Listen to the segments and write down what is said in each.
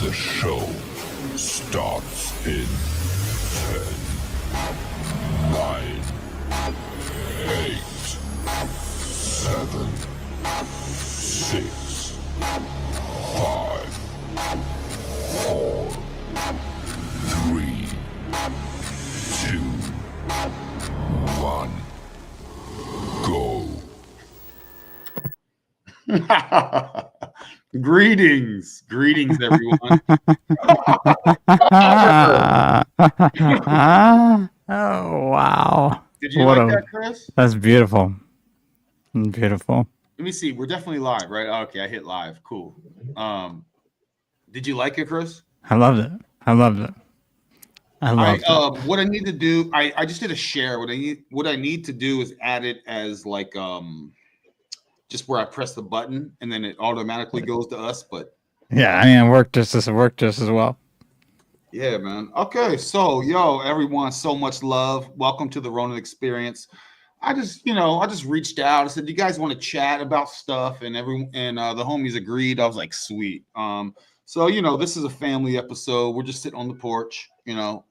The show starts in 10, 9, 8, 7, 6, 5, 4, 3, 2, 1, go. Greetings, everyone. Oh, wow. Did you like that, Chris? That's beautiful. Beautiful. Let me see. We're definitely live, right? Okay, I hit live. Cool. Did you like it, Chris? I loved it. I loved it. What I need to do, I just did a share. What I need to do is add it as like just where I press the button and then it automatically goes to us. But yeah, I mean, it worked just as well. Yeah, man. Okay, so everyone, so much love. Welcome to the Ronin experience. I just reached out. I said, "You guys want to chat about stuff?" And the homies agreed. I was like, "Sweet." So this is a family episode. We're just sitting on the porch,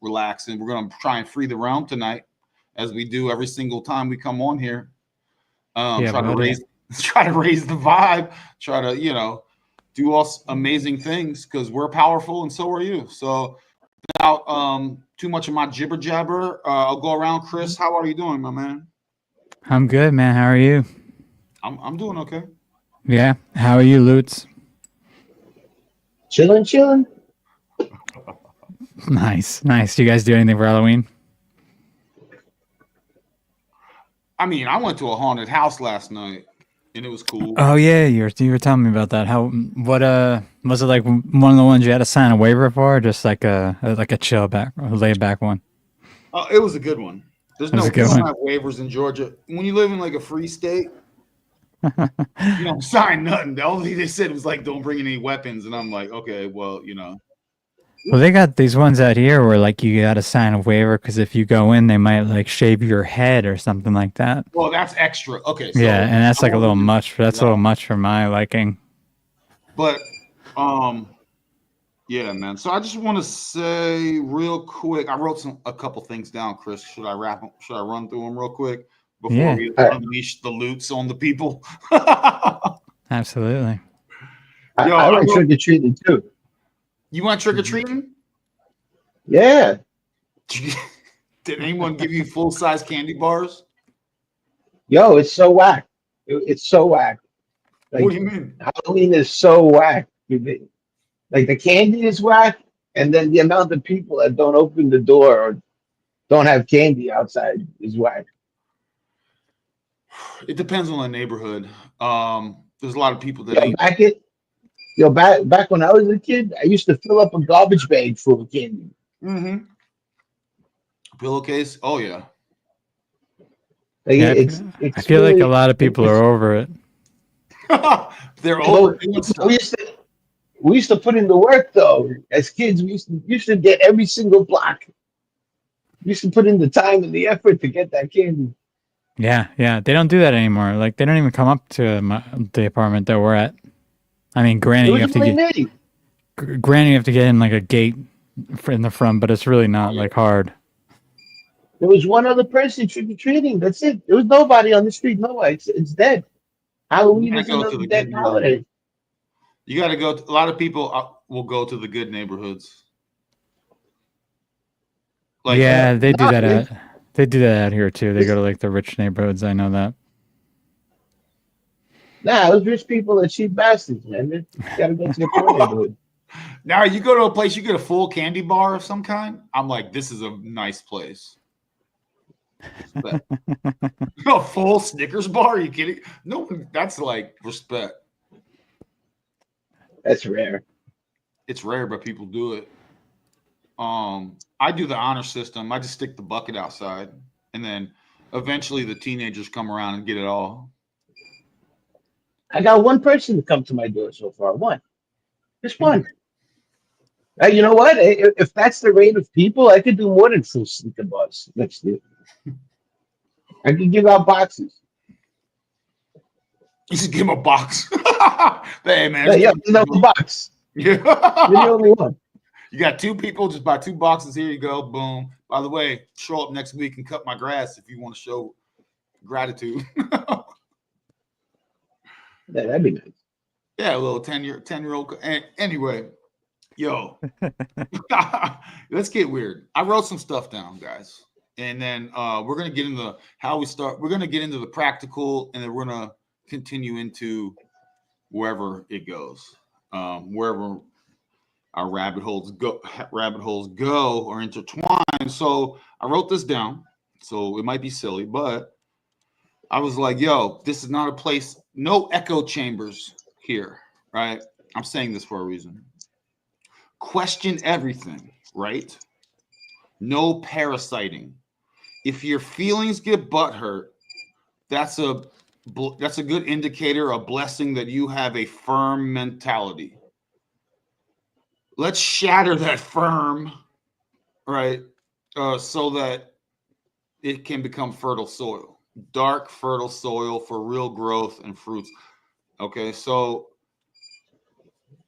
relaxing. We're gonna try and free the realm tonight, as we do every single time we come on here. Try to raise the vibe. Try to do all amazing things because we're powerful and so are you. So without too much of my jibber jabber, I'll go around. Chris, how are you doing, my man? I'm good, man. How are you? I'm doing okay. Yeah. How are you, Lootz? Chilling. Nice. You guys do anything for Halloween? I mean, I went to a haunted house last night. And it was cool. Oh yeah, you were telling me about that. What was it like? One of the ones you had to sign a waiver for, or just like a chill back, or laid back one? It was a good one. There's no waivers in Georgia. When you live in like a free state, you don't sign nothing. The only thing they said was like, don't bring any weapons, and I'm like, okay, well, Well, they got these ones out here where like you got to sign a waiver because if you go in, they might like shave your head or something like that. Well, that's extra. Okay. So yeah, and that's like a little much. That's a little much for my liking. But, yeah, man. So I just want to say real quick. I wrote a couple things down, Chris. Should I run through them real quick before we unleash the Lootz on the people? Absolutely. I went trick-or-treating too. You went trick-or-treating? Yeah. Did anyone give you full-size candy bars? Yo, it's so whack. It's so whack. Like, what do you mean? Halloween is so whack. Like the candy is whack, and then the amount of people that don't open the door or don't have candy outside is whack. It depends on the neighborhood. There's a lot of people that ain't. Back when I was a kid, I used to fill up a garbage bag full of candy. Mm-hmm. Pillowcase? Oh yeah. Like, yeah I feel like a lot of people are over it. They're over. We used to put in the work though. As kids, we used to get every single block. We used to put in the time and the effort to get that candy. Yeah. They don't do that anymore. Like they don't even come up to the apartment that we're at. I mean, granted, you have to get in like a gate in the front, but it's really not like hard. There was one other person trick-or-treating. That's it. There was nobody on the street. Nobody. It's dead. Halloween is another dead holiday. You got to go. A lot of people will go to the good neighborhoods. Like, yeah, they do that. They do that out here too. They go to like the rich neighborhoods. I know that. Nah, those rich people are cheap bastards, man. They gotta go to the poor neighborhood. Now you go to a place, you get a full candy bar of some kind. I'm like, this is a nice place. A full Snickers bar? Are you kidding? No, that's like respect. That's rare. It's rare, but people do it. I do the honor system. I just stick the bucket outside, and then eventually the teenagers come around and get it all. I got one person to come to my door so far. One. Just one. You know what? If that's the rate of people, I could do more than full sneaker bars next year. I could give out boxes. You should give him a box. Hey, man. Yeah, another box. You're the Yeah. only one. You got 2 people, just buy 2 boxes. Here you go. Boom. By the way, show up next week and cut my grass if you want to show gratitude. Yeah, that'd be nice. Yeah, a little 10-year-old. Anyway, yo, let's get weird. I wrote some stuff down, guys. And then we're going to get into how we start. We're going to get into the practical, and then we're going to continue into wherever it goes, wherever our rabbit holes go or intertwine. So I wrote this down. So it might be silly, but I was like, yo, this is not a place, no echo chambers here, right? I'm saying this for a reason. Question everything, right? No parasiting. If your feelings get butthurt, that's a good indicator, a blessing that you have a firm mentality. Let's shatter that firm, right? So that it can become fertile soil, dark, fertile soil for real growth and fruits. Okay, so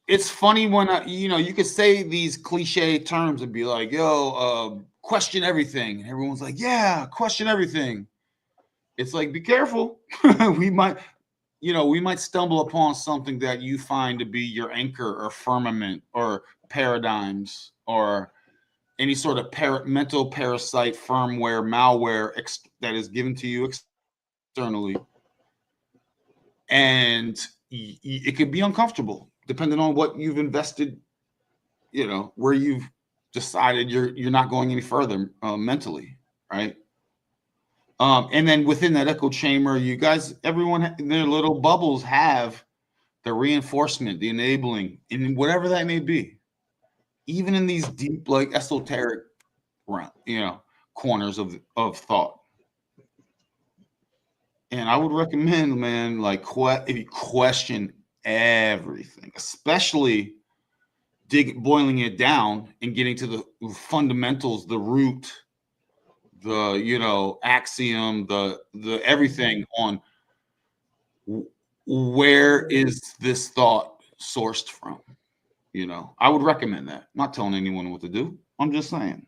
it's funny when you could say these cliche terms and be like, yo, question everything. And everyone's like, yeah, question everything. It's like, be careful. we might stumble upon something that you find to be your anchor or firmament or paradigms or any sort of mental parasite, firmware, malware that is given to you externally. And it could be uncomfortable depending on what you've invested, where you've decided you're not going any further mentally, right? And then within that echo chamber, you guys, everyone, their little bubbles have the reinforcement, the enabling, and whatever that may be. Even in these deep, like esoteric, corners of thought. And I would recommend, man, like if you question everything, especially boiling it down and getting to the fundamentals, the root, the axiom, the everything on where is this thought sourced from. I would recommend that. I'm not telling anyone what to do. I'm just saying.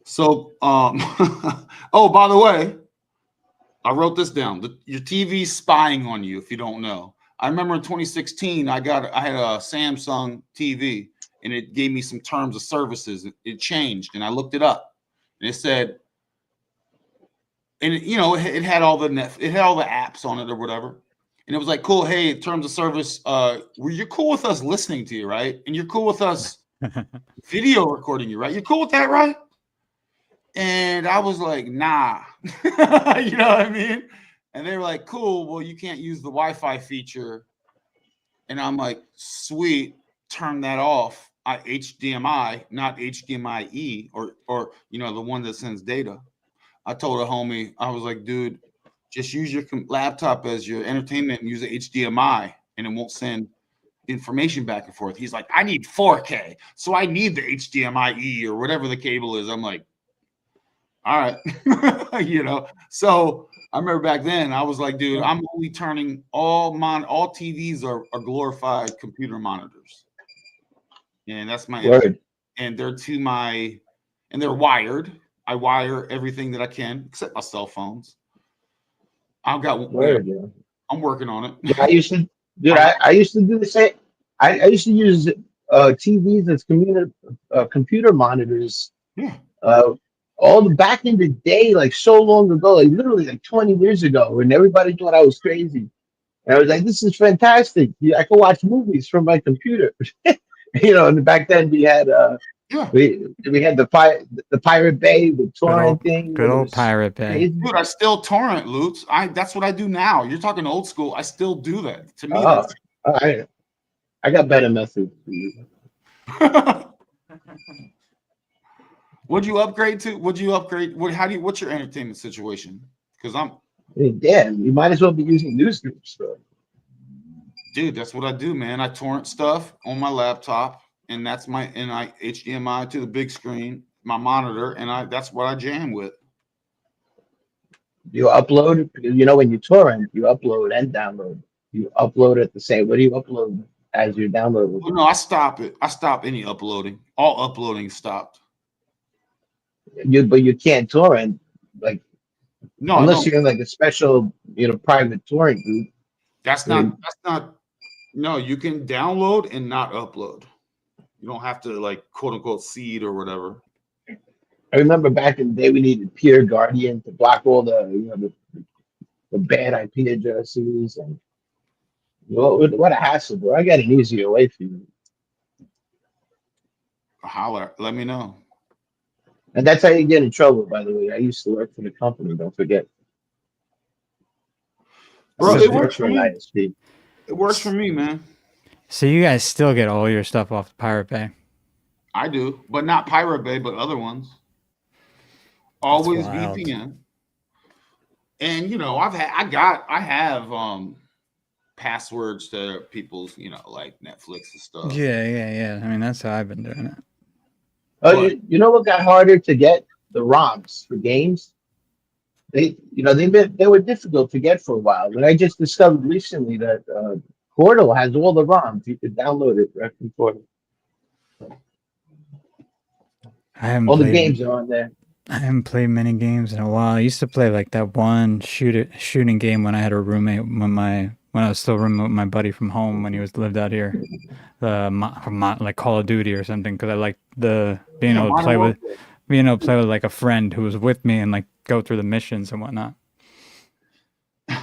So, oh, by the way, I wrote this down. Your TV's spying on you if you don't know. I remember in 2016, I had a Samsung TV and it gave me some terms of services. It changed and I looked it up and it said, and it had all the apps on it or whatever. And it was like, cool. Hey, terms of service, you're cool with us listening to you, right? And you're cool with us video recording you, right? You're cool with that, right? And I was like, nah. You know what I mean? And they were like, cool. Well, you can't use the Wi-Fi feature. And I'm like, sweet. Turn that off. HDMI, not HDMI-E or the one that sends data. I told a homie, I was like, dude, just use your laptop as your entertainment and use the HDMI and it won't send information back and forth. He's like, I need 4K. So I need the HDMI-E or whatever the cable is. I'm like, all right. So I remember back then I was like, dude, I'm only turning all TVs are glorified computer monitors. And that's my word. And they're and they're wired. I wire everything that I can except my cell phones. I've got word, yeah. I'm working on it. Yeah, I used to do the same. I used to use TVs as computer monitors. Yeah. All the back in the day, like so long ago, like literally like 20 years ago, and everybody thought I was crazy. And I was like, this is fantastic. I can watch movies from my computer. And back then we had we had the Pirate Bay, the torrent thing. Good old Pirate Bay. Crazy. Dude, I still torrent, Lootz. That's what I do now. You're talking old school. I still do that. To me, I got better methods for you. What'd you upgrade to? What's your entertainment situation? Because damn, you might as well be using news groups, bro. Dude, that's what I do, man. I torrent stuff on my laptop, and I HDMI to the big screen, my monitor, and that's what I jam with. You upload, when you torrent, you upload and download. You upload at the same. What do you upload as you're downloading. Oh, no, I stop it. I stop any uploading. All uploading stopped. But you can't torrent, like, No, unless no, you're in like a special, private touring group. that's Yeah. not. That's not. No, you can download and not upload. You don't have to like quote unquote seed or whatever. I remember back in the day we needed Peer Guardian to block all the bad IP addresses, and what a hassle, bro. I got an easier way for you. Holler, let me know. And that's how you get in trouble, by the way. I used to work for the company, don't forget. Bro, it works for for an me. ISP. It works for me, man. So you guys still get all your stuff off the Pirate Bay? I do, but not Pirate Bay, but other ones. Always wild. VPN. And I have passwords to people's, like Netflix and stuff. Yeah. I mean, that's how I've been doing it. Oh, you know what got harder to get? The ROMs for games. They were difficult to get for a while. But I just discovered recently that Portal has all the ROMs. You could download it right from Portal. All the games are on there. I haven't played many games in a while. I used to play like that one shooting game when I had a roommate when I was still rooming with my buddy from home when he lived out here, like Call of Duty or something. Because I liked being able to play with like a friend who was with me and like go through the missions and whatnot.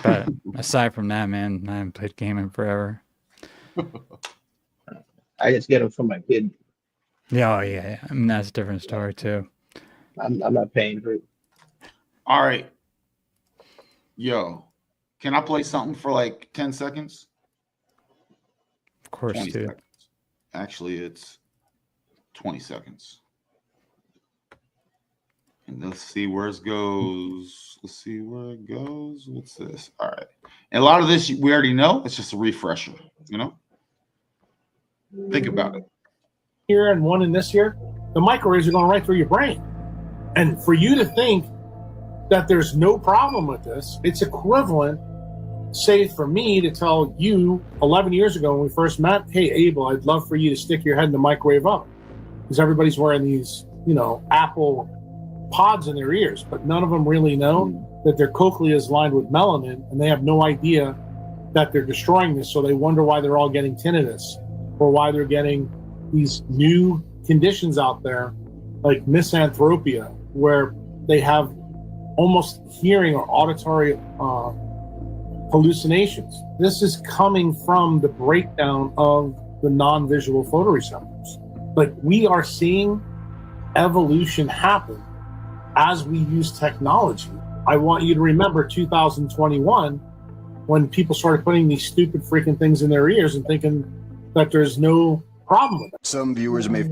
But aside from that, man, I haven't played gaming forever. I just get them from my kid. Yeah, yeah. I mean, that's a different story too. I'm not paying for it. All right. Yo, can I play something for like 10 seconds? Of course, 20 dude. seconds. Actually, it's 20 seconds. And let's see where it goes. Let's see where it goes. What's this? All right. And a lot of this we already know. It's just a refresher, Think about it. Here and one in this year, the microwaves are going right through your brain. And for you to think that there's no problem with this, it's equivalent, say, for me to tell you 11 years ago when we first met, hey, Abel, I'd love for you to stick your head in the microwave oven. Because everybody's wearing these, Apple pods in their ears, but none of them really know that their cochlea is lined with melanin, and they have no idea that they're destroying this. So they wonder why they're all getting tinnitus or why they're getting these new conditions out there like misanthropia, where they have almost hearing or auditory hallucinations. This is coming from the breakdown of the non-visual photoreceptors. Like, we are seeing evolution happen as we use technology. I want you to remember 2021 when people started putting these stupid freaking things in their ears and thinking that there's no problem with it. Some viewers may.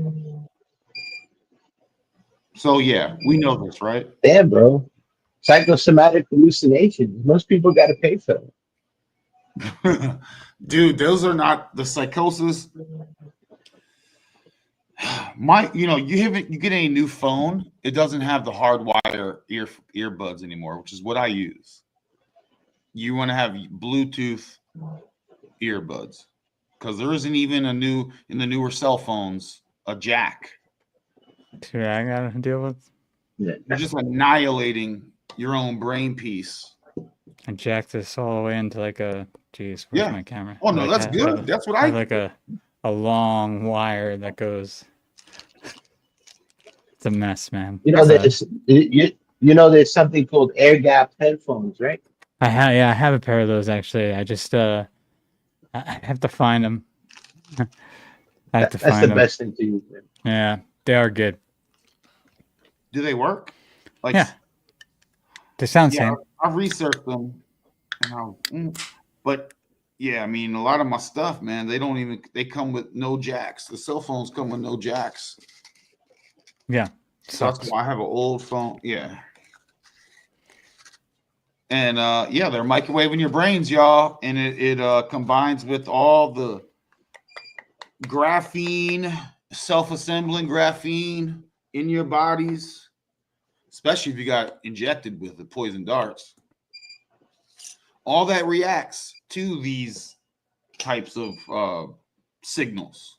So yeah, we know this, right? Damn, bro. Psychosomatic hallucinations. Most people got to pay for them. Dude, those are not the psychosis. You get a new phone, it doesn't have the hardwire earbuds anymore, which is what I use. You want to have Bluetooth earbuds because there isn't even in the newer cell phones a jack. Dude, I gotta deal with. You're just annihilating your own brain piece. I jacked this all the way into like a. Jeez, where's my camera? Oh no, like that's good. That's what I like a long wire that goes. It's a mess, man. There's something called air gap headphones, right? I have a pair of those actually. I just I have to find them. That's the best thing to use. Man. Yeah, they are good. Do they work? Like, yeah, they sound same. I've researched them, but yeah, I mean, a lot of my stuff, man, they come with no jacks. The cell phones come with no jacks. Yeah, so that's why I have an old phone. Yeah, and they're microwaving your brains, y'all, and it combines with all the graphene, self-assembling graphene in your bodies, especially if you got injected with the poison darts. All that reacts to these types of signals.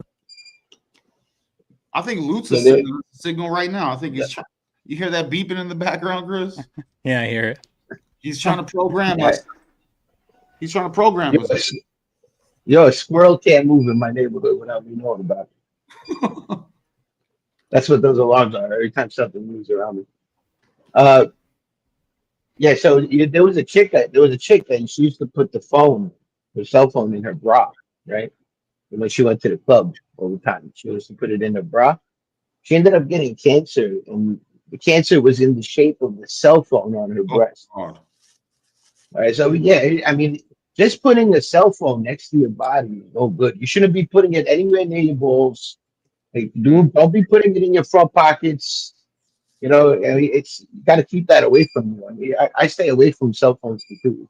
I think Lootz So is they- sending a signal right now. I think he's trying. You hear that beeping in the background, Chris? Yeah, I hear it. He's trying to program Yeah. us. He's trying to program Yo, us. yo, a squirrel can't move in my neighborhood without me knowing about it. That's what those alarms are. Every time something moves around me. Yeah. So there was a chick that she used to put her cell phone in her bra, right? And when she went to the club all the time, she used to put it in her bra. She ended up getting cancer, and the cancer was in the shape of the cell phone on her Oh, breast. God. All right. So yeah, I mean, just putting a cell phone next to your body is no good. You shouldn't be putting it anywhere near your balls. Like, don't be putting it in your front pockets. You know, I mean, you got to keep that away from you. I mean, I stay away from cell phones completely.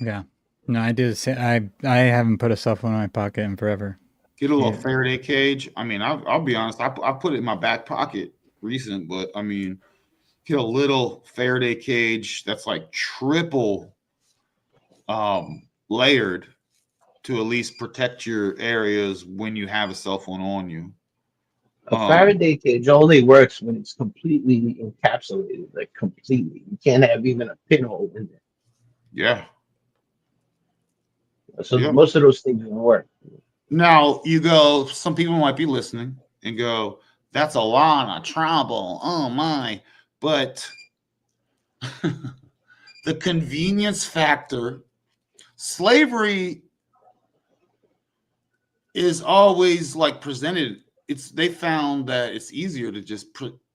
Yeah. No, I do the same. I haven't put a cell phone in my pocket in forever. Get a little Yeah. Faraday cage. I mean, I'll be honest. I put it in my back pocket recent, but I mean, get a little Faraday cage that's like triple layered to at least protect your areas when you have a cell phone on you. A Faraday cage only works when it's completely encapsulated, like completely. You can't have even a pinhole in there. Yeah. So Yeah. most of those things don't work. Now you go, some people might be listening and go, that's a lot of trouble. Oh my. But the convenience factor, slavery is always like presented. They found that it's easier to just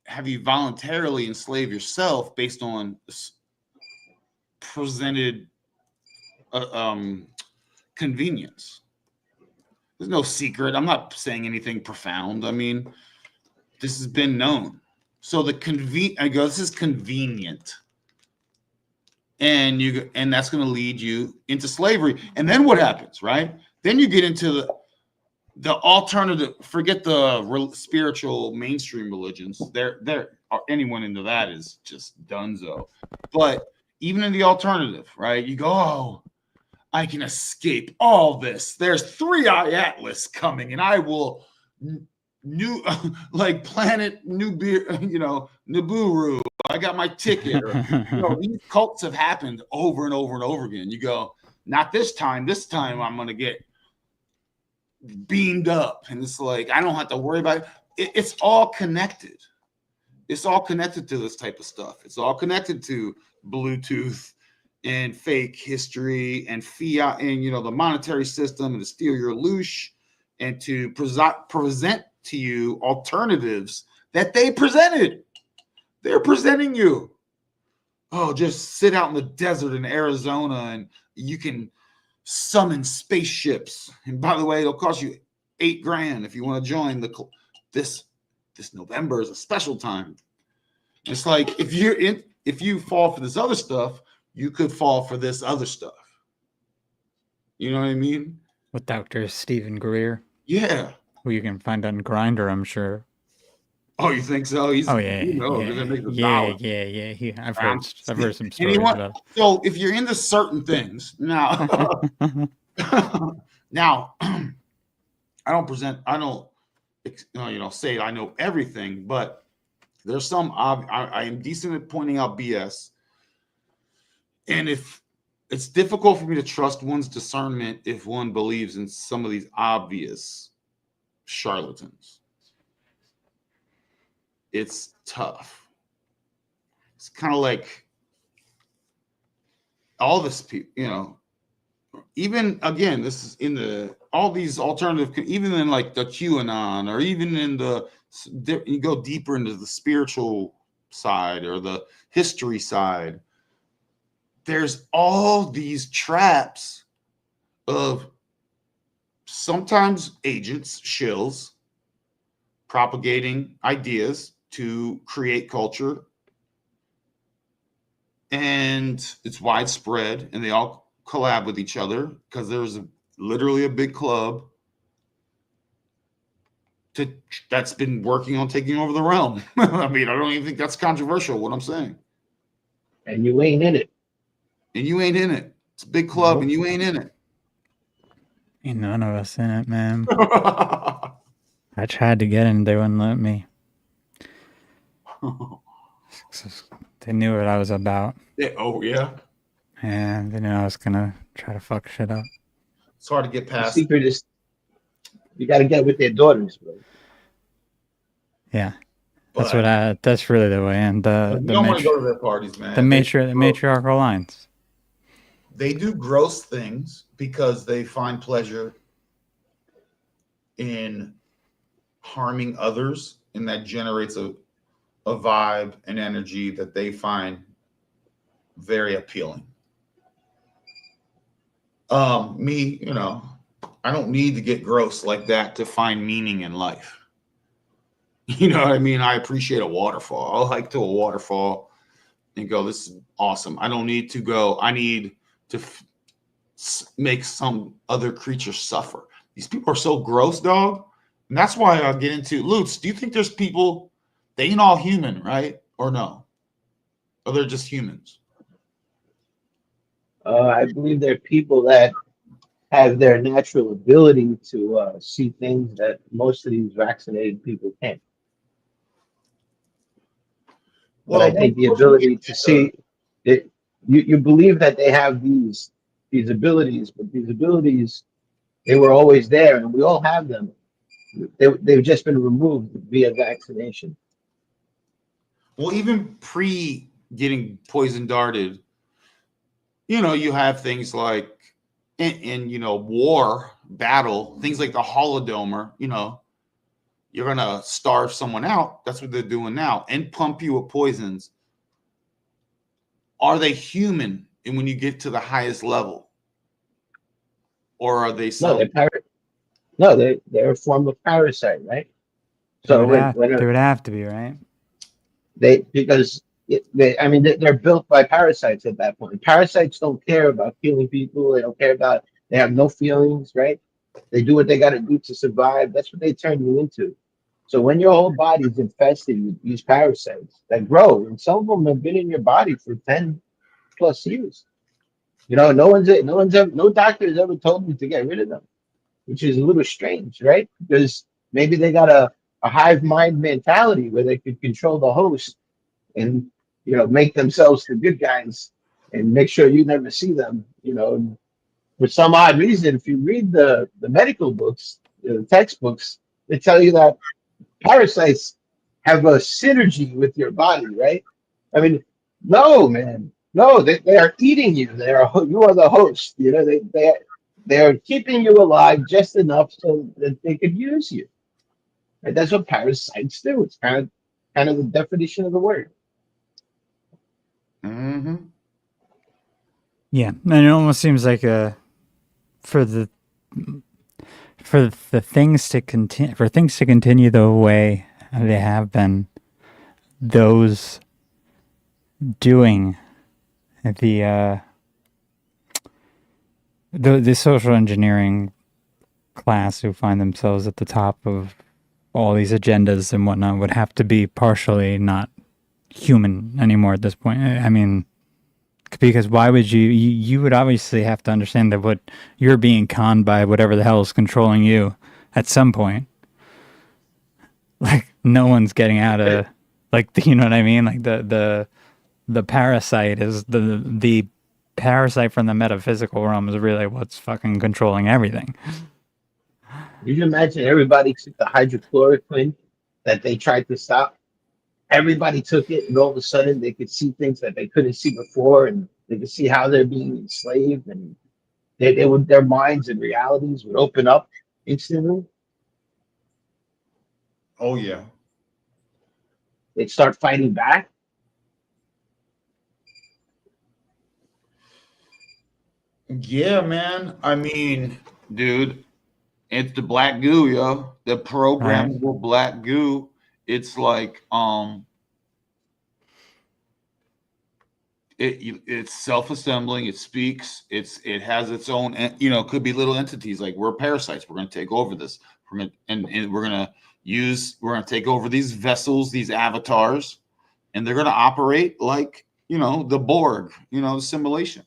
have you voluntarily enslave yourself based on presented convenience. There's no secret. I'm not saying anything profound. I mean, this has been known. So this is convenient. And that's going to lead you into slavery. And then what happens, right? Then you get into the alternative. Forget the spiritual mainstream religions. Anyone into that is just dunzo. But even in the alternative, right? You go, oh, I can escape all this. There's 3-eye Atlas coming, and I will like planet Nibiru. I got my ticket. These cults have happened over and over and over again. You go, not this time. This time I'm going to get beamed up. And it's like, I don't have to worry about it. It's all connected. It's all connected to this type of stuff. It's all connected to Bluetooth and fake history and fiat and, the monetary system and to steal your loosh and to present to you alternatives that they presented. They're presenting you. Oh, just sit out in the desert in Arizona and you can summon spaceships. And by the way, it'll cost you $8,000 if you want to join this November is a special time. It's like if you fall for this other stuff, you could fall for this other stuff. You know what I mean? With Dr. Stephen Greer. Yeah. Who you can find on Grindr, I'm sure. Oh, you think so? Yeah. I've heard some stories about it. So if you're into certain things now, I don't say I know everything, but there's some I am decent at pointing out BS. And if it's difficult for me to trust one's discernment if one believes in some of these obvious charlatans. It's tough. It's kind of like all this people, even again, this is in all these alternative, even in like the QAnon or even in you go deeper into the spiritual side or the history side. There's all these traps of sometimes agents, shills, propagating ideas to create culture. And it's widespread and they all collab with each other because there's literally a big club that's been working on taking over the realm. I mean, I don't even think that's controversial, what I'm saying. And you ain't in it. And you ain't in it. It's a big club and you ain't in it. Ain't none of us in it, man. I tried to get in, they wouldn't let me. They knew what I was about. Yeah, oh yeah. And they knew I was gonna try to fuck shit up. It's hard to get The past. secret is you got to get with their daughters, bro. Yeah. But That's really the way. And you don't want to go to their parties, man. the matriarchal lines. They do gross things because they find pleasure in harming others, and that generates a vibe and energy that they find very appealing. Me, you know, I don't need to get gross like that to find meaning in life. You know what I mean? I appreciate a waterfall. I'll hike to a waterfall and go, this is awesome. I don't need to go. I need to make some other creature suffer. These people are so gross, dog. And that's why I'll get into Lootz. Do you think there's people, they ain't all human, right? Or no? Or they're just humans? I believe there are people that have their natural ability to see things that most of these vaccinated people can't. But I think the ability to see it, you believe that they have these abilities, but these abilities, they were always there, and we all have them. They've just been removed via vaccination. Well, even pre getting poison darted, you know, you have things like in you know, war, battle, things like the holodomer, you know, you're gonna starve someone out. That's what they're doing now, and pump you with poisons. Are they human? And when you get to the highest level, or are they some? They're a form of parasite, right? So They would have to be, right? They're built by parasites at that point. Parasites don't care about killing people. They have no feelings, right? They do what they got to do to survive. That's what they turn you into. So when your whole body is infested with these parasites that grow, and some of them have been in your body for 10 plus years, you know, no doctor has ever told me to get rid of them, which is a little strange, right? Because maybe they got a hive mind mentality where they could control the host and, you know, make themselves the good guys and make sure you never see them. You know, for some odd reason, if you read the medical books, the textbooks, they tell you that parasites have a synergy with your body, right? I mean, no, man, no, they are eating you. You are the host. You know, they are keeping you alive just enough so that they could use you. And that's what parasites do. It's kind of the definition of the word. Mm-hmm. Yeah, and it almost seems like for the things to continue the way they have been, those doing the social engineering class who find themselves at the top of all these agendas and whatnot would have to be partially not human anymore at this point. I mean, because why would you would obviously have to understand that what you're being conned by whatever the hell is controlling you at some point. Like no one's getting out of, like, you know what I mean? Like the parasite is the parasite from the metaphysical realm is really what's fucking controlling everything. You can imagine everybody took the hydrochloroquine that they tried to stop. Everybody took it, and all of a sudden they could see things that they couldn't see before, and they could see how they're being enslaved, and their minds and realities would open up instantly. Oh yeah. They'd start fighting back. Yeah, man. I mean, dude, it's the black goo, yo. The programmable black goo. It's like it's self-assembling. It speaks. It has its own. You know, could be little entities like we're parasites. We're going to take over this. And we're going to take over these vessels, these avatars, and they're going to operate like, you know, the Borg. You know, the simulation.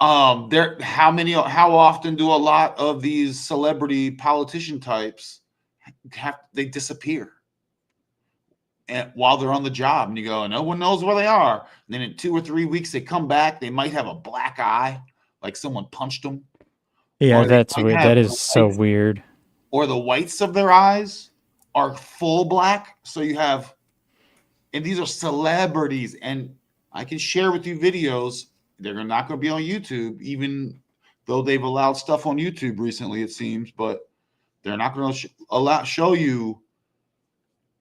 How often do a lot of these celebrity politician types they disappear and while they're on the job, and you go, no one knows where they are. And then in 2 or 3 weeks they come back, they might have a black eye, like someone punched them. Yeah, that's weird. That is so weird. Or the whites of their eyes are full black. So you have, and these are celebrities, and I can share with you videos. They're not going to be on YouTube, even though they've allowed stuff on YouTube recently, it seems, but they're not going to show you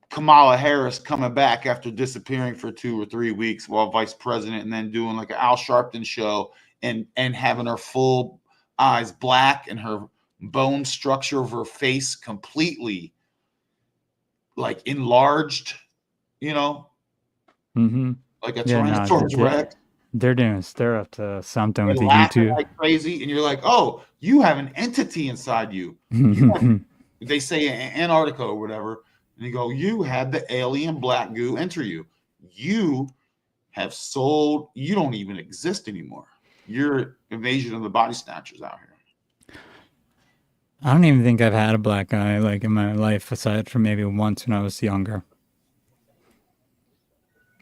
Kamala Harris coming back after disappearing for 2 or 3 weeks while vice president, and then doing like an Al Sharpton show and having her full eyes black and her bone structure of her face completely like enlarged, you know, like a Tyrannosaurus Rex. They're up to something with the YouTube like crazy, and you're like, oh, you have an entity inside you. They say in Antarctica or whatever, and you go, you had the alien black goo enter you. You have sold. You don't even exist anymore. You're invasion of the body snatchers out here. I don't even think I've had a black eye like in my life, aside from maybe once when I was younger.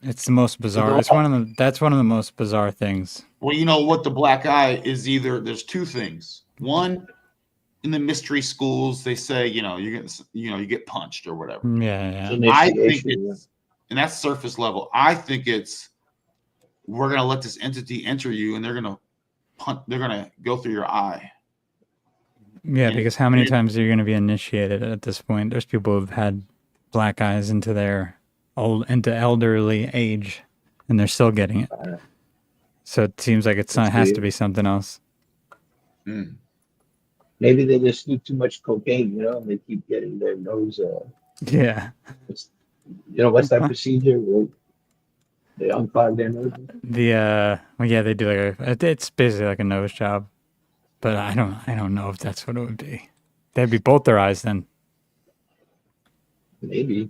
It's the most bizarre. That's one of the most bizarre things. Well, you know what the black eye is, there's two things. One, in the mystery schools, they say, you get punched or whatever. Yeah. I think it's, and that's surface level. I think it's, we're going to let this entity enter you, and they're going to go through your eye. Yeah, because how many times are you going to be initiated at this point? There's people who've had black eyes into elderly age, and they're still getting it. So it seems like it has to be something else. Maybe they just do too much cocaine, and they keep getting their nose. Yeah. What's that procedure where they unclog their nose? They do it's basically like a nose job, but I don't know if that's what it would be. That'd be both their eyes then. Maybe.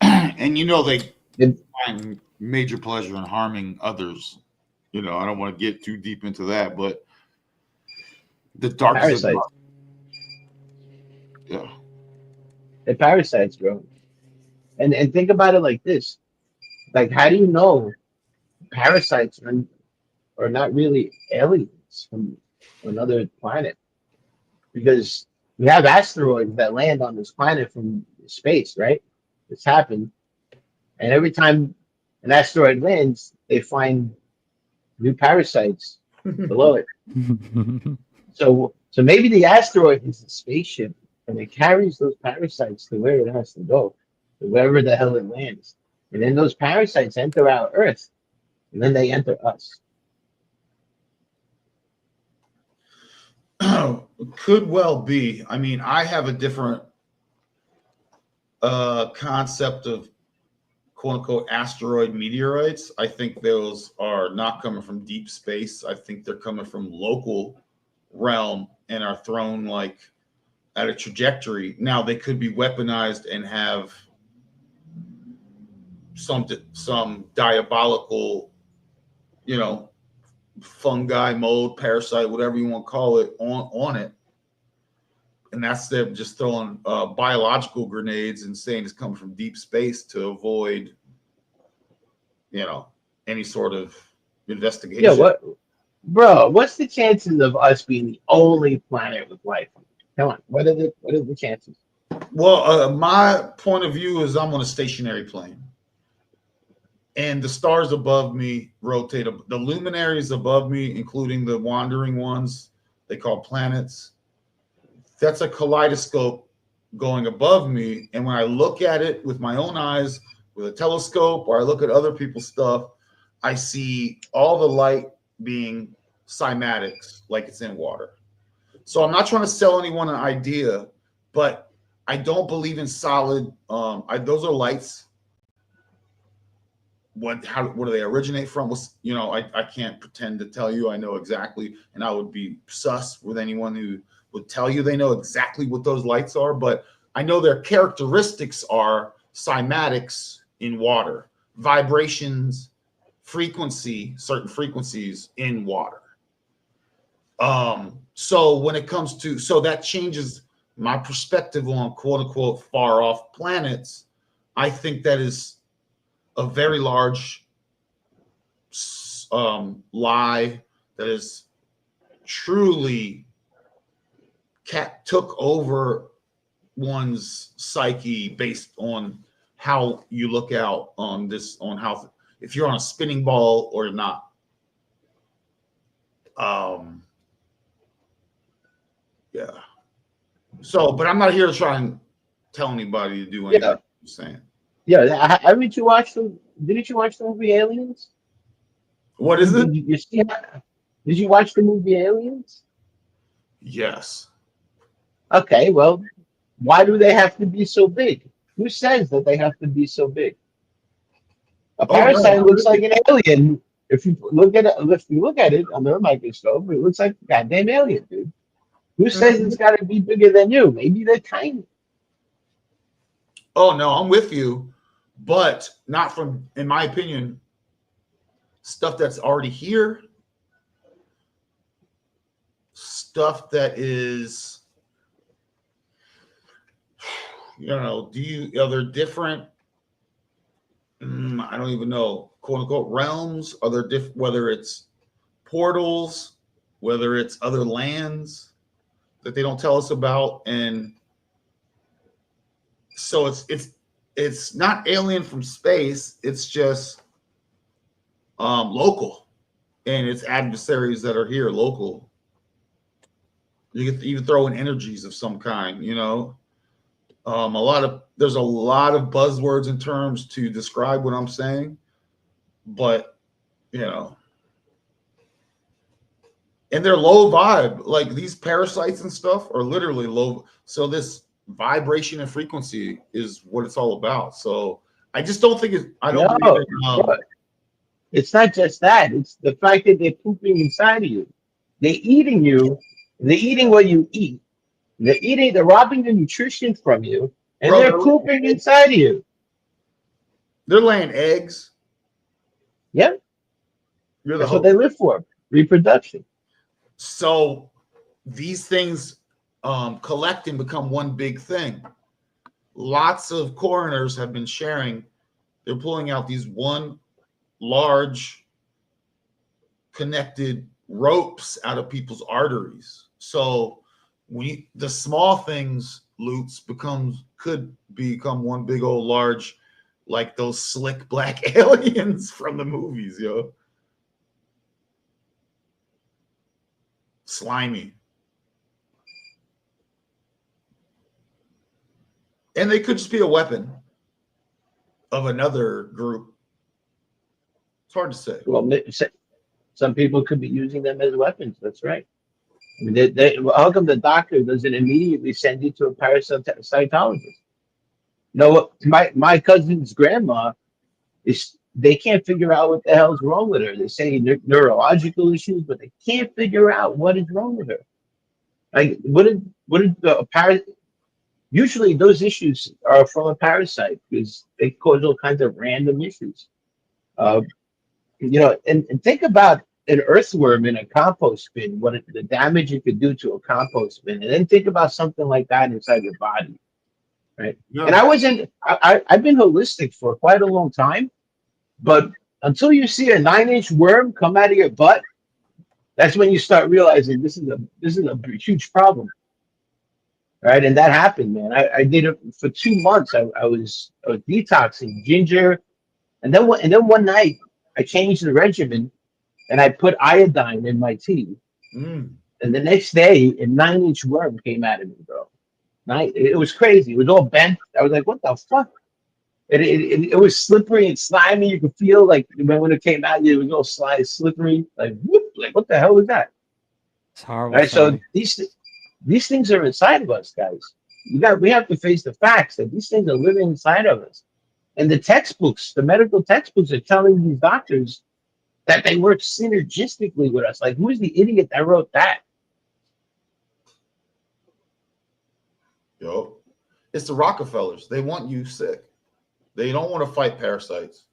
And they find major pleasure in harming others. I don't want to get too deep into that, but the darkest. Yeah. They're parasites, bro. And think about it like this. Like, how do you know parasites are not really aliens from another planet? Because we have asteroids that land on this planet from space, right? It's happened. And every time an asteroid lands, they find new parasites below it. So maybe the asteroid is a spaceship, and it carries those parasites to where it has to go, to wherever the hell it lands. And then those parasites enter our Earth, and then they enter us. Could well be. I mean, I have a different concept of quote unquote asteroid meteorites. I think those are not coming from deep space. I think they're coming from local realm and are thrown like at a trajectory. Now they could be weaponized and have some diabolical, fungi, mold, parasite, whatever you want to call it, on it. And that's them just throwing biological grenades and saying it's coming from deep space to avoid, any sort of investigation. Yeah, what's the chances of us being the only planet with life? Come on, what are the chances? Well, my point of view is I'm on a stationary plane, and the stars above me rotate. The luminaries above me, including the wandering ones they call planets, that's a kaleidoscope going above me. And when I look at it with my own eyes, with a telescope, or I look at other people's stuff, I see all the light being cymatics, like it's in water. So I'm not trying to sell anyone an idea, but I don't believe in solid. Those are lights. What do they originate from? I can't pretend to tell you I know exactly, and I would be sus with anyone who would tell you they know exactly what those lights are, but I know their characteristics are cymatics in water, vibrations, certain frequencies in water. So when it comes to, so that changes my perspective on quote unquote far off planets. I think that is a very large lie that is truly took over one's psyche based on how you look out on this, on how, if you're on a spinning ball or not. Yeah. So, but I'm not here to try and tell anybody to do anything. Yeah. I'm saying. Yeah. Haven't you watched the? Didn't you watch the movie Aliens? What is it? You see? Did you watch the movie Aliens? Yes. Okay. Well, why do they have to be so big? Who says that they have to be so big? A parasite looks like an alien. If you look at it under a microscope, it looks like a goddamn alien, dude. Who says it's got to be bigger than you? Maybe they're tiny. Oh no, I'm with you, but not from, in my opinion, stuff that's already here, stuff that is, you know, are there different? I don't even know, quote unquote realms. Are there whether it's portals, whether it's other lands that they don't tell us about, and so it's not alien from space. It's just local, and it's adversaries that are here local. You can even throw in energies of some kind, you know. There's a lot of buzzwords and terms to describe what I'm saying, but you know, and they're low vibe. Like these parasites and stuff are literally low. So this vibration and frequency is what it's all about. So I just don't think it's. I don't believe it. It's not just that. It's the fact that they're pooping inside of you. They're eating you. They're eating what you eat. They're robbing the nutrition from you, and Bro, they're pooping inside of you. They're laying eggs. Yeah. That's what they live for. Reproduction. So these things collect and become one big thing. Lots of coroners have been sharing. They're pulling out these one large connected ropes out of people's arteries. So the small things, Lootz, could become one big old large, like those slick black aliens from the movies, yo. Slimy. And they could just be a weapon of another group. It's hard to say. Well, some people could be using them as weapons. That's right. I mean, how come the doctor doesn't immediately send you to a parasitologist? No, my cousin's grandma they can't figure out what the hell's wrong with her. They're saying neurological issues, but they can't figure out what is wrong with her. Like, what did the parasite? Usually, those issues are from a parasite because they cause all kinds of random issues. You know, and think about an earthworm in a compost bin, the damage it could do to a compost bin, and then think about something like that inside your body, right? Yeah. And I've been holistic for quite a long time, but until you see a 9-inch worm come out of your butt, that's when you start realizing this is a huge problem, right? And that happened, man. I did it for 2 months. I was detoxing ginger, and then one night I changed the regimen and I put iodine in my tea. And the next day, a 9-inch worm came out of me, bro. It was crazy. It was all bent. I was like, what the fuck? It was slippery and slimy. You could feel like when it came out, it was all slippery. Like, whoop, like what the hell was that? It's horrible. Right. So these things are inside of us, guys. We have to face the facts that these things are living inside of us. And the medical textbooks are telling these doctors that they work synergistically with us. Like, who's the idiot that wrote that? Yo, it's the Rockefellers. They want you sick. They don't want to fight parasites.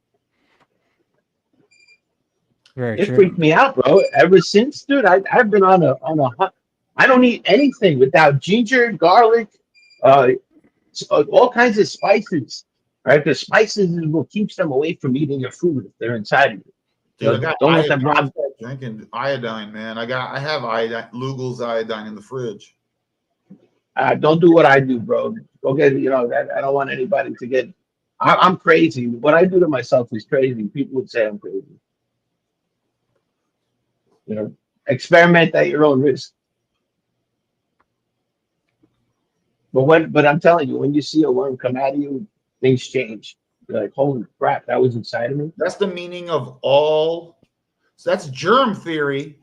Very It true. freaked me out, bro. Ever since, dude, I've been on a hunt. I don't eat anything without ginger, garlic, uh, all kinds of spices. Right? The spices is what keeps them away from eating your food if they're inside of you. Dude, I got Don't let iodine. them rob. Drinking iodine, man. I have iodine, Lugel's iodine in the fridge. Don't do what I do, bro. Go get, I don't want anybody to get. I'm crazy. What I do to myself is crazy. People would say I'm crazy. Experiment at your own risk. But I'm telling you, when you see a worm come out of you, things change. You're like, holy crap, that was inside of me. That's the meaning of all. So that's germ theory.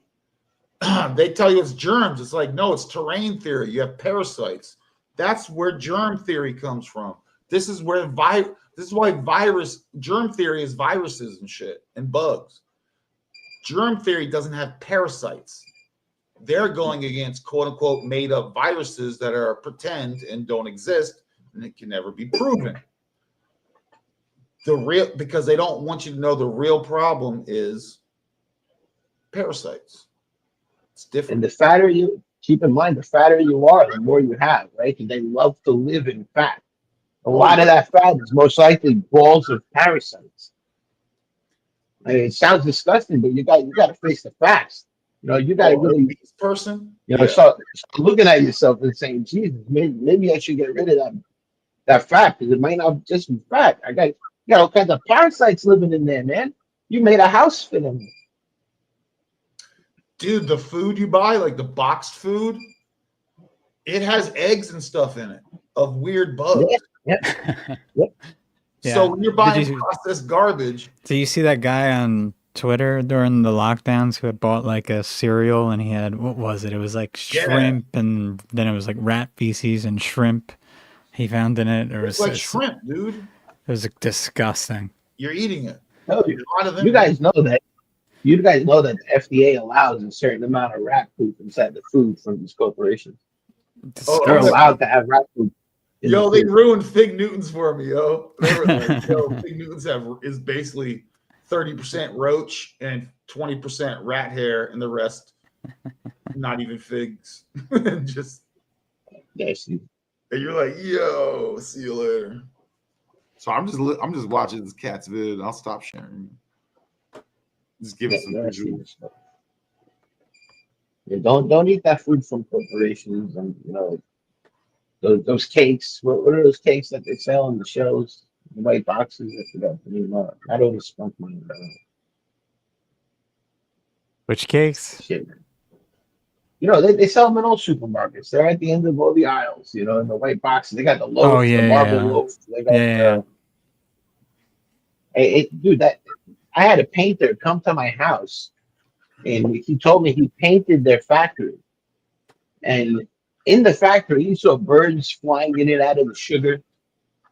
They tell you it's germs. It's like, no, it's terrain theory. You have parasites. That's where germ theory comes from. This is where this is why germ theory is viruses and shit and bugs. Germ theory doesn't have parasites. They're going against quote unquote made up viruses that are pretend and don't exist, and it can never be proven. Because they don't want you to know the real problem is parasites. It's different. And the fatter you keep in mind, the fatter you are, the more you have, right? And they love to live in fat. A lot of that fat is most likely balls of parasites. I mean, it sounds disgusting, but you got to face the facts. You got to really person. Start looking at yourself and saying, Jesus, maybe I should get rid of that fat because it might not just be fat. I got all kinds of parasites living in there, man. You made a house for them. Dude, the food you buy, like the boxed food, it has eggs and stuff in it of weird bugs. Yeah. So when you're buying processed garbage. Do you see that guy on Twitter during the lockdowns who had bought like a cereal and he had, what was it? It was like shrimp and then it was like rat feces and shrimp he found in it. It's like shrimp, dude. It was like disgusting. You're eating it. No, you guys know that. You guys know that the FDA allows a certain amount of rat poop inside the food from these corporations. They're allowed to have rat poop. Yo, they ruined Fig Newtons for me, yo. They were like, Fig Newtons is basically 30% roach and 20% rat hair, and the rest not even figs. Just and you're like, yo, see you later. So I'm just watching this cat's vid. I'll stop sharing. Just give it some visuals. Don't eat that food from corporations and those cakes. What are those cakes that they sell on the shelves? The white boxes. I forgot the name. I don't spunk money. Which cakes? Shit. They sell them in all supermarkets. They're at the end of all the aisles. In the white boxes. They got the loaf, the marble loaf. They got dude, I had a painter come to my house, and he told me he painted their factory. And in the factory, he saw birds flying in and out of the sugar,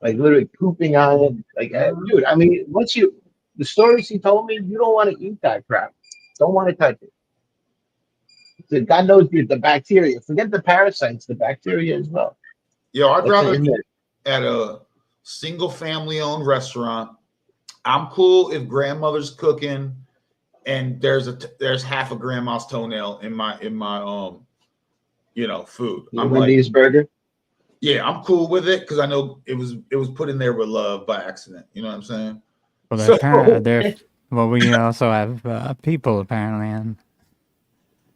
like literally pooping on it. Like, dude, I mean, the stories he told me, you don't want to eat that crap. Don't want to touch it. So God knows the bacteria. Forget the parasites, the bacteria as well. Yo, I'd rather eat at a single family owned restaurant. I'm cool if grandmother's cooking and there's half a grandma's toenail in my food. I'm Wendy's burger. Yeah, I'm cool with it because I know it was put in there with love by accident. You know what I'm saying? Well, we also have people apparently, and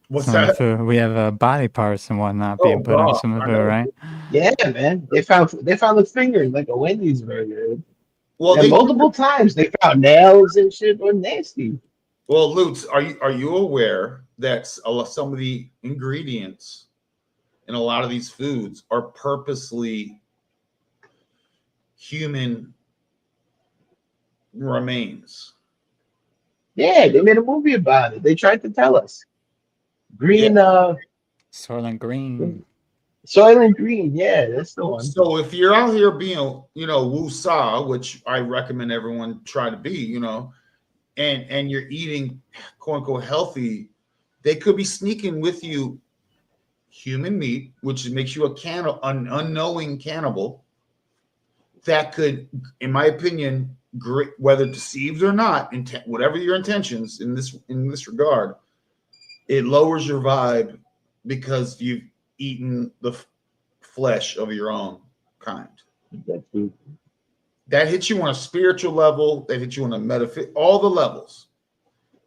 what's that? Food. We have body parts and whatnot being put on some of it, right? Yeah, man. They found the finger in like a Wendy's burger. Well, multiple times they found nails and shit. Were nasty. Well, Lootz, are you aware that some of the ingredients in a lot of these foods are purposely human remains? Yeah, they made a movie about it. They tried to tell us. Soylent Green. Soylent Green, yeah, that's the one. So if you're out here being, woo-saw, which I recommend everyone try to be, and you're eating quote unquote healthy, they could be sneaking with you human meat, which makes you an unknowing cannibal. That could, in my opinion, great, whether deceived or not, whatever your intentions in this regard, it lowers your vibe because you've eaten the flesh of your own kind. That hits you on a spiritual level. That hits you on a metaphysical, all the levels,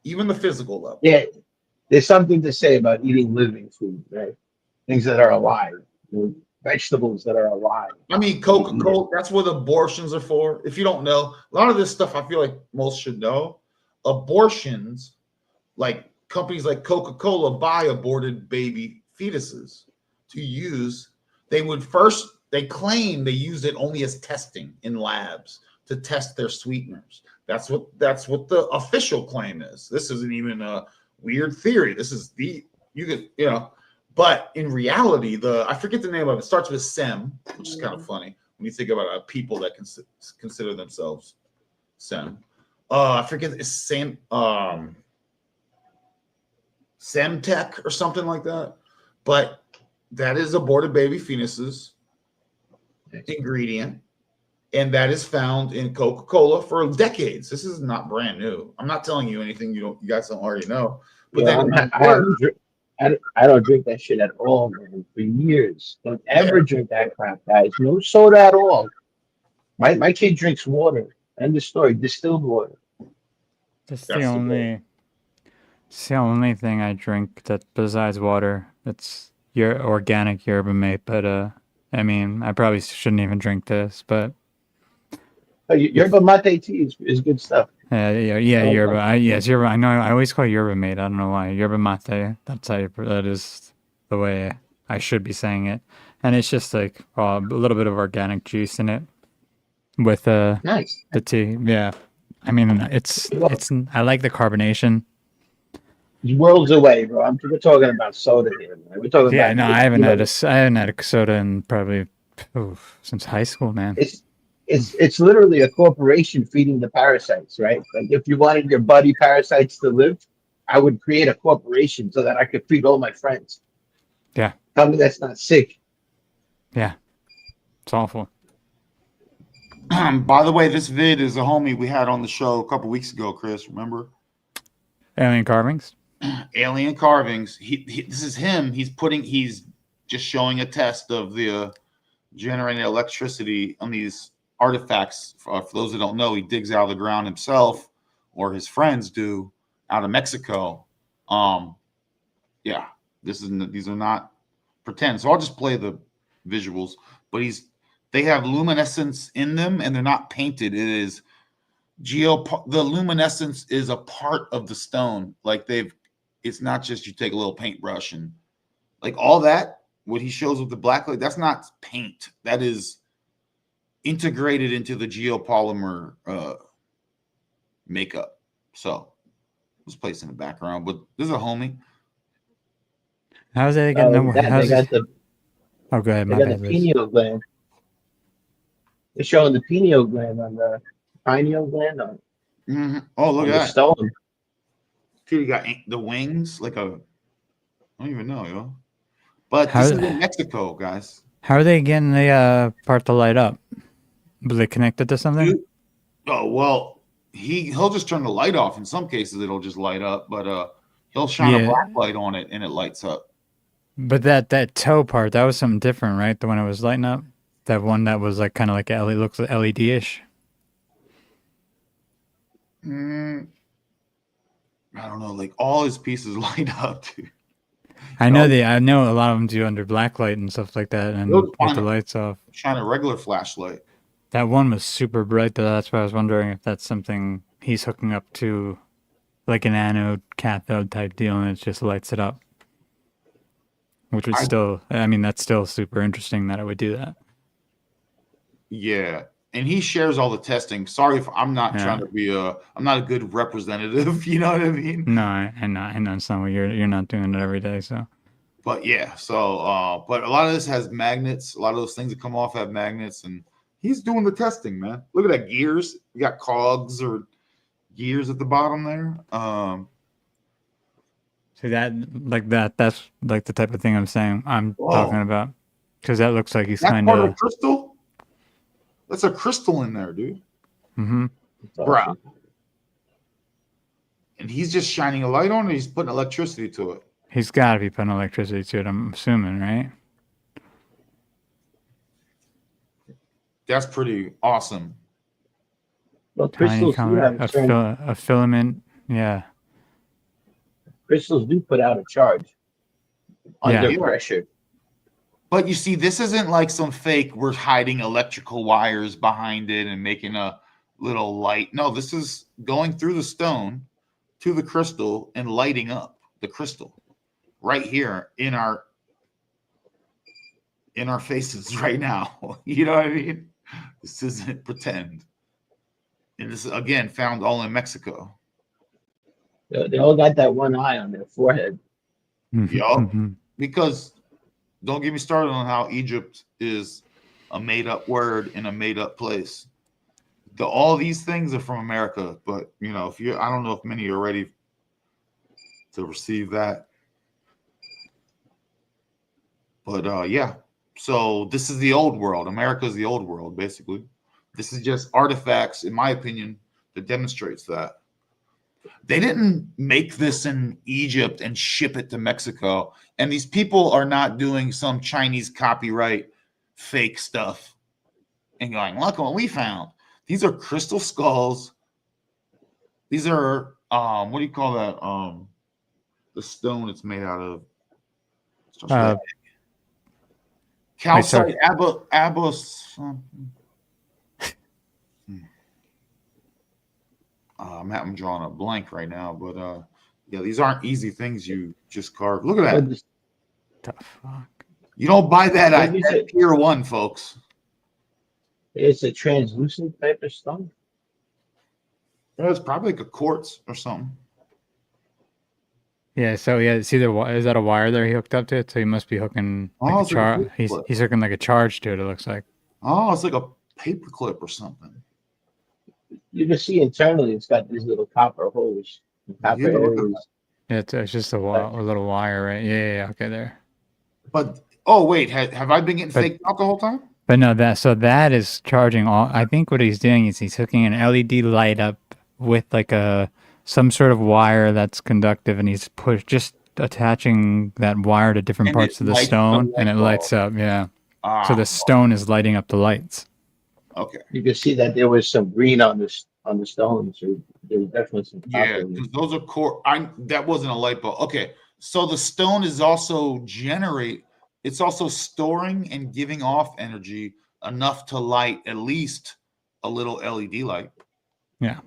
even the physical level. Yeah, there's something to say about eating living food, right? Things that are alive, vegetables that are alive. I mean, Coca-Cola, that's what abortions are for. If you don't know, a lot of this stuff I feel like most should know. Abortions, like companies like Coca-Cola buy aborted baby fetuses to use. They claim they use it only as testing in labs to test their sweeteners. That's what the official claim is. This isn't even a weird theory. This is but in reality, I forget the name of it. Starts with SEM, which is kind of funny when you think about people that consider themselves SEM. I forget, it's Semtech or something like that. But that is aborted baby fetuses ingredient, and that is found in Coca-Cola for decades. This is not brand new. I'm not telling you anything you guys don't already know. But I don't drink that shit at all, man. For years, don't ever drink that crap, guys. No soda at all. My kid drinks water. End of story. Distilled water. That's the only thing I drink that besides water. It's your organic yerba mate, but I mean, I probably shouldn't even drink this, but Yerba mate tea is good stuff. Yeah, yerba. Yes, yerba. I know. I always call it yerba mate. I don't know why. Yerba mate. That is the way I should be saying it. And it's just like a little bit of organic juice in it with nice. the tea. Yeah, I mean, it's. I like the carbonation. Worlds away, bro. We're talking about soda here, man. We're talking about. No, I haven't had a soda in probably since high school, man. It's literally a corporation feeding the parasites, right? Like if you wanted your buddy parasites to live, I would create a corporation so that I could feed all my friends. Yeah. Tell me that's not sick. Yeah. It's awful. By the way, this vid is a homie we had on the show a couple weeks ago, Chris. Remember? Alien carvings. Alien carvings. This is him. He's just showing a test of the generating electricity on these artifacts. For those that don't know, he digs out of the ground himself, or his friends do, out of Mexico. These are not pretend. So I'll just play the visuals. But they have luminescence in them, and they're not painted. It is the luminescence is a part of the stone. Like it's not just you take a little paintbrush and like all that. What he shows with the black light, that's not paint. That is integrated into the geopolymer makeup. So let's place in the background. But this is a homie. How's it again? Go ahead. My They got bad. the pineal gland. They're showing the pineal gland on the pineal gland on. Mm-hmm. Oh, look at that stone. Dude, you got the wings like I don't even know, yo. But this is in Mexico, guys. How are they getting the part to light up? Was it connected to something? Oh well, he'll just turn the light off. In some cases, it'll just light up, but he'll shine a black light on it and it lights up. But that toe part, that was something different, right? The one that was lighting up, that one that was like kind of like looks LED-ish. I don't know. Like all his pieces light up, dude. I know a lot of them do under black light and stuff like that, and with the lights off. Shine a regular flashlight. That one was super bright, though. That's why I was wondering if that's something he's hooking up to, like an anode cathode type deal, and it just lights it up. Which would that's still super interesting that it would do that. Yeah, and he shares all the testing. Sorry if I'm not trying to be I'm not a good representative. You know what I mean? No, I know it's not what you're not doing it every day, so. But yeah, so but a lot of this has magnets. A lot of those things that come off have magnets, and he's doing the testing, man. Look at that gears. You got cogs or gears at the bottom there. See that's like the type of thing I'm talking about. Because that looks like he's kind of crystal. That's a crystal in there, dude. Mm-hmm. It's Bruh. awesome. And he's just shining a light on it. He's putting electricity to it. He's got to be putting electricity to it, I'm assuming, right? That's pretty awesome. Well, Tiny crystals do have a filament. Yeah. crystals do put out a charge under Yeah. pressure. But you see, this isn't like some fake, we're hiding electrical wires behind it and making a little light. No, this is going through the stone to the crystal and lighting up the crystal right here in our faces right now. You know what I mean? This isn't pretend. And this is, again, found all in Mexico. They all got that one eye on their forehead. Yup. Because don't get me started on how Egypt is a made-up word in a made-up place. All these things are from America, but you know, I don't know if many are ready to receive that. But yeah. So this is the old world. America is the old world, basically. This is just artifacts, in my opinion, that demonstrates that. They didn't make this in Egypt and ship it to Mexico. And these people are not doing some Chinese copyright fake stuff and going, look what we found. These are crystal skulls. These are, what do you call that? The stone it's made out of. Calcite, I'm drawing a blank right now, but yeah, these aren't easy things you just carve. Look at that. The fuck? You don't buy that at Pier 1, folks. It's a translucent type of stone. It's probably like a quartz or something. Yeah, so yeah, see is that a wire there he hooked up to it? So he must be hooking like a charge. He's hooking like a charge to it, it looks like. Oh, it's like a paper clip or something. You can see internally it's got these little copper holes. Copper areas. Yeah, it's just a little wire, right? Yeah, okay, there. But oh wait, have I been getting faked out the whole time? But no, that is charging all. I think what he's doing is he's hooking an LED light up with like some sort of wire that's conductive, and he's just attaching that wire to different parts of the stone, and it lights up. Yeah. So the stone is lighting up the lights. Okay. You can see that there was some green on the stones. So there's definitely some copper. Yeah, because those are core. That wasn't a light bulb. Okay, so the stone is also it's also storing and giving off energy enough to light at least a little LED light. Yeah.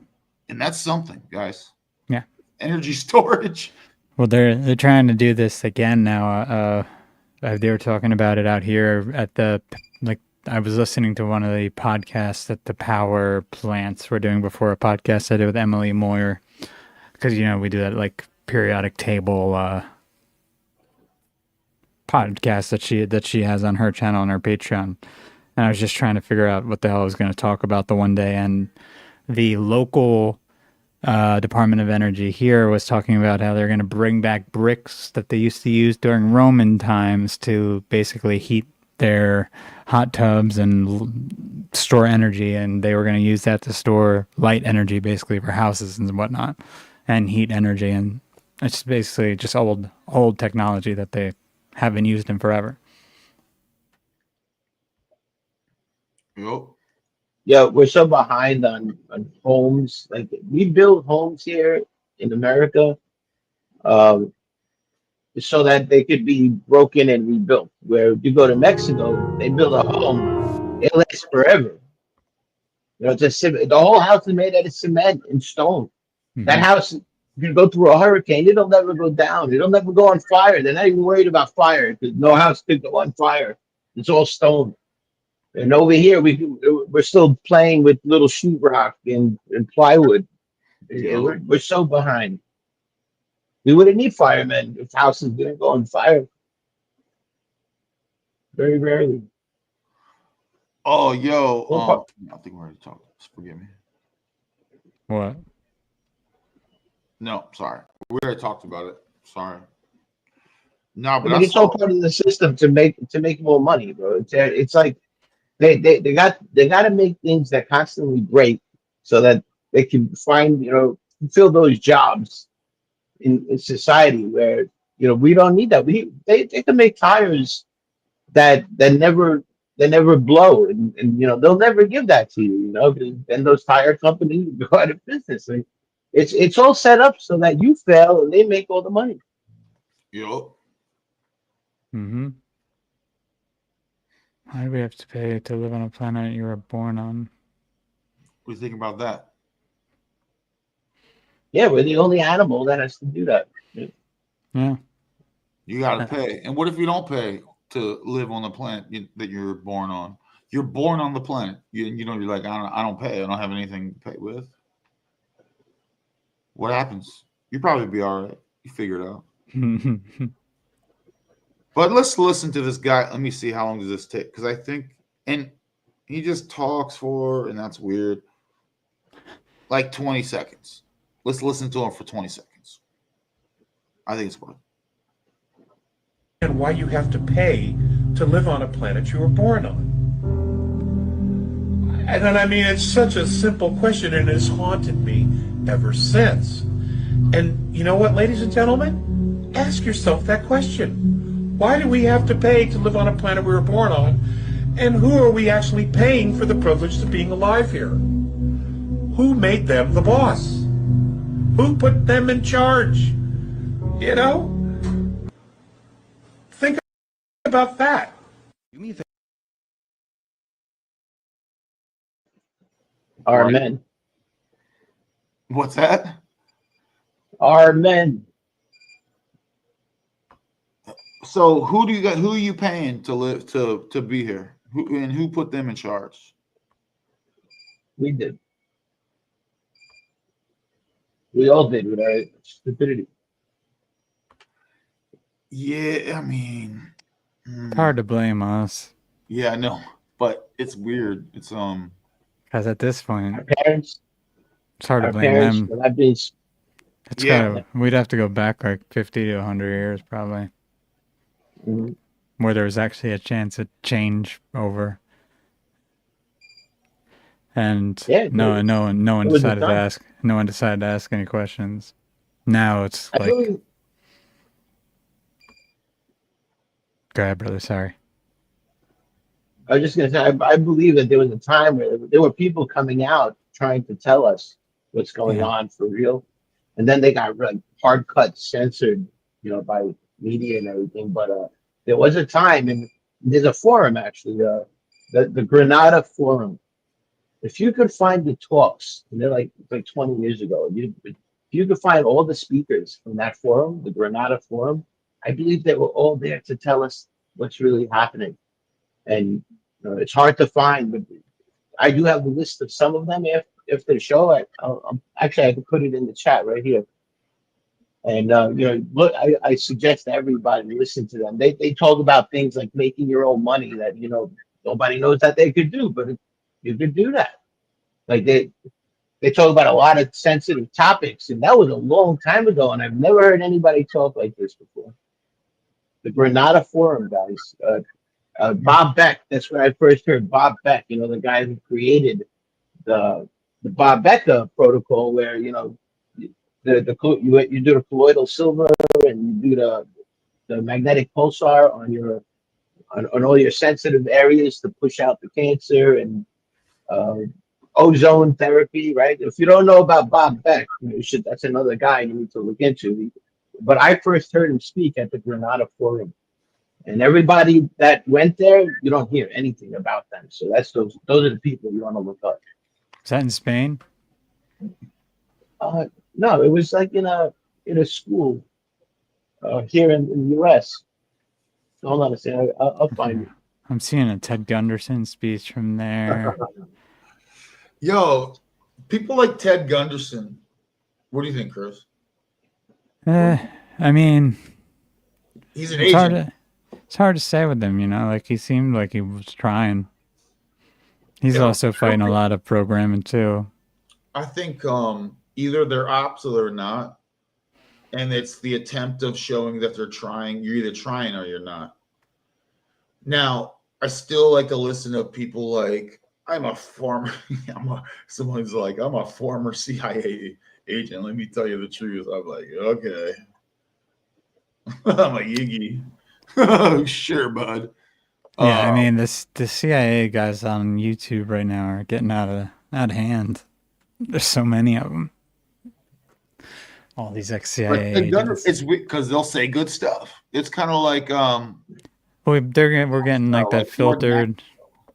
And that's something, guys. Yeah. Energy storage. Well, they're trying to do this again now. They were talking about it out here at I was listening to one of the podcasts that the power plants were doing before a podcast I did with Emily Moyer, because we do that like periodic table podcast that she has on her channel on her Patreon, and I was just trying to figure out what the hell I was going to talk about the one day, and the local Department of Energy here was talking about how they're going to bring back bricks that they used to use during Roman times to basically heat their hot tubs and store energy, and they were going to use that to store light energy basically for houses and whatnot, and heat energy. And it's basically just old technology that they haven't used in forever. Yep. Yeah, we're so behind on homes. Like, we build homes here in America so that they could be broken and rebuilt. Where if you go to Mexico, they build a home, it lasts forever. It's the whole house is made out of cement and stone. Mm-hmm. That house, if you go through a hurricane, it'll never go down. It'll never go on fire. They're not even worried about fire because no house could go on fire. It's all stone. And over here, we're still playing with little sheetrock and plywood. We're so behind. We wouldn't need firemen if houses didn't go on fire. Very rarely. Oh, yo. I think we already talked. Forgive me. What? No, sorry. We already talked about it. Sorry. No, but it's all part of the system to make more money, bro. It's like they got to make things that constantly break so that they can find, fill those jobs in society where, we don't need that. They can make tires that never blow, and they'll never give that to you, 'cause then those tire companies go out of business. Like, it's all set up so that you fail and they make all the money. Yup. Mm-hmm. Why do we have to pay to live on a planet you were born on? What do you think about that? Yeah, we're the only animal that has to do that. Yeah. You got to pay. And what if you don't pay to live on the planet that you're born on? You're born on the planet. You're like, I don't pay. I don't have anything to pay with. What happens? You probably be all right. You figure it out. But let's listen to this guy. Let me see how long does this take? Because I think, and he just talks for, and that's weird, like 20 seconds. Let's listen to him for 20 seconds. I think it's worth it. And why you have to pay to live on a planet you were born on. And then, I mean, it's such a simple question, and it's haunted me ever since. And you know what, ladies and gentlemen? Ask yourself that question. Why do we have to pay to live on a planet we were born on? And who are we actually paying for the privilege of being alive here? Who made them the boss? Who put them in charge? Think about that. Our men. What's that? Our men. So who are you paying to live to be here? Who put them in charge? We did. We all did with our stupidity. Yeah, I mean, It's hard to blame us. Yeah, I know, but it's weird. It's Because at this point, Our parents. it's hard to Our blame parents. them. Well, that means It's Yeah. we'd have to go back like 50 to 100 years probably, where there was actually a chance of change over. And Yeah, no one it was a decided to time. ask. No one decided to ask any questions. Now it's I like, believe, go ahead, brother. Sorry. I was just gonna say, I believe that there was a time where there were people coming out trying to tell us what's going Yeah. on for real, and then they got like hard cut censored, by media and everything. But there was a time, and there's a forum actually, the Granada forum. If you could find the talks, and they're like 20 years ago, if you could find all the speakers from that forum, the Granada forum, I believe they were all there to tell us what's really happening. And it's hard to find, but I do have the list of some of them. If the show, I can put it in the chat right here. And look, I suggest everybody listen to them. They talk about things like making your own money that nobody knows that they could do, but you could do that. Like they talk about a lot of sensitive topics, and that was a long time ago, and I've never heard anybody talk like this before. The Granada Forum guys. Bob Beck. That's where I first heard Bob Beck. The guy who created the Bob Beck protocol, where you do the colloidal silver and you do the magnetic pulsar on all your sensitive areas to push out the cancer, and ozone therapy. Right? If you don't know about Bob Beck, that's another guy you need to look into. But I first heard him speak at the Granada Forum. And everybody that went there, you don't hear anything about them. So those are the people you want to look up. Is that in Spain? No, it was like in a school here in the U.S. Hold on a second, I'll find it. I'm seeing a Ted Gunderson speech from there. Yo, people like Ted Gunderson. What do you think, Chris? I mean, he's an agent. It's hard to say with him, like he seemed like he was trying. He's also fighting a lot of programming too. I think either they're ops or they're not. And it's the attempt of showing that they're trying. You're either trying or you're not. Now, I still like to listen to people like I'm a former. Someone's like, I'm a former CIA agent. Let me tell you the truth. I'm like, okay. I'm a Yiggy. Oh, sure, bud. Yeah, I mean the CIA guys on YouTube right now are getting out of hand. There's so many of them. All these ex-CIA agents. It's because they'll say good stuff. It's kind of like we're getting like that filtered.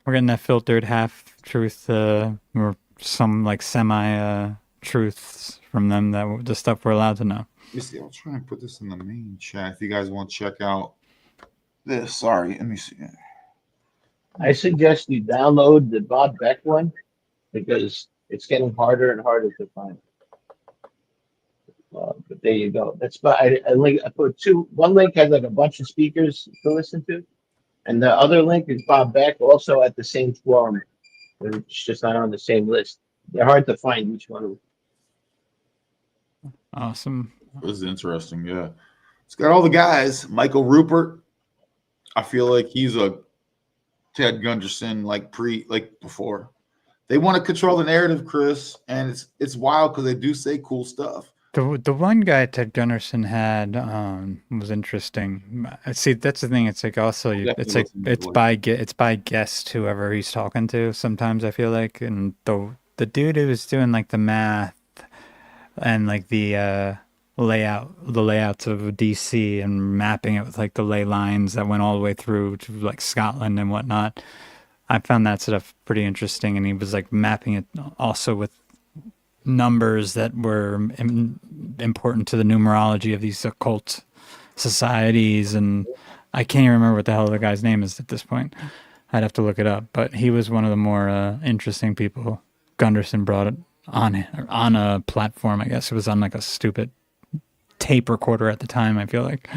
We're getting that filtered half truth or some like semi truths from them, that the stuff we're allowed to know. Let me see. I'll try and put this in the main chat if you guys want to check out this. Sorry, let me see. I suggest you download the Bob Beck one because it's getting harder and harder to find. But there you go. That's I put one link has like a bunch of speakers to listen to, and the other link is Bob Beck, also at the same forum. It's just not on the same list. They're hard to find, each one of them. Awesome. This is interesting. Yeah, it's got all the guys. Michael Rupert. I feel like he's a Ted Gunderson like before. They want to control the narrative, Chris, and it's wild because they do say cool stuff. The one guy Ted Gunderson had was interesting. See, that's the thing. It's like also it's by guest whoever he's talking to. Sometimes I feel like, and the dude who was doing like the math and like the layouts of DC and mapping it with like the ley lines that went all the way through to like Scotland and whatnot. I found that stuff pretty interesting, and he was like mapping it also with numbers that were important to the numerology of these occult societies, and I can't even remember what the hell the guy's name is at this point. I'd have to look it up, but he was one of the more interesting people Gunderson brought it on a platform. I guess it was on like a stupid tape recorder at the time, I feel like.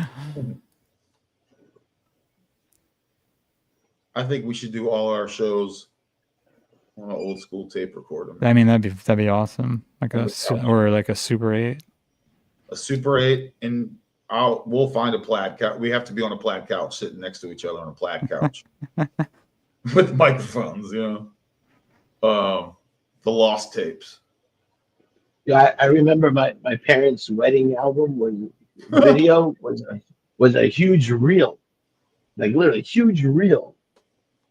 I think we should do all our shows on an old school tape recorder. I mean, that'd be awesome. Like or like a Super 8. A Super 8, and we'll find a plaid couch. We have to be on a plaid couch, sitting next to each other on a plaid couch with microphones. You know, the lost tapes. Yeah, I remember my parents' wedding album video was a huge reel, like literally huge reel.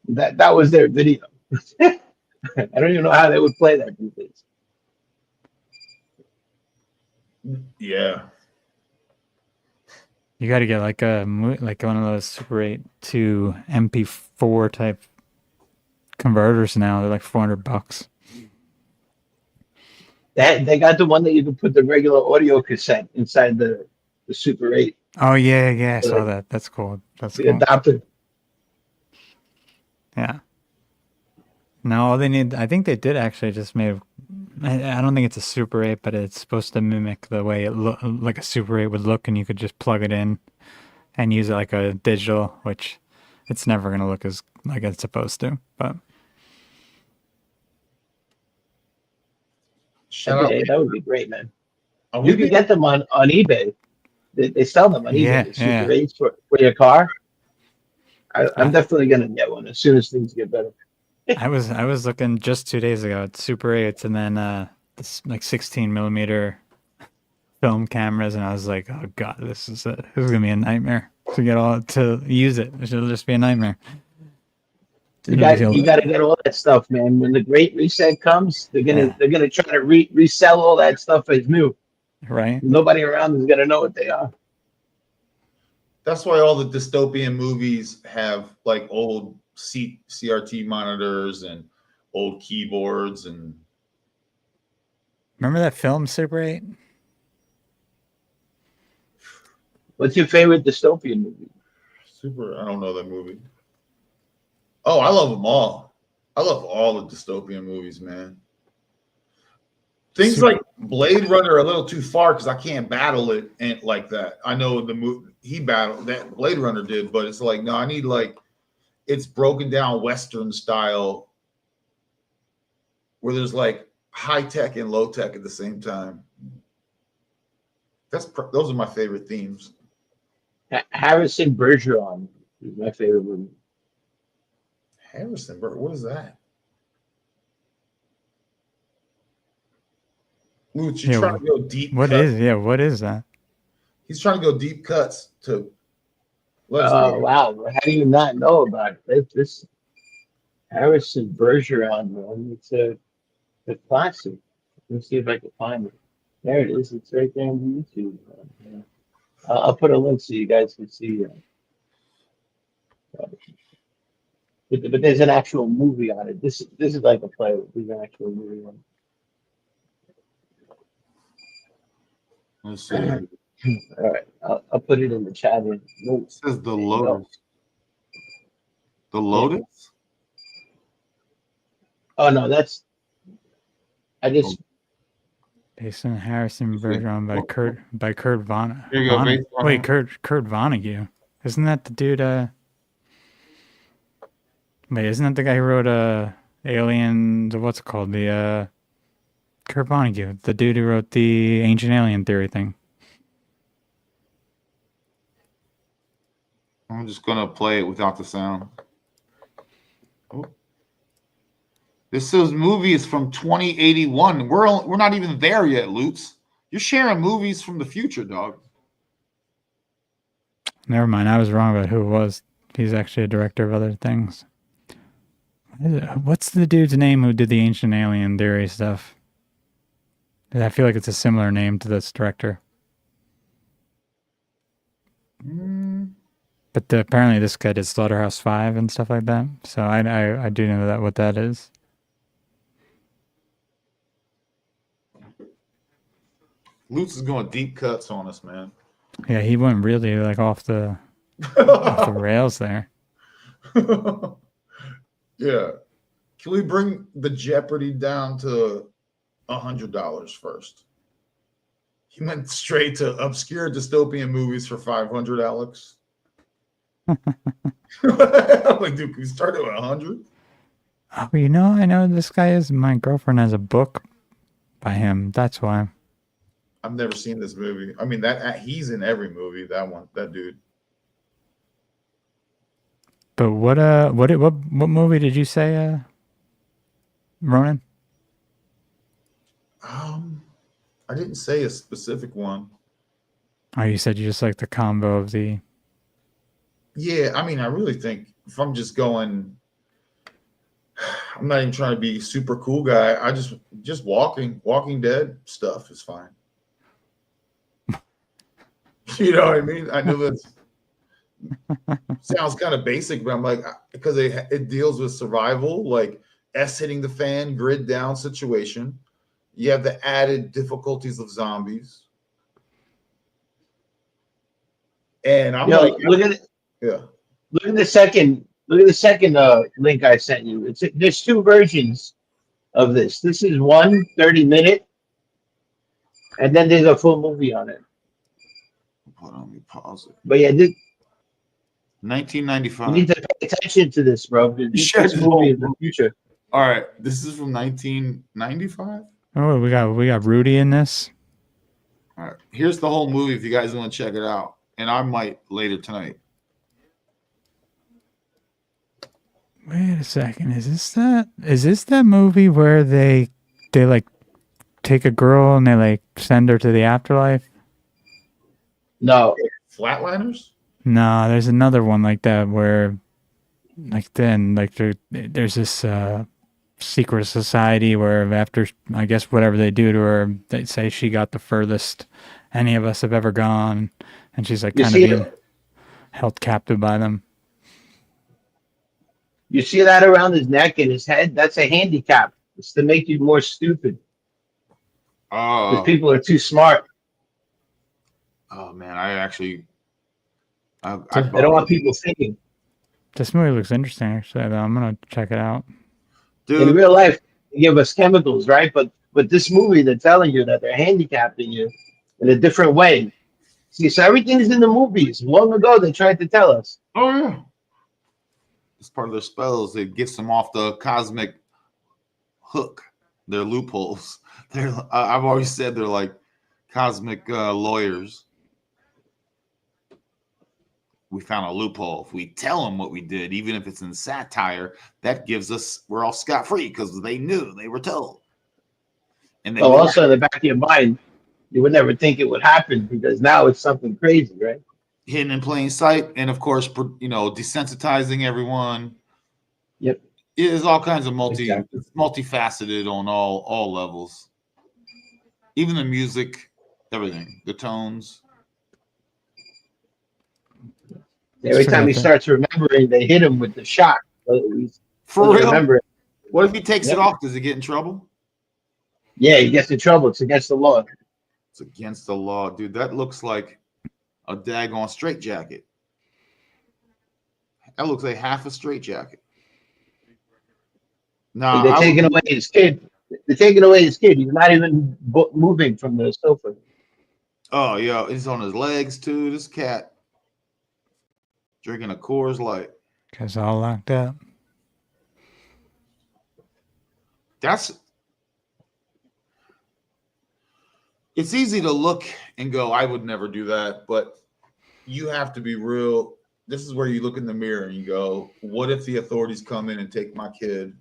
That was their video. I don't even know how they would play that these days. Yeah. You got to get like one of those Super 8 to MP4 type converters now. They're like $400. They got the one that you can put the regular audio cassette inside the Super 8. Oh yeah, I saw that. That's cool. That's cool. Adopted. Yeah. No, all they need, I think they did actually just made, I don't think it's a Super 8, but it's supposed to mimic the way it like a Super 8 would look, and you could just plug it in and use it like a digital, which it's never going to look as like it's supposed to, but. That would be great, man. You can get them on eBay. They sell them on eBay. Super 8s for your car. I'm definitely gonna get one as soon as things get better. I was looking just 2 days ago at Super 8s, and then this like 16 millimeter film cameras, and I was like, oh god, this is gonna be a nightmare to get all to use it. It'll just be a nightmare. You got to get all that stuff, man. When the Great Reset comes, they're gonna try to resell all that stuff as new. Right. Nobody around is gonna know what they are. That's why all the dystopian movies have like old CRT monitors and old keyboards. And remember that film Super 8? What's your favorite dystopian movie? I don't know that movie. Oh, I love them all. I love all the dystopian movies, man. Things like Blade Runner are a little too far because I can't battle it and like that. I know the movie he battled that Blade Runner did, but it's like, no, I need like it's broken down Western style where there's like high tech and low tech at the same time. Those are my favorite themes. Harrison Bergeron is my favorite movie. Harrison Bergeron, what is that? Lootz, you're Yeah, trying to go deep what cuts. what is that? He's trying to go deep cuts to Oh lesbian. wow! How do you not know about it? This Harrison Bergeron one. It's a classic. Let me see if I can find it. There it is. It's right there on YouTube. Yeah. I'll put a link so you guys can see. But there's an actual movie on it. This is like a play. There's an actual movie on Let's see. it. It All right, I'll put it in the chat. Notes. says the There you go. Lotus. The Lotus? Oh no, that's I just Based on Harrison Okay. Bergeron by Kurt Von. Here you go, based on Wait, Kurt Vonnegut. Isn't that the dude? Wait, isn't that the guy who wrote Alien? What's it called? The Kurt Vonnegut, the dude who wrote the Ancient Alien Theory thing. I'm just gonna play it without the sound. Oh. This says movie is from 2081. We're not even there yet, Lootz. You're sharing movies from the future, dog. Never mind, I was wrong about who it was. He's actually a director of other things. What's the dude's name who did the Ancient Alien Theory stuff? I feel like it's a similar name to this director. But apparently this guy did Slaughterhouse 5 and stuff like that. So I do know what that is. Lootz is going deep cuts on us, man. Yeah, he went really like off the rails there. Yeah. Can we bring the Jeopardy down to $100 first? He went straight to obscure dystopian movies for 500, Alex. I'm like, dude, can we start at 100? Oh, you know, I know this guy is. My girlfriend has a book by him. That's why. I've never seen this movie. I mean, that he's in every movie. That dude. But what movie did you say, Ronin? I didn't say a specific one. Oh, you said you just like the combo of the. Yeah, I mean, I really think if I'm just going, I'm not even trying to be super cool guy. I just Walking Dead stuff is fine. You know what I mean? I know that sounds kind of basic, but I'm like, because it deals with survival, like S hitting the fan, grid down situation. You have the added difficulties of zombies. And I'm like, look at it. yeah. Look at the second link I sent you. There's two versions of this. This is 30-minute, and then there's a full movie on it. Hold on, let me pause it. But yeah, you 1995. need to pay attention to this, bro. This movie is the future. All right, this is from 1995. Oh, we got Rudy in this. All right, here's the whole movie if you guys want to check it out, and I might later tonight. Wait a second. Is this that movie where they like take a girl and they like send her to the afterlife? No. Flatliners? No, there's another one like that where like then like there's this secret society where after I guess whatever they do to her, they say she got the furthest any of us have ever gone, and she's like kind of being held captive by them. You see that around his neck and his head? That's a handicap. It's to make you more stupid. Because people are too smart. Oh man, I don't want people thinking. This movie looks interesting, actually. Though I'm gonna check it out. Dude. In real life, they give us chemicals, right? But this movie, they're telling you that they're handicapping you in a different way. See, so everything is in the movies. Long ago, they tried to tell us. Oh yeah. It's part of their spells. It gets them off the cosmic hook. Their loopholes. I've always said they're like cosmic lawyers. We found a loophole. If we tell them what we did, even if it's in satire, that gives us, we're all scot-free because they knew, they were told. And they Well, would also in the back of your mind, you would never think it would happen because now it's something crazy, right? hidden in plain sight, and of course, desensitizing everyone. Yep. There's all kinds of Exactly. multifaceted on all levels. Even the music, everything, the tones. Every time he starts remembering, they hit him with the shock. For real? Remember it. What if he takes it off? Does he get in trouble? Yeah, he gets in trouble. It's against the law. It's against the law, dude. That looks like a daggone straitjacket. That looks like half a straitjacket. Now They're taking away his kid. They're taking away his kid. He's not even moving from the sofa. Oh yeah, it's on his legs too. This cat drinking a Coors Light. Guy's all locked up. It's easy to look and go, I would never do that, but you have to be real. This is where you look in the mirror and you go, what if the authorities come in and take my kid?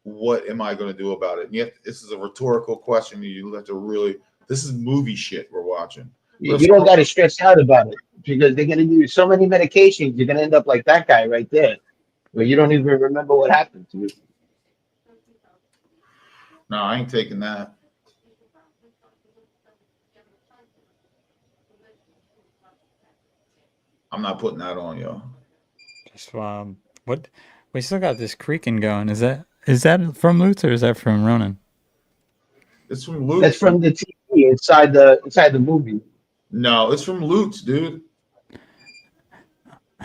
What am I going to do about it? And yet, this is a rhetorical question. You have to really, this is movie shit we're watching. You don't got to stress out about it because they're going to give you so many medications. You're going to end up like that guy right there, where you don't even remember what happened to you. No, I ain't taking that. I'm not putting that on, yo. Just what? We still got this creaking going. Is that from Lootz or is that from Ronin? It's from Lootz. That's from the TV inside the movie. No, it's from Lootz, dude.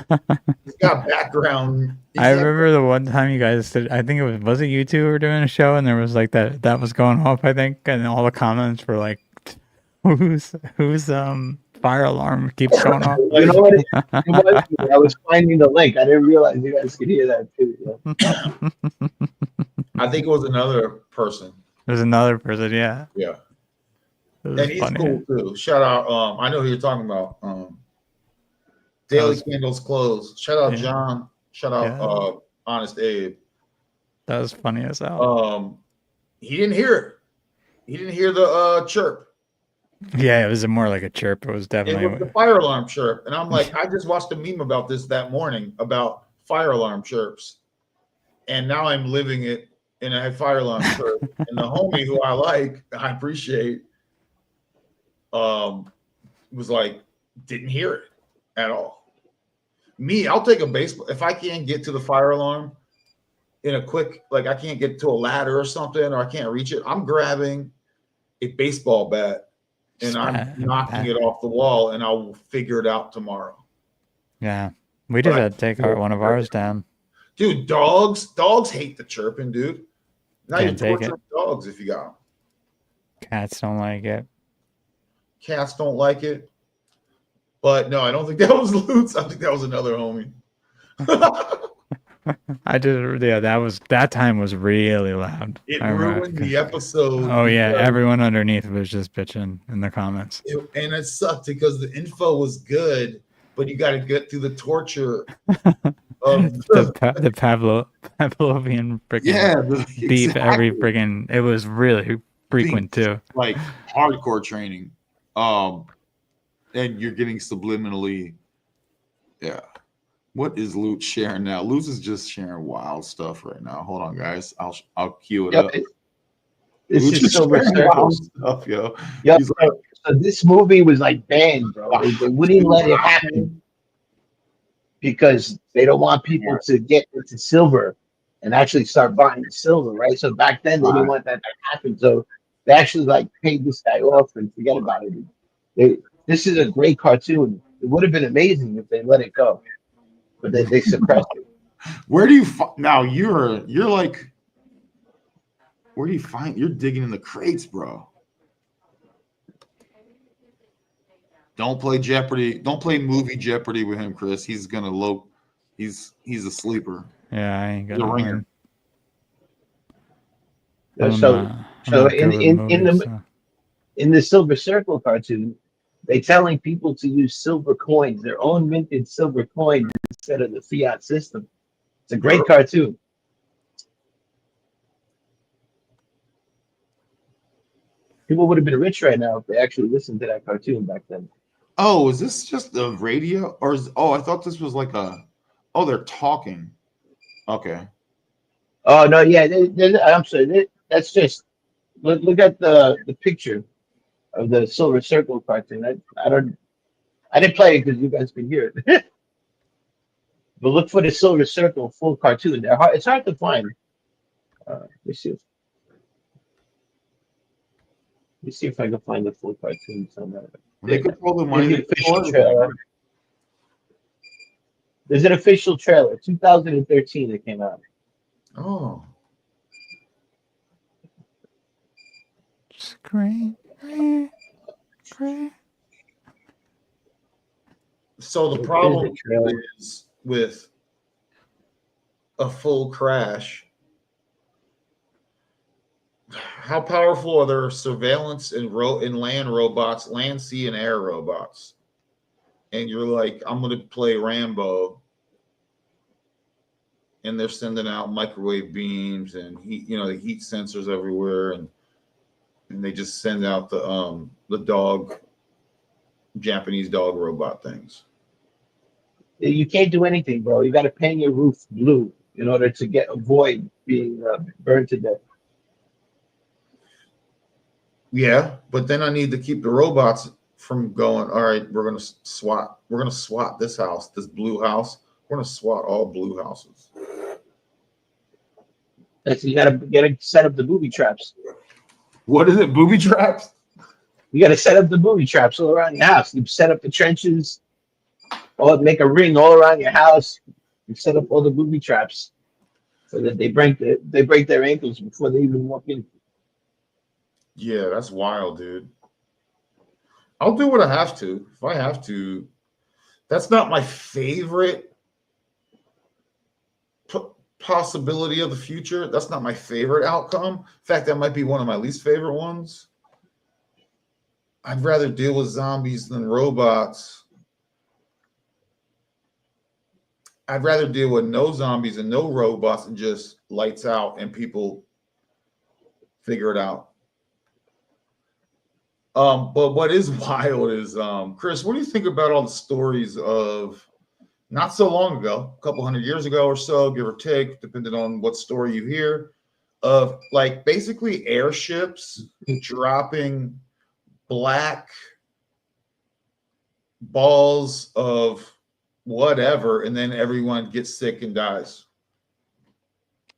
It's got background. I remember the one time you guys did. I think was it you two were doing a show and there was like that was going off. I think, and all the comments were like, "Whose fire alarm keeps going off?" You know what? I was finding the link. I didn't realize you guys could hear that too. I think it was another person. There's another person, yeah. Yeah. And he's cool too. Shout out. I know who you're talking about. Daily Candles Closed. Shout out John. Shout out Honest Abe. That was funny as hell. He didn't hear it. He didn't hear the chirp. Yeah, it was more like a chirp. It was definitely the fire alarm chirp. And I'm like, I just watched a meme about this that morning about fire alarm chirps. And now I'm living it in a fire alarm chirp. And the homie who I appreciate, was like, didn't hear it at all. Me, I'll take a baseball. If I can't get to the fire alarm in a quick, like I can't get to a ladder or something, or I can't reach it, I'm grabbing a baseball bat and I'm knocking it off the wall, and I'll figure it out tomorrow. Yeah, we just had to take one of ours down. Dude, dogs hate the chirping, dude. Now you torture dogs if you got them. Cats don't like it. Cats don't like it. But no, I don't think that was Lootz. I think that was another homie. That time was really loud. It ruined the episode. Oh yeah, everyone underneath was just bitching in the comments. And it sucked because the info was good, but you got to get through the torture of the Pavlovian freaking beef every freaking. It was really frequent too. Like hardcore training. And you're getting subliminally, yeah. What is Lootz sharing now? Lootz is just sharing wild stuff right now. Hold on, guys. I'll cue it up. This is Silver Circle stuff, yo. Yep. So this movie was like banned, bro. They wouldn't let it happen because they don't want people to get into silver and actually start buying silver, right? So back then they didn't want that to happen. So they actually like paid this guy off and forget about it. This is a great cartoon. It would have been amazing if they let it go, but they suppressed it. Where do you now? You're like, where do you find? You're digging in the crates, bro. Don't play Jeopardy. Don't play movie Jeopardy with him, Chris. He's gonna He's a sleeper. Yeah, I ain't gonna win. So in the Silver Circle cartoon, they're telling people to use silver coins, their own minted silver coins instead of the fiat system. It's a great cartoon. People would have been rich right now if they actually listened to that cartoon back then. Oh, is this just the radio, or is? Oh, I thought this was like a. Oh, they're talking. Okay. Oh no, yeah, I'm sorry. That's just look at the picture of the Silver Circle cartoon. I didn't play it because you guys can hear it. But look for the Silver Circle full cartoon. It's hard to find. Let me see. Let me see if I can find the full cartoon somewhere. They could pull the There's money. an official trailer. There's an official trailer. 2013 it came out. Oh. Scream. So the problem is with a full crash. How powerful are their surveillance and land robots, land, sea, and air robots? And you're like, I'm going to play Rambo, and they're sending out microwave beams and heat, the heat sensors everywhere, and they just send out the Japanese dog robot things. You can't do anything, bro. You got to paint your roof blue in order to avoid being burned to death. Yeah, but then I need to keep the robots from going. All right, we're gonna SWAT this house, this blue house. We're gonna SWAT all blue houses. You gotta set up the booby traps. What is it? Booby traps? You gotta set up the booby traps all around your house. You set up the trenches, or make a ring all around your house. You set up all the booby traps so that they break their ankles before they even walk in. Yeah, that's wild, dude. I'll do what I have to. If I have to. That's not my favorite possibility of the future. That's not my favorite outcome. In fact, that might be one of my least favorite ones. I'd rather deal with zombies than robots. I'd rather deal with no zombies and no robots and just lights out and people figure it out. But what is wild is, Chris, what do you think about all the stories of not so long ago, a couple hundred years ago or so, give or take, depending on what story you hear, of like basically airships dropping black balls of whatever, and then everyone gets sick and dies? I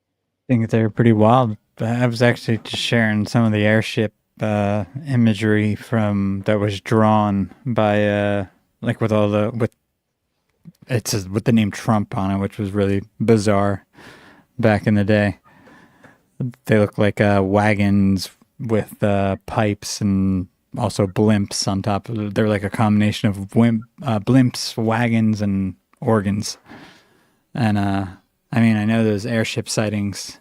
think they're pretty wild. I was actually just sharing some of the airship imagery that was drawn by with the name Trump on it, which was really bizarre back in the day. They look like wagons with pipes and also blimps on top of it. They're like a combination of blimps, wagons, and organs. And I know those airship sightings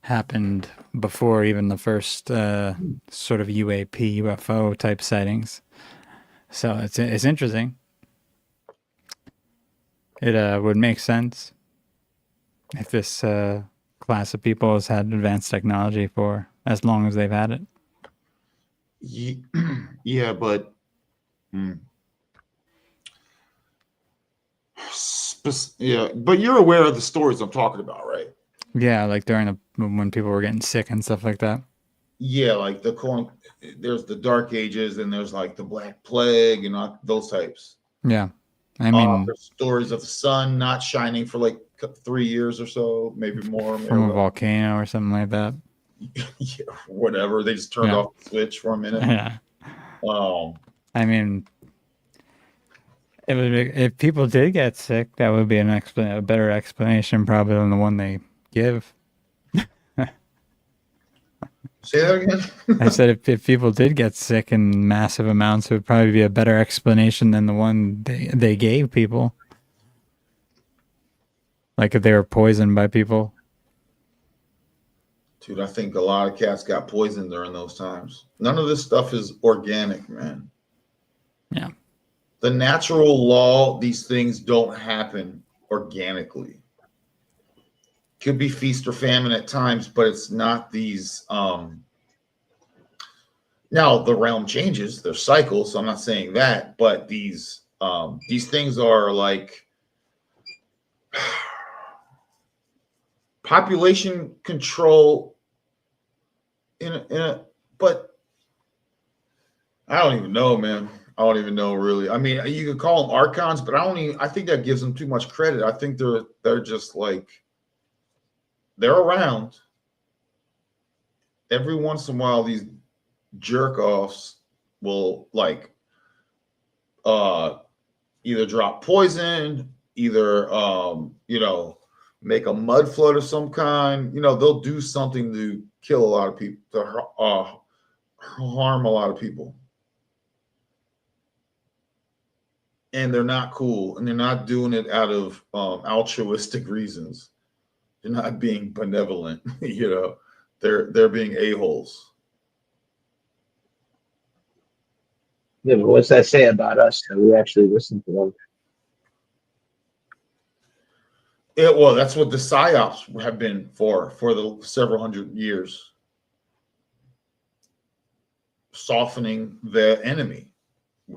happened before even the first sort of UFO type sightings. So it's interesting. It would make sense if this class of people has had advanced technology for as long as they've had it. Yeah, but but you're aware of the stories I'm talking about, right? Yeah, like when people were getting sick and stuff like that. Yeah, like there's the Dark Ages and there's like the Black Plague and those types. Yeah, I mean, there's stories of the sun not shining for like 3 years or so, maybe more. From a volcano or something like that. Yeah, whatever. They just turned off the switch for a minute. Yeah. I mean, if people did get sick, that would be a better explanation probably than the one they give. Say that again? I said if people did get sick in massive amounts, it would probably be a better explanation than the one they gave people. Like if they were poisoned by people. Dude, I think a lot of cats got poisoned during those times. None of this stuff is organic, man. Yeah. The natural law, these things don't happen organically. Could be feast or famine at times, but it's not these Now the realm changes, their cycles. So I'm not saying that, but these things are like population control but I don't even know, man. I don't even know really. I mean, you could call them archons, but I think that gives them too much credit. I think they're just like they're around. Every once in a while, these jerk offs will like either drop poison, either make a mud flood of some kind. They'll do something to kill a lot of people, to harm a lot of people. And they're not cool, and they're not doing it out of altruistic reasons. They're not being benevolent. They're being a-holes. Yeah, but what's that say about us that we actually listen to them? Well, that's what the psyops have been for the several hundred years. Softening the enemy.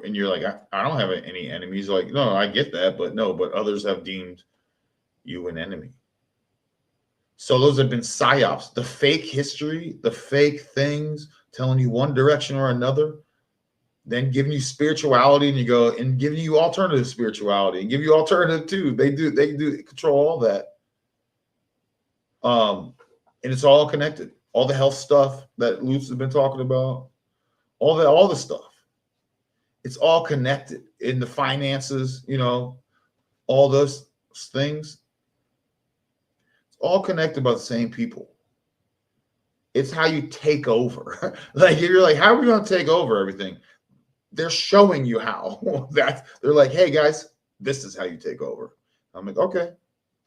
And you're like, I don't have any enemies. Like, no, I get that, but others have deemed you an enemy. So those have been psyops, the fake history, the fake things telling you one direction or another, then giving you spirituality, and you go and giving you alternative spirituality and give you alternative too. They control all that. And it's all connected. All the health stuff that Lootz has been talking about, all the stuff. It's all connected in the finances, all those things. It's all connected by the same people. It's how you take over. Like, you're like, how are we going to take over everything? They're showing you how. They're like, hey guys, this is how you take over. I'm like, okay,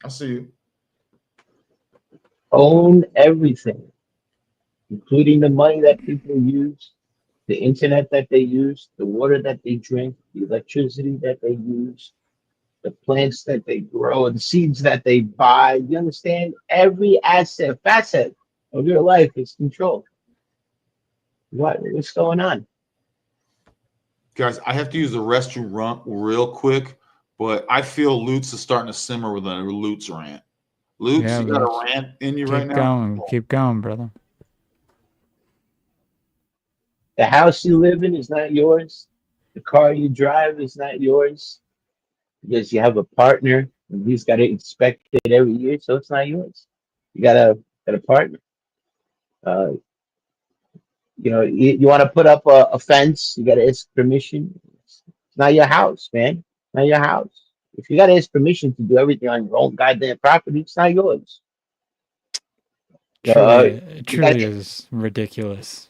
I'll see you. Own everything, including the money that people use, the internet that they use, the water that they drink, the electricity that they use, the plants that they grow, the seeds that they buy. You understand? Every facet of your life is controlled. What's going on? Guys, I have to use the restroom real quick, but I feel Lootz is starting to simmer with a Lootz rant. Lootz, Yeah, you got Lootz. a rant in you right now? Keep going, brother. The house you live in is not yours. The car you drive is not yours because you have a partner and he's got to inspect it every year, so it's not yours. You got a partner. You want to put up a fence, you got to ask permission. It's not your house, man. Not your house. If you got to ask permission to do everything on your own goddamn property, it's not yours. It truly is ridiculous.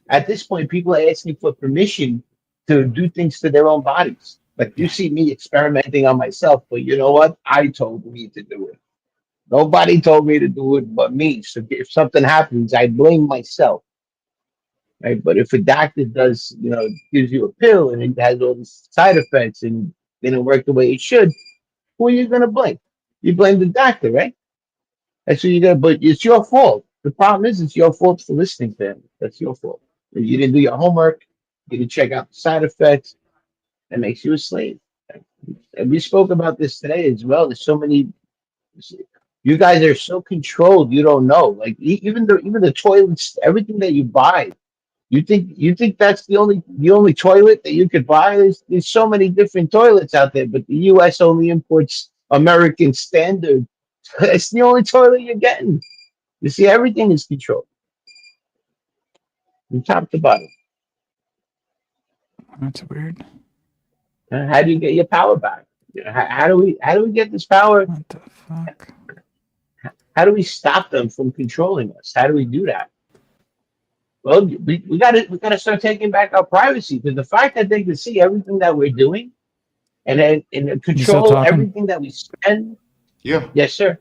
At this point, people are asking for permission to do things to their own bodies. Like, you see me experimenting on myself, but you know what? I told me to do it. Nobody told me to do it but me. So if something happens, I blame myself. Right? But if a doctor gives you a pill and it has all these side effects and didn't work the way it should, who are you gonna blame? You blame the doctor, right? That's what you're gonna. But it's your fault. The problem is, it's your fault for listening to him. That's your fault. You didn't do your homework. You didn't check out the side effects. That makes you a slave. And we spoke about this today as well. There's so many. You guys are so controlled. You don't know. Like, even the toilets, everything that you buy. You think that's the only toilet that you could buy? There's so many different toilets out there, but the U.S. only imports American standard. It's the only toilet you're getting. You see, everything is controlled from top to bottom. That's weird. How do you get your power back? How do we get this power? What the fuck? How do we stop them from controlling us? How do we do that? Well, we gotta start taking back our privacy, because the fact that they can see everything that we're doing and control everything that we spend. Yeah. Yes, sir.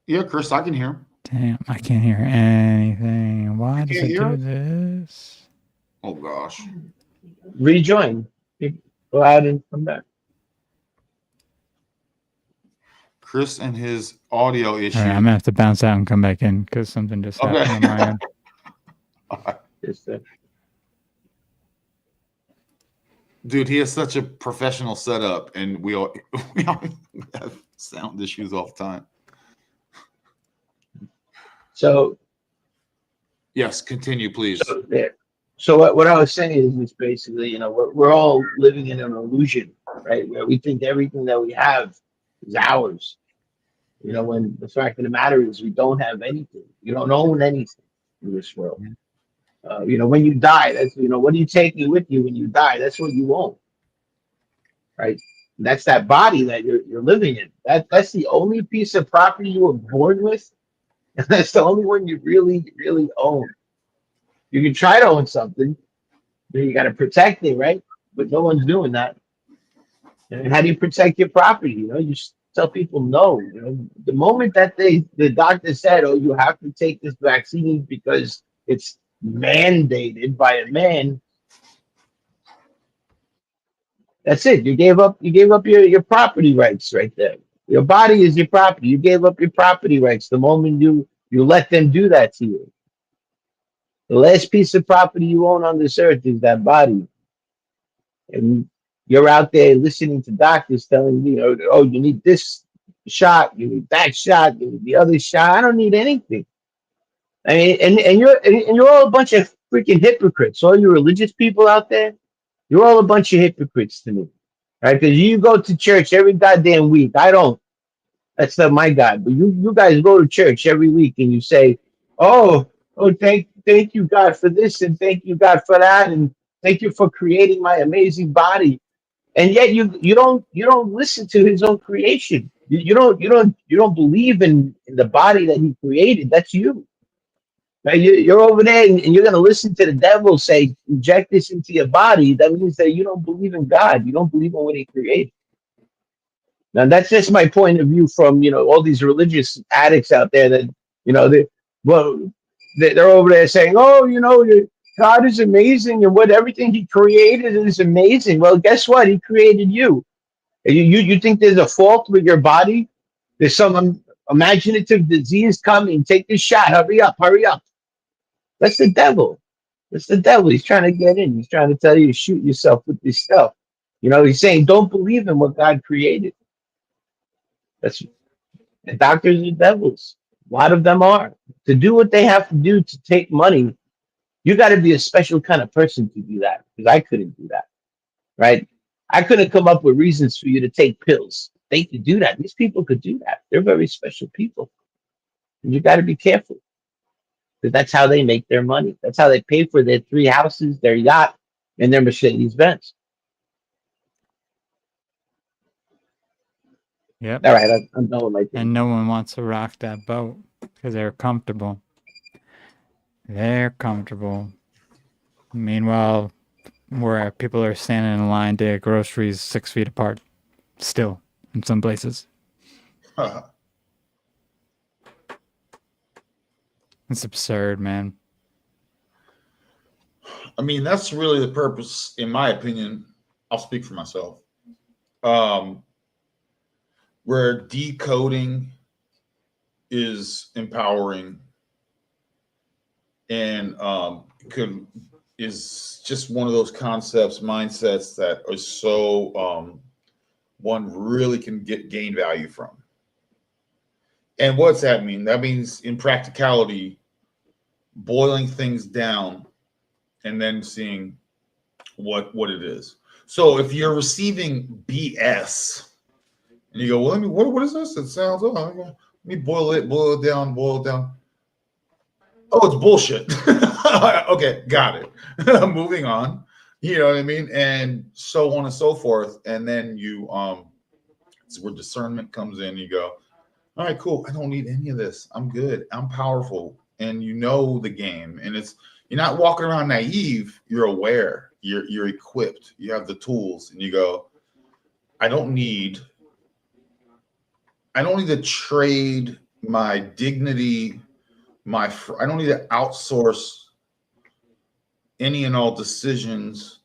Yeah, Chris, I can hear him. Damn, I can't hear anything. Why does it do hear? this? Oh gosh. Rejoin. Go out and come back. Chris and his audio issue. All right, I'm gonna have to bounce out and come back in because something just happened on my end. Just, Dude, he has such a professional setup, and we all have sound issues all the time. so Yes, continue, please. So there. So what I was saying is basically, you know, we're all living in an illusion, right? Where we think everything that we have is ours. You know, when the fact of the matter is we don't have anything. You don't own anything in this world. You know, when you die, that's, you know, what are you taking with you when you die? That's what you own, right? That's that body that you're living in. That's the only piece of property you were born with, and that's the only one you really own. You can try to own something, but you got to protect it, right? But no one's doing that. And how do you protect your property? You know, you just tell people no. You know, the moment that the doctor said, "Oh, you have to take this vaccine because it's mandated by a man," that's it. You gave up your property rights right there. Your body is your property. You gave up your property rights the moment you let them do that to you. The last piece of property you own on this earth is that body. And you're out there listening to doctors telling you, oh, you need this shot, you need that shot, you need the other shot. I don't need anything. I mean, and you're all a bunch of freaking hypocrites. All you religious people out there, you're all a bunch of hypocrites to me, right? Because you go to church every goddamn week. I don't. That's not my God. But you guys go to church every week and you say, oh, thank you God for this, and thank you God for that, and thank you for creating my amazing body. And yet you don't listen to His own creation. You don't believe in the body that He created. That's you. Right? You're over there and you're gonna listen to the devil say, inject this into your body. That means that you don't believe in God. You don't believe in what He created. Now that's just my point of view from all these religious addicts out there that they're over there saying, oh, God is amazing and what everything He created is amazing. Well, guess what? He created you. You think there's a fault with your body? There's some imaginative disease coming. Take this shot. Hurry up, hurry up. That's the devil. That's the devil. He's trying to get in. He's trying to tell you to shoot yourself with this stuff. He's saying don't believe in what God created. That's the doctors are devils. A lot of them are. To do what they have to do to take money, you got to be a special kind of person to do that, because I couldn't do that, right? I couldn't come up with reasons for you to take pills. They could do that. These people could do that. They're very special people. And you got to be careful, because that's how they make their money. That's how they pay for their 3 houses, their yacht, and their Mercedes Benz. Yep. All right, I'm done with my thing. And no one wants to rock that boat because they're comfortable. They're comfortable. Meanwhile, where people are standing in line to get groceries 6 feet apart, still in some places. It's absurd, man. I mean, that's really the purpose, in my opinion. I'll speak for myself. Where decoding is empowering and is just one of those concepts, mindsets that are so one really can gain value from. And what's that mean? That means in practicality, boiling things down and then seeing what it is. So if you're receiving BS and you go, well, what is this? It sounds, let me boil it down. Oh, it's bullshit. Okay, got it. Moving on. You know what I mean? And so on and so forth. And then you it's where discernment comes in. You go, all right, cool. I don't need any of this. I'm good. I'm powerful. And you know the game. And you're not walking around naive. You're aware. You're equipped. You have the tools. And you go, I don't need to trade my dignity, I don't need to outsource any and all decisions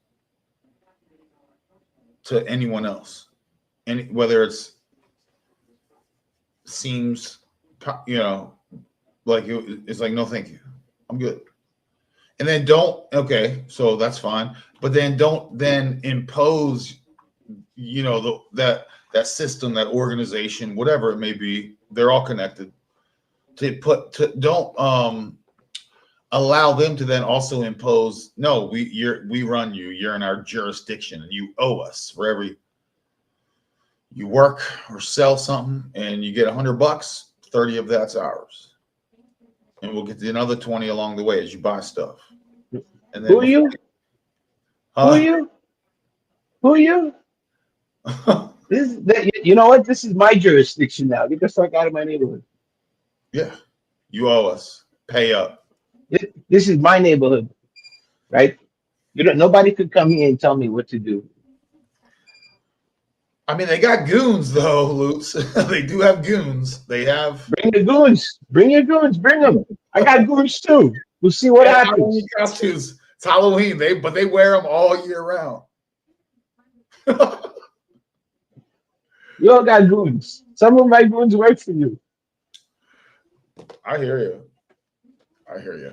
to anyone else. Whether it's seems, you know, like it's like, no, thank you, I'm good. And then okay, so that's fine, but then don't then impose, you know, that system, that organization, whatever it may be, they're all connected. Don't allow them to then also impose, no, we run you, you're in our jurisdiction, and you owe us for every you work or sell something, and you get $100, 30 of that's ours, and we'll get another 20 along the way as you buy stuff. And then Who are you? Who are you? Who are you? You know what? This is my jurisdiction now. Get the fuck out of my neighborhood. Yeah, you owe us. Pay up. This is my neighborhood, right? Nobody could come here and tell me what to do. I mean, they got goons though, Lootz. They do have goons. They have. Bring the goons. Bring your goons. Bring them. I got goons too. We'll see what happens. Halloween costumes. It's Halloween. But they wear them all year round. You all got goons. Some of my goons work for you. I hear you. I hear you.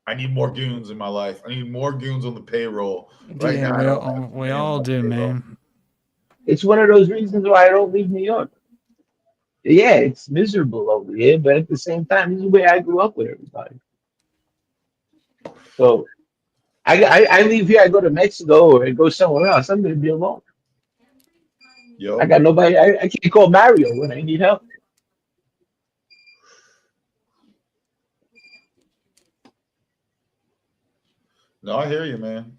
I need more goons in my life. I need more goons on the payroll. Right now, we all do, man. It's one of those reasons why I don't leave New York. Yeah, it's miserable over here, but at the same time, this is where I grew up with everybody. So I leave here, I go to Mexico or I go somewhere else, I'm going to be alone. Yo. I got nobody. I can't call Mario when I need help. No, I hear you, man.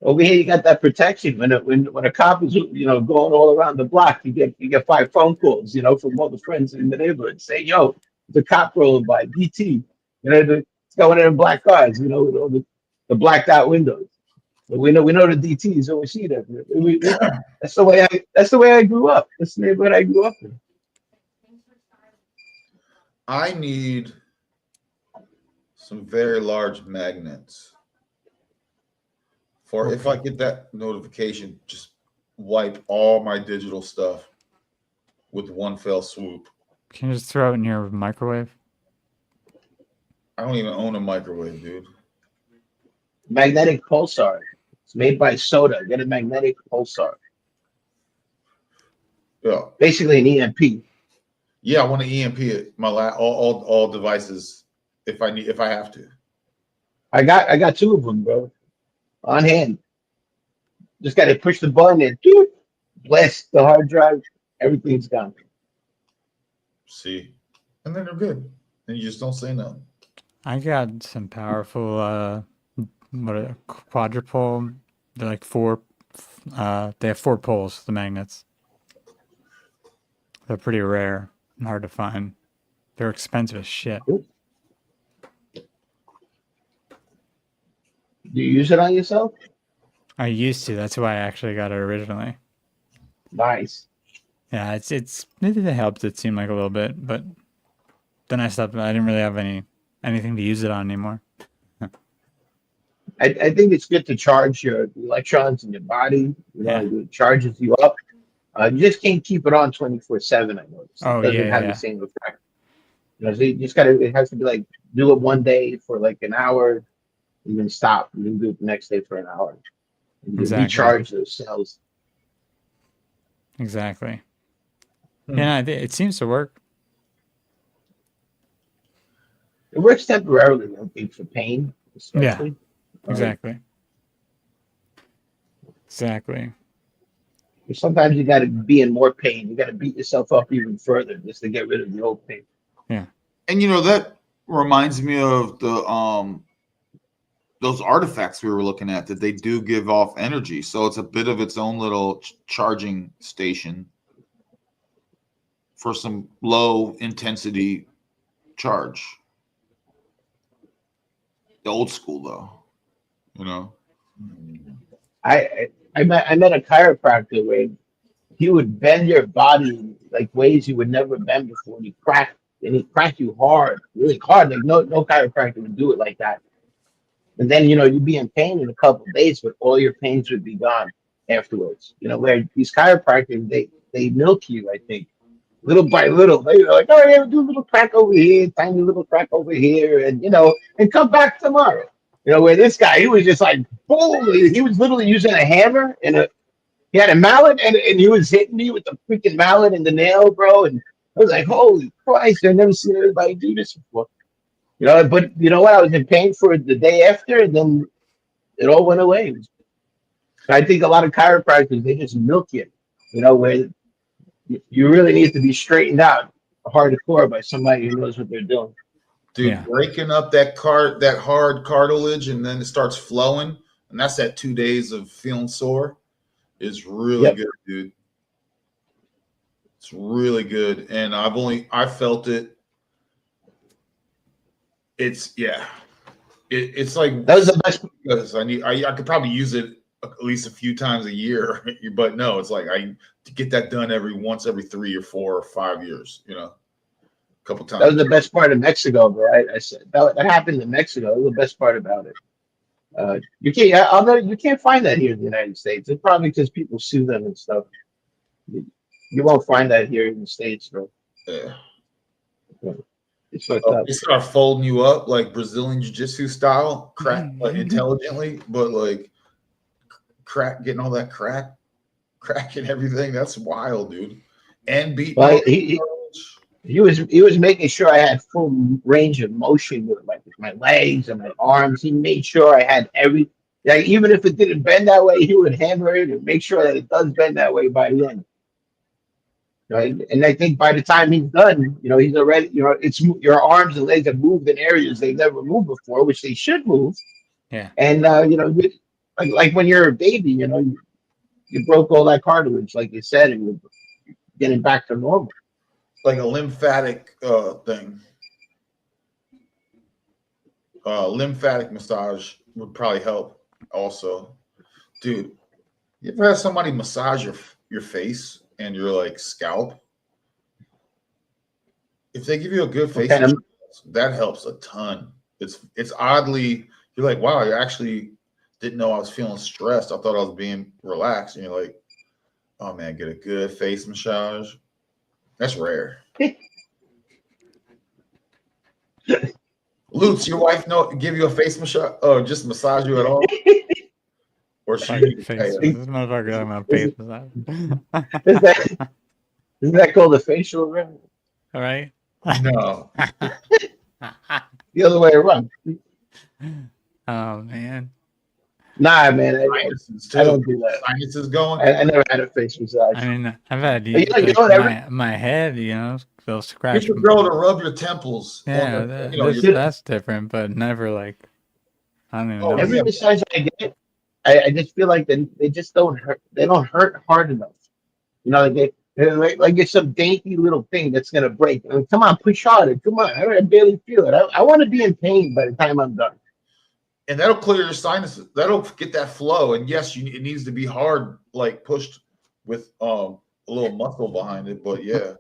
Over here, you got that protection. When a cop is going all around the block, you get 5 phone calls, from all the friends in the neighborhood saying, "Yo, the cop rolling by, BT, it's going in black cars, with all the blacked out windows." But we know the DTs, so we see that. That's the way I grew up. That's the neighborhood I grew up in. I need some very large magnets for if I get that notification, just wipe all my digital stuff with one fell swoop. Can you just throw it in your microwave? I don't even own a microwave, dude. Magnetic pulsar. It's made by Soda. Get a magnetic pulsar. Yeah. Basically an EMP. Yeah, I want to EMP it. All devices if I have to. I got 2 of them, bro. On hand. Just got to push the button and blast the hard drive. Everything's gone. See, and then they're good. And you just don't say nothing. I got some powerful quadrupole. They're like 4. They have 4 poles. The magnets. They're pretty rare and hard to find. They're expensive as shit. Do you use it on yourself? I used to. That's why I actually got it originally. Nice. Yeah, it's maybe that helped. It seemed like a little bit, but then I stopped. I didn't really have anything to use it on anymore. I think it's good to charge your electrons in your body. It charges you up. You just can't keep it on 24/7. I noticed. Oh, it doesn't have the same effect. So you just gotta. It has to be like do it one day for like an hour, and then stop. You can do it the next day for an hour. And Exactly. Recharge those cells. Exactly. Yeah, it seems to work. It works temporarily, I think, for pain. Especially. Yeah. Exactly. Exactly. Sometimes you got to be in more pain. You got to beat yourself up even further just to get rid of the old pain. Yeah. And that reminds me of the those artifacts we were looking at, that they do give off energy. So it's a bit of its own little charging station for some low intensity charge. The old school though. I met a chiropractor where he would bend your body in like ways you would never bend before. And he'd crack you hard, really hard. Like no chiropractor would do it like that. And then you'd be in pain in a couple of days, but all your pains would be gone. afterwards. Where these chiropractors, they milk you, I think, little by little. They're like, oh yeah, do a little crack over here, tiny little crack over here, and come back tomorrow. Where this guy, he was just like, boom, he was literally using a hammer he had a mallet and he was hitting me with the freaking mallet and the nail, bro. And I was like, holy Christ, I've never seen anybody do this before. But you know what? I was in pain for the day after, and then it all went away. I think a lot of chiropractors, they just milk you, where you really need to be straightened out hardcore by somebody who knows what they're doing. Dude, breaking up that hard cartilage and then it starts flowing, and that's that 2 days of feeling sore, is really good, dude. It's really good. And I felt it. It's it's like that was the best, because I could probably use it at least a few times a year, but no, it's like I get that done every 3 or 4 or 5 years, a couple times. That was the best part of Mexico, bro. I said that happened in Mexico. That was the best part about it. You can't find that here in the United States. It's probably because people sue them and stuff. You won't find that here in the States, bro. Yeah. It's fucked up. They start folding you up like Brazilian jiu-jitsu style, like intelligently, but like getting all that crack and everything. That's wild, dude. And beat. Well, he was making sure I had full range of motion with my legs and my arms. He made sure I had even if it didn't bend that way, he would hammer it and make sure that it does bend that way by the end. Right? And I think by the time he's done, he's already, it's your arms and legs have moved in areas they've never moved before, which they should move. Yeah. And like when you're a baby, you broke all that cartilage, like you said, and you're getting back to normal. Like a lymphatic thing. Lymphatic massage would probably help also. Dude, you ever had somebody massage your face and your like scalp? If they give you a good face massage, that helps a ton. It's oddly, you're like, wow, I actually didn't know I was feeling stressed. I thought I was being relaxed. And you're like, oh man, get a good face massage. That's rare. Lootz, your wife give you a face massage or just massage you at all? Or she face. This motherfucker talking about face massage. Isn't that called a facial rim? All right. No. The other way around. Oh man. Nah, man. I don't do that. Sinuses going. I never had a face massage. I mean, I've had my head, feel scratched. Get your girl to rub your temples. Yeah, that's different, but never like I don't even know. Every massage I get, I just feel like they just don't hurt. They don't hurt hard enough. Like it's some dainty little thing that's gonna break. I mean, come on, push harder. Come on, I barely feel it. I want to be in pain by the time I'm done. And that'll clear your sinuses. That'll get that flow. And yes, it needs to be hard, like pushed with a little muscle behind it. But yeah.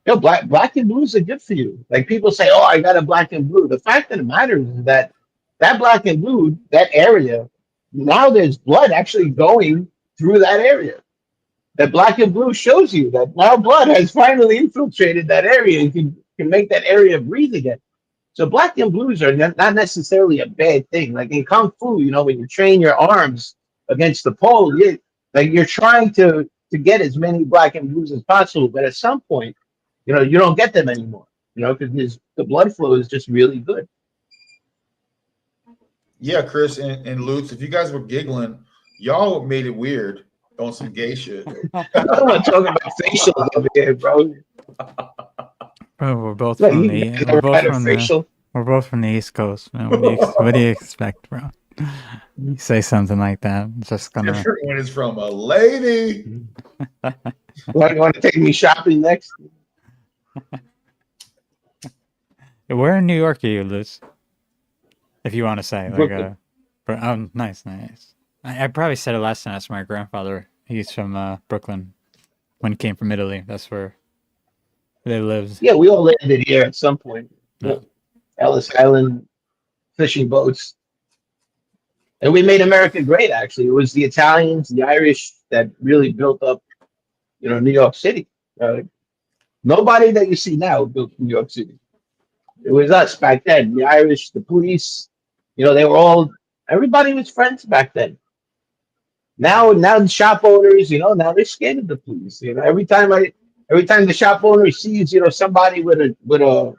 Black and blues are good for you. Like people say, oh, I got a black and blue. The fact of the matter is that black and blue, that area, now there's blood actually going through that area. That black and blue shows you that now blood has finally infiltrated that area and can make that area breathe again. So black and blues are not necessarily a bad thing. Like in Kung Fu, when you train your arms against the pole, you're trying to get as many black and blues as possible. But at some point, you don't get them anymore, because the blood flow is just really good. Yeah, Chris and Lootz, if you guys were giggling, y'all made it weird on some gay shit. I'm not talking about facials over here, bro. Bro, we're both from the East Coast, man. What do you expect, bro? You say something like that, it's just gonna. Different when it's from a lady. You want to take me shopping next? Where in New York are you, Liz? If you want to say, Brooklyn. Nice. I probably said it last time. That's my grandfather. He's from Brooklyn. When he came from Italy, that's where they lived. Yeah, we all landed here at some point. Yeah. Ellis Island, fishing boats. And we made America great. Actually, it was the Italians, the Irish that really built up, New York City. Nobody that you see now built New York City. It was us back then. The Irish, the police. They were all. Everybody was friends back then. Now the shop owners, now they're scared of the police. Every time the shop owner sees, somebody with a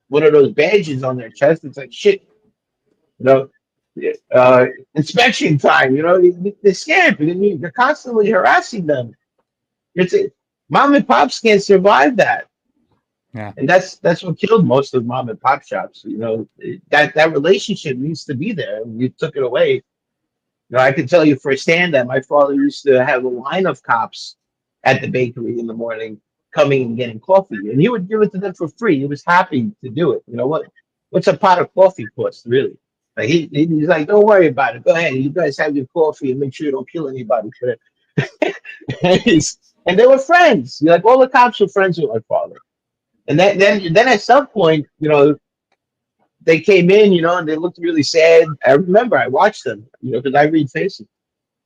one of those badges on their chest, it's like shit. You know, Inspection time. They're scared because you're constantly harassing them. Mom and pops can't survive that. Yeah. And that's what killed most of mom and pop shops. That relationship needs to be there. And you took it away. I can tell you firsthand that my father used to have a line of cops at the bakery in the morning coming and getting coffee, and he would give it to them for free. He was happy to do it. What's a pot of coffee cost, really? Like he's like, don't worry about it. Go ahead, you guys have your coffee and make sure you don't kill anybody for it. And they were friends. All the cops were friends with my father. And then at some point, they came in, and they looked really sad. I remember I watched them, because I read faces.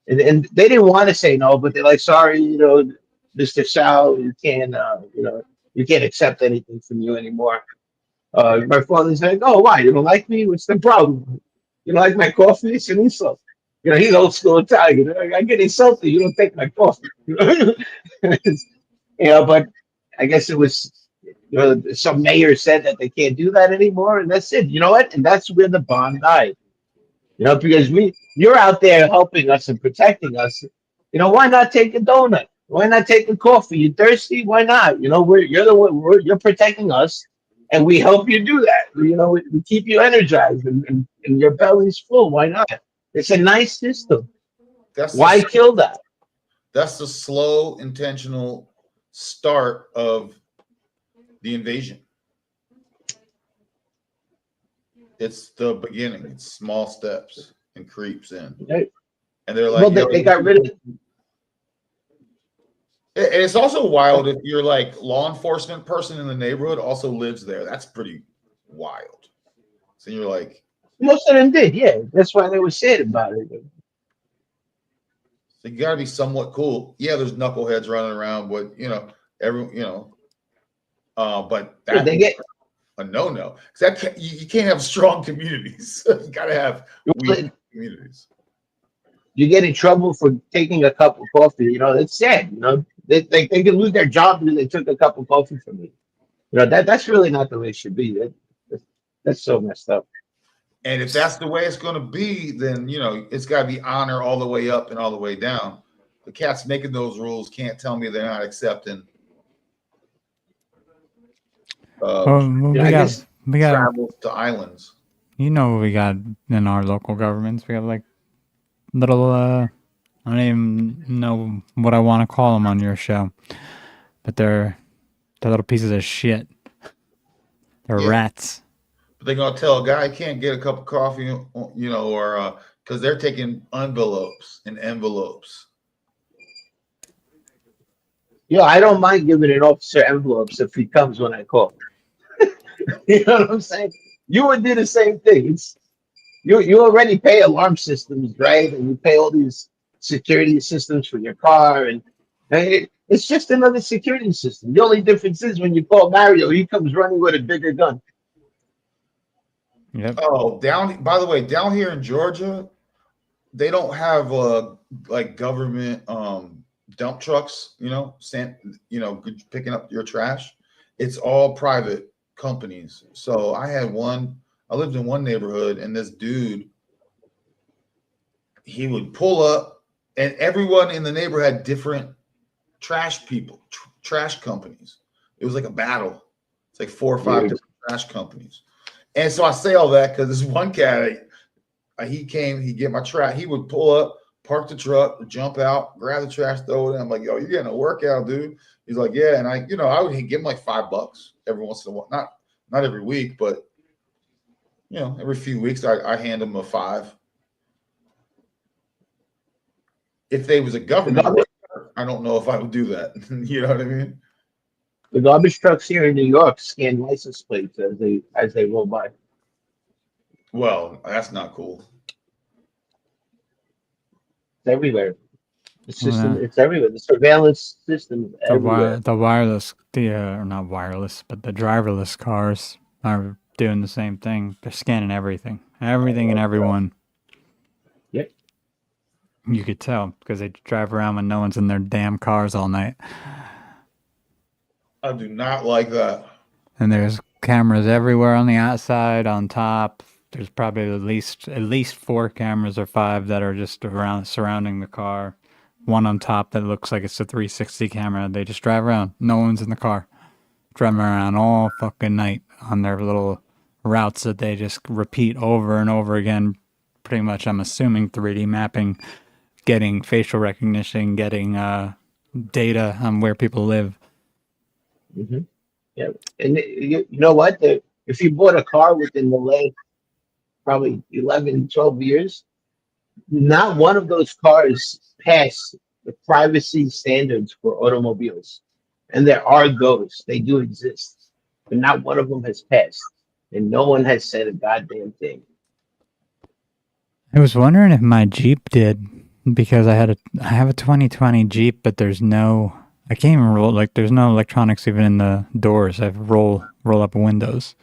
And they didn't want to say no, but they're like, sorry, Mr. Sal, you can't accept anything from you anymore. My father's like, oh, why? You don't like me? What's the problem? You don't like my coffee? It's an insult. He's old school Italian. I get insulted. You don't take my coffee. But I guess it was, some mayor said that they can't do that anymore, and that's it. You know what? And that's where the bond died. Because you're out there helping us and protecting us. Why not take a donut? Why not take a coffee? You thirsty? Why not? You're protecting us, and we help you do that. We keep you energized and your belly's full. Why not? It's a nice system. Why kill that? That's the slow, intentional start of the invasion. It's the beginning. It's small steps and creeps in. Right. And they're like, they got rid of it. And it's also wild if you're like law enforcement person in the neighborhood also lives there. That's pretty wild. So you're like, most of them did, yeah. That's why they were sad about it. so you got to be somewhat cool. Yeah, there's knuckleheads running around, but but that they get a no. Because you can't have strong communities. You got to have weak communities. You get in trouble for taking a cup of coffee. It's sad. They can lose their job because they took a cup of coffee from me. That's really not the way it should be. That's so messed up. And if that's the way it's going to be, then it's got to be honor all the way up and all the way down. The cats making those rules can't tell me they're not accepting. We got travel to islands. what we got in our local governments. We got like little I don't even know what I want to call them on your show, but they're little pieces of shit. They're rats. But they're gonna tell a guy he can't get a cup of coffee, or because they're taking envelopes and envelopes. I don't mind giving an officer envelopes if he comes when I call. You know what I'm saying? You would do the same thing. You already pay alarm systems, right? And you pay all these security systems for your car, and it's just another security system. The only difference is when you call Mario, he comes running with a bigger gun. Yep. Oh, by the way, down here in Georgia, they don't have like government dump trucks, picking up your trash. It's all private companies. So I lived in one neighborhood, and this dude, he would pull up, and everyone in the neighborhood had different trash people, trash companies. It was like a battle. It's like 4 or 5 different trash companies. And so I say all that because this one cat, he'd get my trash. He would pull up, park the truck, jump out, grab the trash, throw it in. I'm like, yo, you're getting a workout, dude. He's like, yeah. And I would give him like $5 every once in a while. Not every week, but every few weeks I hand him a $5. If they was a government, I don't know if I would do that. You know what I mean? The garbage trucks here in New York scan license plates as they roll by. Well, that's not cool. everywhere. The system, Yeah. it's everywhere. The surveillance system is everywhere. The wireless, or not wireless, but the driverless cars are doing the same thing. They're scanning everything, everything and everyone. Yep. You could tell because they drive around when no one's in their damn cars all night. I do not like that. And there's cameras everywhere on the outside, on top. There's probably at least 4 cameras or 5 that are just around surrounding the car. One on top that looks like it's a 360 camera. They just drive around. No one's in the car. Driving around all fucking night on their little routes that they just repeat over and over again. Pretty much, I'm assuming 3D mapping, getting facial recognition, getting data on where people live. Mm-hmm. Yeah, and you know what? If you bought a car within the last probably 11, 12 years, not one of those cars pass the privacy standards for automobiles. And there are those. They do exist. But not one of them has passed. And no one has said a goddamn thing. I was wondering if my Jeep did, because I have a 2020 Jeep, but there's no, I can't even roll, like there's no electronics even in the doors. I roll up windows.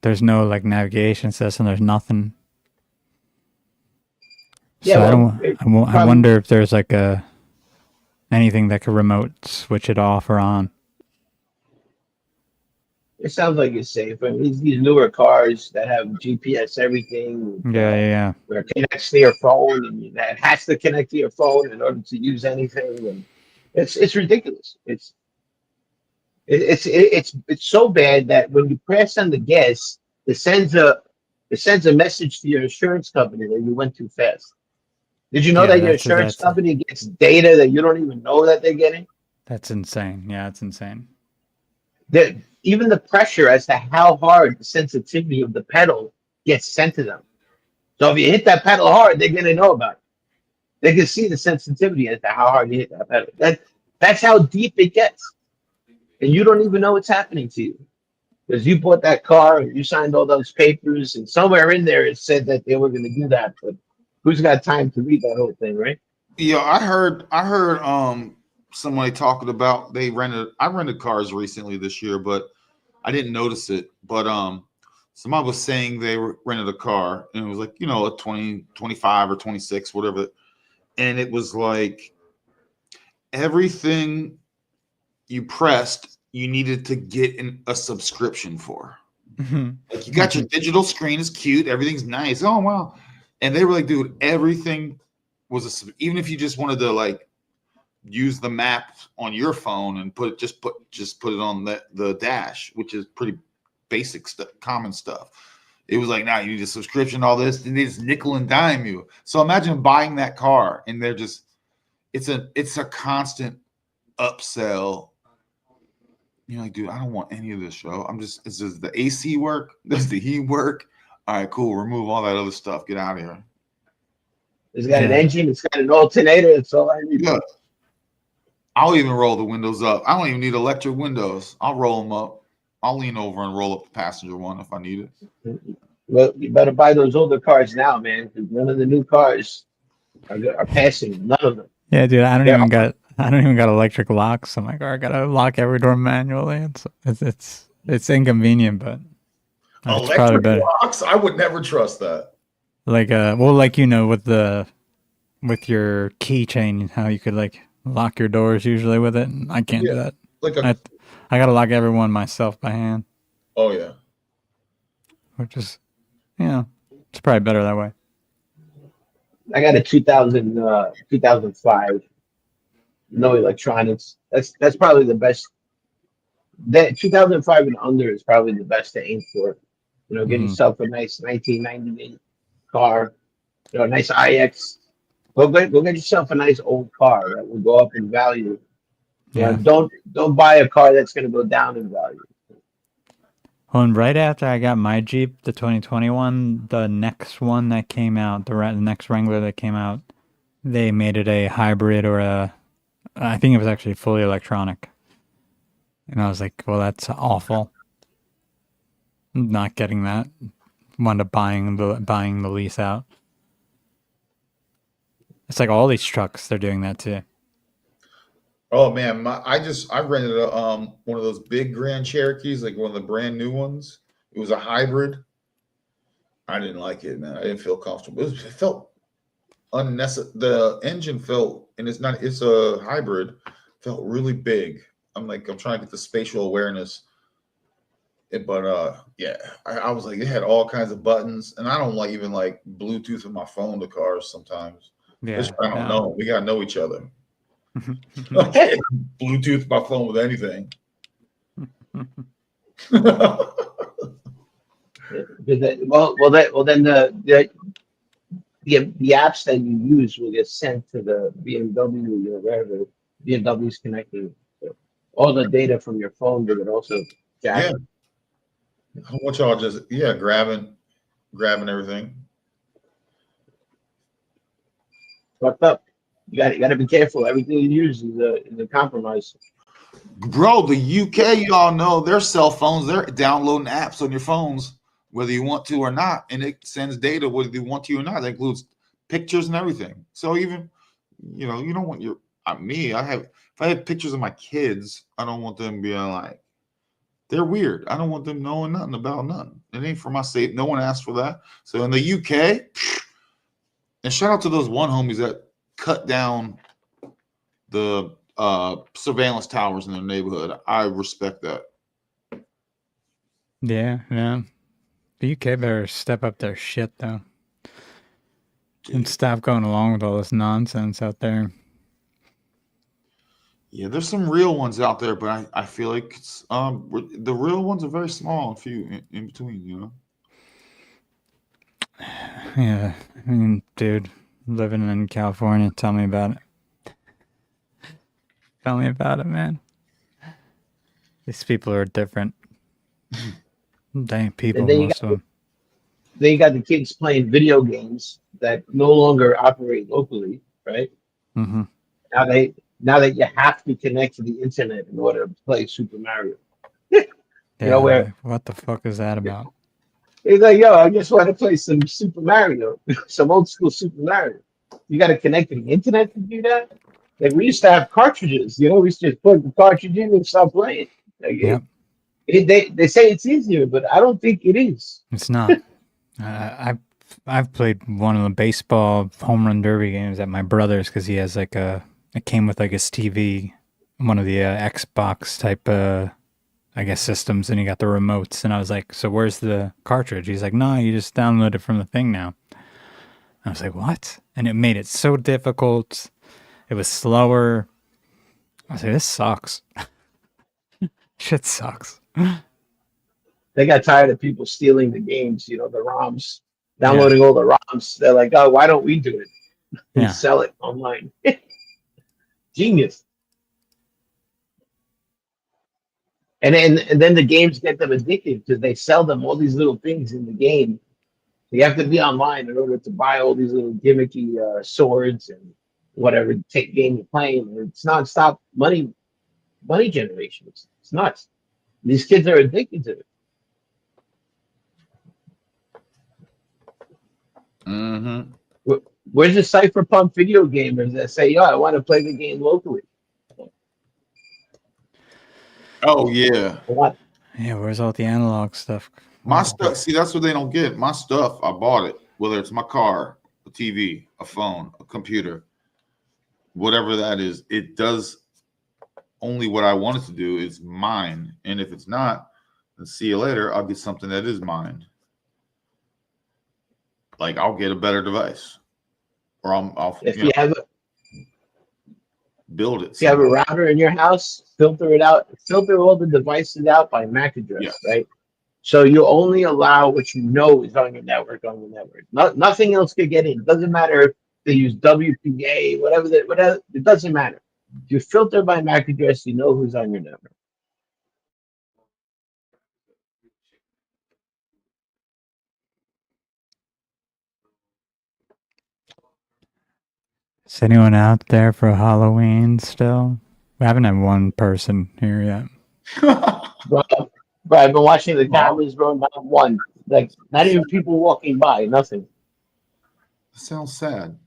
There's no like navigation system. There's nothing. Yeah, so I wonder if there's like anything that could remote switch it off or on. It sounds like it's safe. I mean, these newer cars that have GPS everything. Yeah. Where it connects to your phone, and that has to connect to your phone in order to use anything. And it's ridiculous. It's so bad that when you press on the gas, it sends a message to your insurance company that you went too fast. Did you know that your insurance company gets data that you don't even know that they're getting? That's insane. Yeah, it's insane. Even the pressure as to how hard the sensitivity of the pedal gets sent to them. So if you hit that pedal hard, they're going to know about it. They can see the sensitivity as to how hard you hit that pedal. That's how deep it gets. And you don't even know what's happening to you. Because you bought that car and you signed all those papers, and somewhere in there it said that they were going to do that. But who's got time to read that whole thing, right? Yeah, I heard somebody talking about I rented cars recently this year, but I didn't notice it. But somebody was saying they rented a car, and it was like, a 20, 25 or 26, whatever. And it was like everything you pressed, you needed to get a subscription for. Mm-hmm. Like you got your digital screen, is cute, everything's nice. Oh wow. And they were like, dude, everything was even if you just wanted to like use the map on your phone and put it on the dash, which is pretty basic stuff, common stuff. It was like, now you need a subscription, all this, and they just nickel and dime you. So imagine buying that car and they're just, it's a constant upsell. You're like, dude, I don't want any of this, show. Does the AC work? Does the heat work? All right, cool. Remove all that other stuff. Get out of here. It's got an engine. It's got an alternator. That's all I need. Yeah. I'll even roll the windows up. I don't even need electric windows. I'll roll them up. I'll lean over and roll up the passenger one if I need it. Well, you better buy those older cars now, man, because none of the new cars are passing. None of them. Yeah, dude, I don't even got electric locks on my car. I gotta lock every door manually. It's inconvenient, but it's probably electric better. locks? I would never trust that. Like with your keychain, how you could like lock your doors usually with it. I can't do that. I gotta lock every one myself by hand. Oh yeah. Which is, it's probably better that way. I got a 2005. No electronics. That's probably the best. That 2005 and under is probably the best to aim for. Get yourself a nice 1998 car, a nice IX. Go get yourself a nice old car that will go up in value. Yeah. Don't buy a car that's going to go down in value. Well, and right after I got my Jeep, the 2021, the next one that came out, the next Wrangler that came out, they made it a hybrid I think it was actually fully electronic. And I was like, well, that's awful. Not getting that. Wound up buying the lease out. It's like all these trucks, they're doing that too. Oh man, I rented a one of those big Grand Cherokees, like one of the brand new ones. It was a hybrid. I didn't like it, man. I didn't feel comfortable. It felt unnecessary. The engine felt, and it's a hybrid, felt really big. I'm trying to get the spatial awareness. But yeah, I was like, it had all kinds of buttons, and I don't even like Bluetooth with my phone to cars sometimes. Yeah, I don't know. We gotta know each other. Okay. Bluetooth my phone with anything. Then the apps that you use will get sent to the BMW or wherever BMW is connecting. So all the data from your phone will get also jacked. Yeah. I want y'all just grabbing everything. Fucked up. You got to be careful. Everything you use is a compromise. Bro, the UK, y'all know their cell phones, they're downloading apps on your phones, whether you want to or not, and it sends data whether you want to or not. That includes pictures and everything. So even, you don't want if I have pictures of my kids, I don't want them being like, they're weird. I don't want them knowing nothing about nothing. It ain't for my sake. No one asked for that. So in the UK, and shout out to those one homies that cut down the surveillance towers in their neighborhood. I respect that. Yeah. The UK better step up their shit though, and stop going along with all this nonsense out there. Yeah, there's some real ones out there, but I feel like the real ones are very small and few in between. Yeah, I mean, dude, living in California, tell me about it. Tell me about it, man. These people are different. Dang people, most of them. Then you got the kids playing video games that no longer operate locally, right? Mm-hmm. Now that you have to connect to the internet in order to play Super Mario. Yeah, what the fuck is that about? It's like, yo, I just want to play some Super Mario, some old school Super Mario. You got to connect to the internet to do that? Like, we used to have cartridges, we used to just put the cartridge in and start playing. Like, Yep. They say it's easier, but I don't think it is. It's not. I've played one of the baseball home run derby games at my brother's because he has it came with like his TV, one of the Xbox type I guess systems, and you got the remotes, and I was like, so where's the cartridge? He's like, no, you just download it from the thing now. I was like, what? And it made it so difficult. It was slower. I was like, this sucks. Shit sucks. They got tired of people stealing the games, the ROMs, downloading all the ROMs. They're like, oh, why don't we do it? And sell it online. Genius. And then the games get them addicted because they sell them all these little things in the game. You have to be online in order to buy all these little gimmicky swords and whatever game you're playing. It's nonstop money generation. It's nuts. These kids are addicted to it. Mm-hmm. Where's the cypherpunk video gamers that say, yo, I want to play the game locally? Oh, yeah. What? Yeah, where's all the analog stuff? My stuff, see, that's what they don't get. My stuff, I bought it, whether it's my car, a TV, a phone, a computer, whatever that is, it does only what I want it to do. Is mine. And if it's not, then see you later. I'll get something that is mine. Like, I'll get a better device. Or I'll build it. If you have a router in your house, filter it out, filter all the devices out by MAC address, right? So you only allow what you know is on your network. Nothing else could get in. It doesn't matter if they use WPA, whatever. It doesn't matter. If you filter by MAC address, you know who's on your network. Is anyone out there for Halloween still? We haven't had one person here yet. Bro, I've been watching the cameras, bro. Not one. Like, not even people walking by. Nothing. That sounds sad.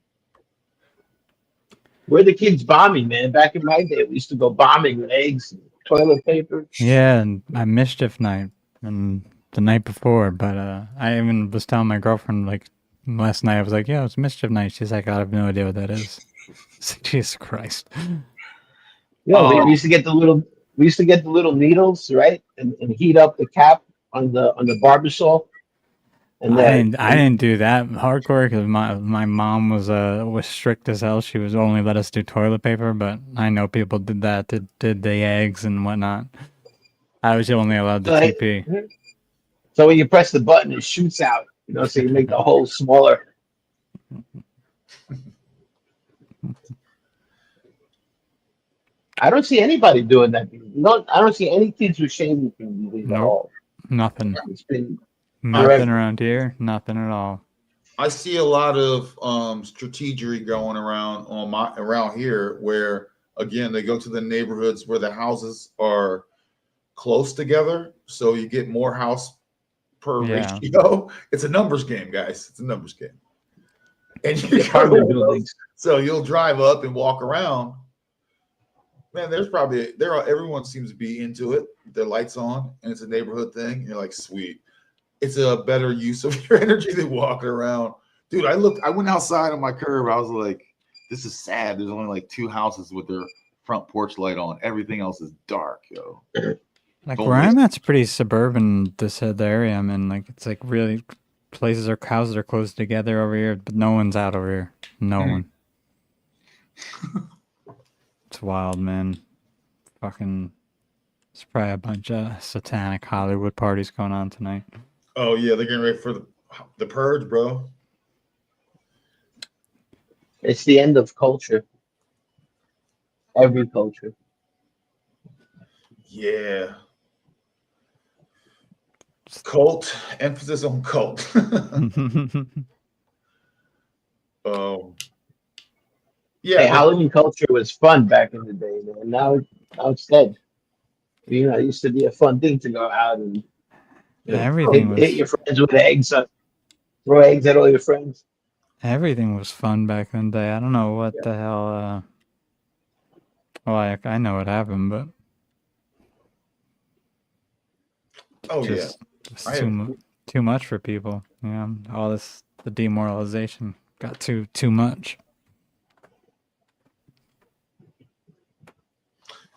We're the kids bombing, man. Back in my day, we used to go bombing with eggs and toilet paper. Yeah, and I mischief night and the night before, but I even was telling my girlfriend like last night. I was like, "Yeah, it's mischief night." She's like, "I have no idea what that is." Jesus Christ. Yeah, we used to get the little needles, right, and heat up the cap on the barbasol. And I didn't do that hardcore because my mom was strict as hell. She was only let us do toilet paper, but I know people did that. Did the eggs and whatnot. I was only allowed the TP. So when you press the button, it shoots out. You know, so you make the hole smaller. I don't see anybody doing that. No, I don't see any kids with shaving cream at all. Nothing. It's been Nothing around here. Nothing at all. I see a lot of strategery going around around here, where again they go to the neighborhoods where the houses are close together, so you get more house per ratio. It's a numbers game, guys. It's a numbers game. And so you'll drive up and walk around. Man, everyone seems to be into it. Their lights on, and it's a neighborhood thing. You're like, sweet. It's a better use of your energy than walking around. Dude, I went outside on my curb. I was like, this is sad. There's only like 2 houses with their front porch light on. Everything else is dark, yo. Like where I'm at's pretty suburban, the area I'm in. Like it's like really houses are close together over here, but no one's out over here. No one. It's wild, man. Fucking, it's probably a bunch of satanic Hollywood parties going on tonight. Oh yeah, they're getting ready for the purge, bro. It's the end of culture. Every culture. Yeah. Cult, emphasis on cult. Yeah, hey, Halloween culture was fun back in the day, man. Now it's dead. You know, it used to be a fun thing to go out and hit your friends with eggs, throw eggs at all your friends. Everything was fun back in the day. I don't know what the hell. Well, I know what happened, but it's too much for people. Yeah, all the demoralization got too much.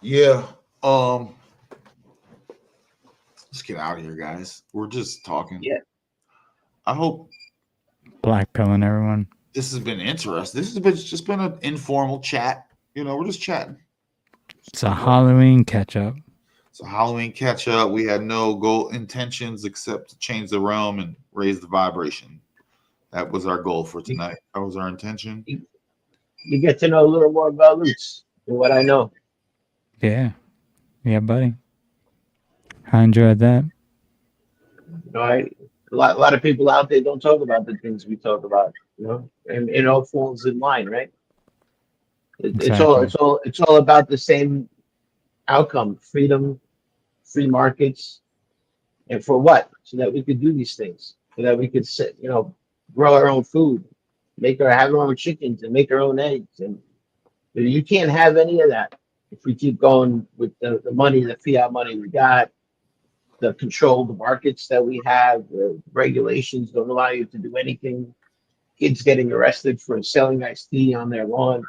Yeah. Let's get out of here, guys. We're just talking. Yeah. I hope Black pilling everyone. This has been interesting. This has just been an informal chat. You know, we're just chatting. It's a Halloween catch up. It's a Halloween catch up. We had no goal intentions except to change the realm and raise the vibration. That was our goal for tonight. That was our intention. You get to know a little more about Lootz than what I know. Yeah, buddy. I enjoyed that. All right, a lot of people out there don't talk about the things we talk about, you know, and it all falls in line, right? It's all about the same outcome: freedom, free markets, and for what? So that we could do these things, so that we could grow our own food, have our own chickens, and make our own eggs, and you can't have any of that if we keep going with the money, the fiat money we got, the controlled markets that we have, the regulations don't allow you to do anything. Kids getting arrested for selling iced tea on their lawn.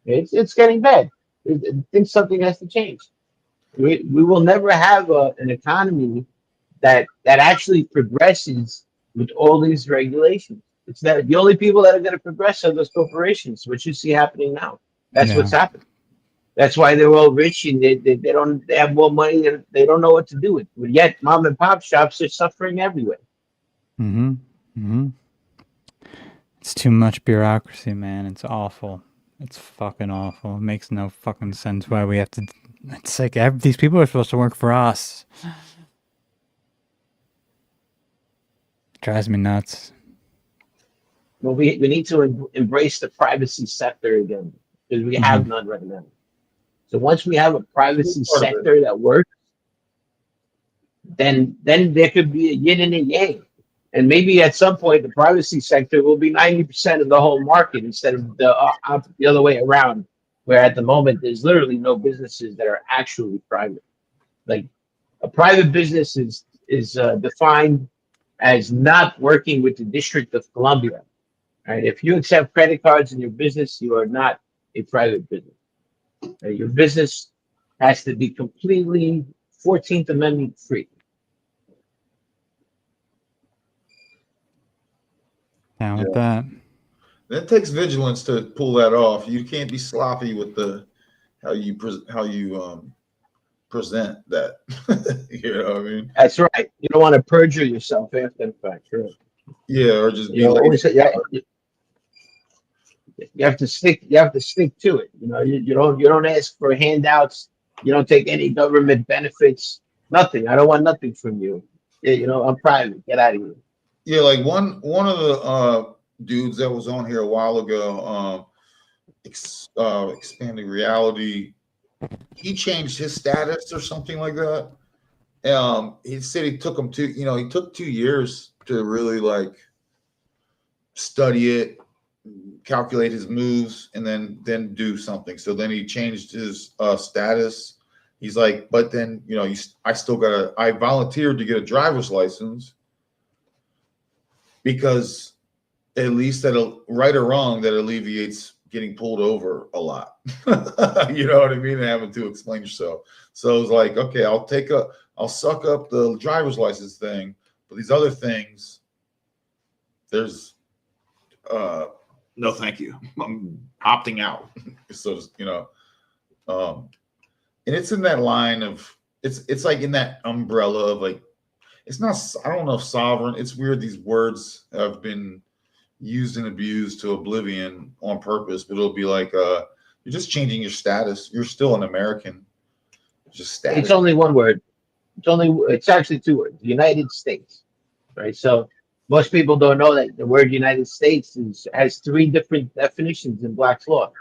It's getting bad. I think something has to change. We will never have an economy that actually progresses with all these regulations. It's that the only people that are going to progress are those corporations, which you see happening now. That's what's happened. That's why they're all rich and they have more money and they don't know what to do with. But yet mom and pop shops are suffering everywhere. It's too much bureaucracy, man. It's awful. It's fucking awful. It makes no fucking sense why we have to. It's like these people are supposed to work for us. Drives me nuts. Well, we need to embrace the privacy sector again because we have none right now. So once we have a privacy sector that works, then there could be a yin and a yang. And maybe at some point, the privacy sector will be 90% of the whole market instead of the other way around, where at the moment there's literally no businesses that are actually private. Like a private business is defined as not working with the District of Columbia. Right? If you accept credit cards in your business, you are not a private business. Right? Your business has to be completely 14th Amendment free. Down with that. It takes vigilance to pull that off. You can't be sloppy with the how you present that. You know what I mean? That's right. You don't want to perjure yourself after the fact. Right? Yeah, or just be You know, like, always, you have to stick. You have to stick to it. You know, you don't ask for handouts. You don't take any government benefits. Nothing. I don't want nothing from you. Yeah, you know, I'm private. Get out of here. yeah, like one of the dudes that was on here a while ago, expanding reality, he changed his status or something like that. He said he took him he took 2 years to really like study it, calculate his moves, and then do something. So then he changed his status. He's like, but then I volunteered to get a driver's license because at least right or wrong, that alleviates getting pulled over a lot. You know what I mean? And having to explain yourself. So it was like, okay, I'll suck up the driver's license thing, but these other things, there's no thank you. I'm opting out. So and it's in that line of it's like in that umbrella of like, it's not, I don't know if sovereign, it's weird. These words have been used and abused to oblivion on purpose, but it'll be like you're just changing your status. You're still an American. Just status. It's only one word. It's actually 2 words. United States. Right. So most people don't know that the word United States has 3 different definitions in Black's law.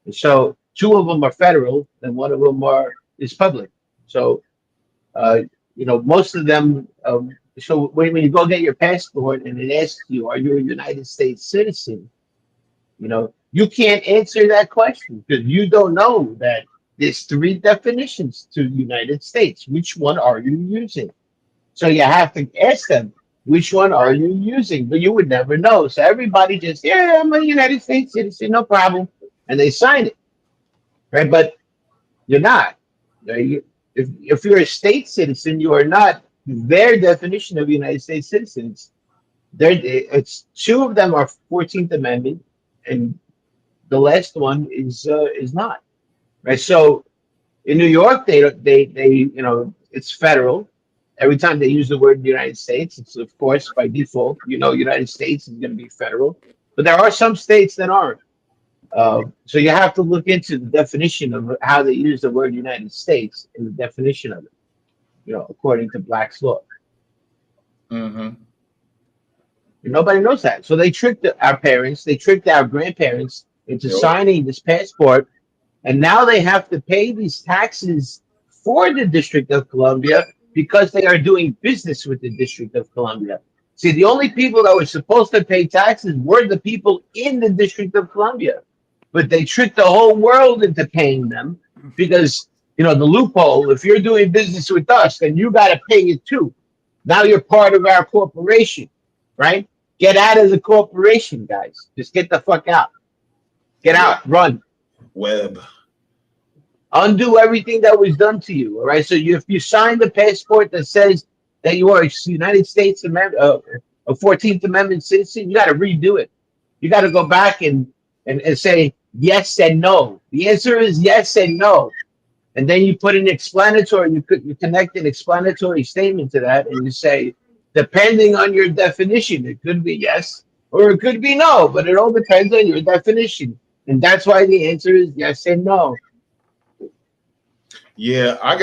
And so 2 of them are federal, and 1 of them is public. So most of them. So when you go get your passport and it asks you, are you a United States citizen? You can't answer that question because you don't know that there's 3 definitions to United States. Which one are you using? So you have to ask them, which one are you using? But you would never know. So everybody just, yeah, I'm a United States citizen, no problem. And they sign it, right? But you're not. If you're a state citizen, you are not. Their definition of United States citizens, it's 2 of them are 14th Amendment, and the last one is not. Right. So in New York, they it's federal. Every time they use the word United States, it's of course by default, United States is going to be federal. But there are some states that aren't. So you have to look into the definition of how they use the word United States and the definition of it, according to Black's law. Mm-hmm. Nobody knows that. So they tricked our parents, they tricked our grandparents into signing this passport. And now they have to pay these taxes for the District of Columbia because they are doing business with the District of Columbia. See, the only people that were supposed to pay taxes were the people in the District of Columbia. But they tricked the whole world into paying them because, the loophole, if you're doing business with us, then you got to pay it too. Now you're part of our corporation, right? Get out of the corporation, guys. Just get the fuck out. Get out, run. Web. Undo everything that was done to you. All right. So if you sign the passport that says that you are a United States a 14th Amendment citizen, you got to redo it. You got to go back and say yes and no. The answer is yes and no. And then you put an explanatory, you connect an explanatory statement to that, and you say, depending on your definition, it could be yes or it could be no, but it all depends on your definition. And that's why the answer is yes and no. Yeah, I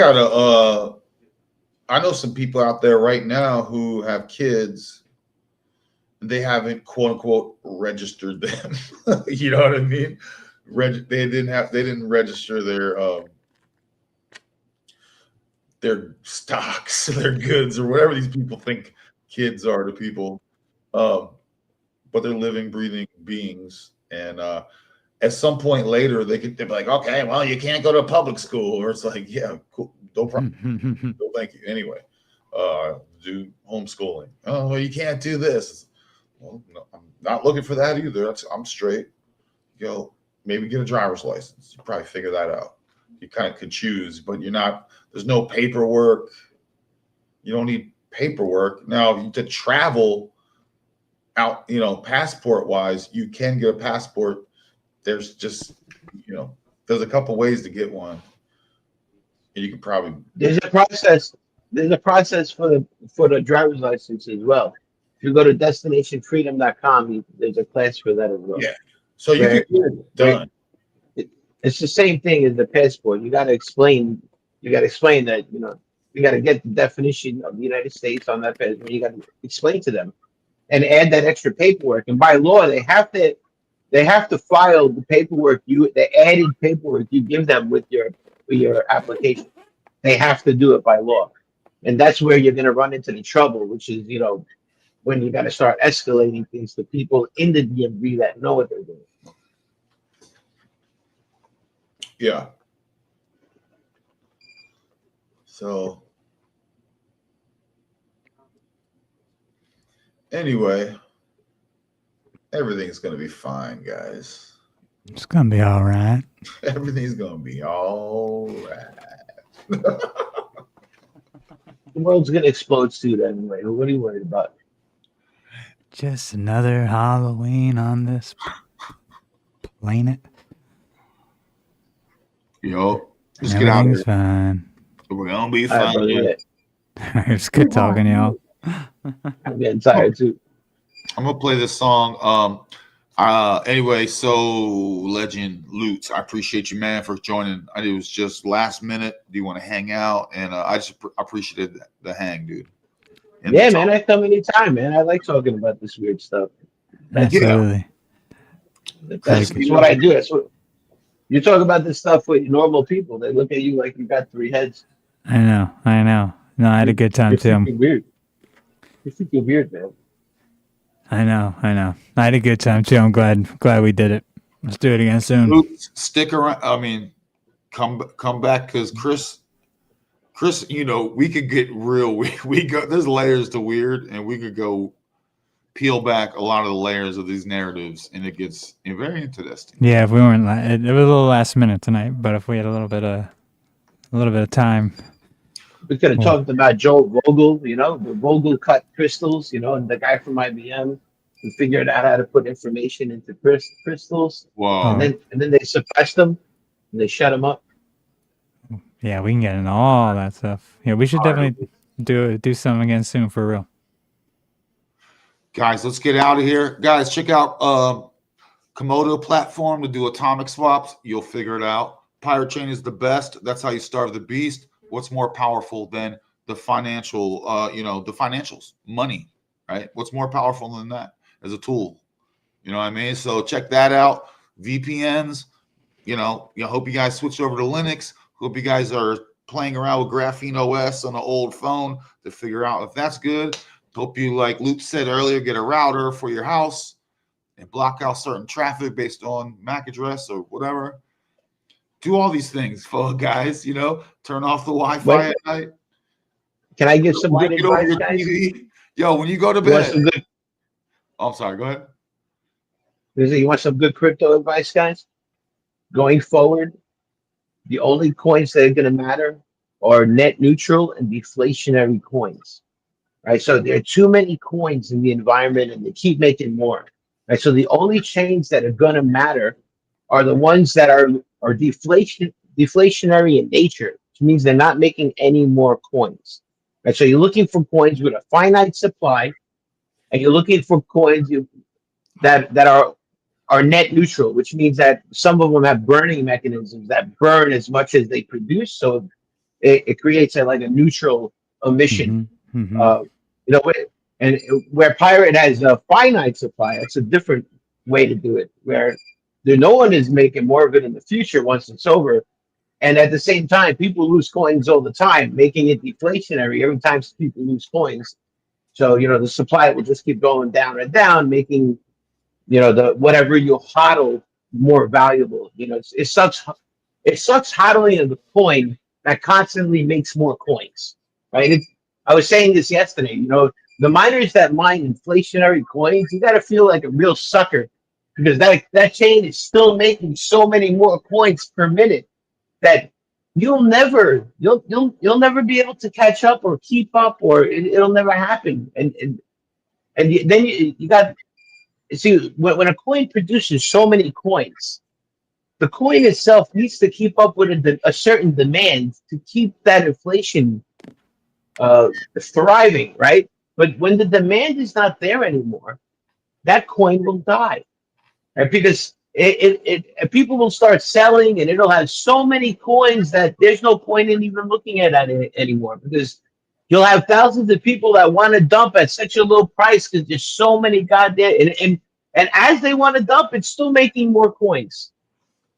know some people out there right now who have kids. They haven't quote unquote registered them. You know what I mean? They didn't register their stocks, their goods, or whatever these people think kids are to people. But they're living, breathing beings. And at some point later, they'd be like, okay, well, you can't go to public school. Or it's like, yeah, cool. No problem. No, thank you. Anyway, do homeschooling. Oh, well, you can't do this. Well, no, I'm not looking for that either. I'm straight. Go, maybe get a driver's license. You probably figure that out. You kind of could choose, but you're not, there's no paperwork. You don't need paperwork. Now, to travel out, passport wise, you can get a passport. There's just, there's a couple ways to get one. And you can probably. There's a process. There's a process for the driver's license as well. If you go to destinationfreedom.com, there's a class for that as well. Yeah. So you can get it done. It's the same thing as the passport. You got to explain that, you got to get the definition of the United States on that passport. You got to explain to them and add that extra paperwork. And by law, they have to file the paperwork, the added paperwork you give them with your application. They have to do it by law. And that's where you're going to run into the trouble, which is, when you got to start escalating things to people in the DMV that know what they're doing. Yeah. So anyway, everything's going to be fine, guys. It's going to be all right. Everything's going to be all right. The world's going to explode soon anyway. What are you worried about? Just another Halloween on this planet. Yo, let's get out of here. Fine. We're going to be fine. It's good talking, y'all. I'm getting tired too. I'm going to play this song. Anyway, so legend Lootz, I appreciate you, man, for joining. It was just last minute. Do you want to hang out? And I just appreciated the hang, dude. And yeah, man, I come anytime, man. I like talking about this weird stuff. Absolutely. That's what I do. That's what you talk about this stuff with normal people. They look at you like you got 3 heads. I know. No, I had a good time too. You're weird. You think you're weird, man. I know. I had a good time too. I'm glad we did it. Let's do it again soon. Lootz, stick around. I mean, come back because Chris, we could get real. We go. There's layers to weird, and we could go peel back a lot of the layers of these narratives, and it gets very interesting. Yeah, if we weren't, it was a little last minute tonight, but if we had a little bit of time. We could have talked about Joe Vogel, the Vogel cut crystals, and the guy from IBM who figured out how to put information into crystals. Wow. And then they suppressed them and they shut them up. Yeah, we can get into all that stuff. Yeah, we should definitely do something again soon for real. Guys, let's get out of here. Guys, check out KOMODO platform to do atomic swaps. You'll figure it out. Pirate Chain is the best. That's how you starve the beast. What's more powerful than the financial, the financials, money, right? What's more powerful than that as a tool? You know what I mean? So check that out. VPNs, I hope you guys switch over to Linux. Hope you guys are playing around with Graphene OS on an old phone to figure out if that's good. Hope you, like Lootz said earlier, get a router for your house and block out certain traffic based on MAC address or whatever. Do all these things, guys. Turn off the Wi-Fi at night. Can I give some good advice, guys? TV. Yo, when you go to bed. I'm sorry. Go ahead. You want some good crypto advice, guys? Going forward, the only coins that are going to matter are net neutral and deflationary coins. Right. So there are too many coins in the environment, and they keep making more. Right. So the only chains that are going to matter are the ones that are deflationary in nature, which means they're not making any more coins. Right? So you're looking for coins with a finite supply, and you're looking for coins that are net neutral, which means that some of them have burning mechanisms that burn as much as they produce. So it creates a neutral emission. And where Pirate has a finite supply, it's a different way to do it, where no one is making more of it in the future once it's over. And at the same time, people lose coins all the time, making it deflationary every time people lose coins. So, the supply will just keep going down and down, making, the whatever you hodl more valuable. You know, it sucks. It sucks hodling of the coin that constantly makes more coins, right? I was saying this yesterday. You know, the miners that mine inflationary coins, you got to feel like a real sucker because that chain is still making so many more coins per minute that you'll never be able to catch up or keep up, or it'll never happen. Then you got see when a coin produces so many coins, the coin itself needs to keep up with a certain demand to keep that inflation thriving, right? But when the demand is not there anymore, that coin will die, right? Because people will start selling, and it'll have so many coins that there's no point in even looking at it anymore. Because you'll have thousands of people that want to dump at such a low price because there's so many goddamn and as they want to dump, it's still making more coins.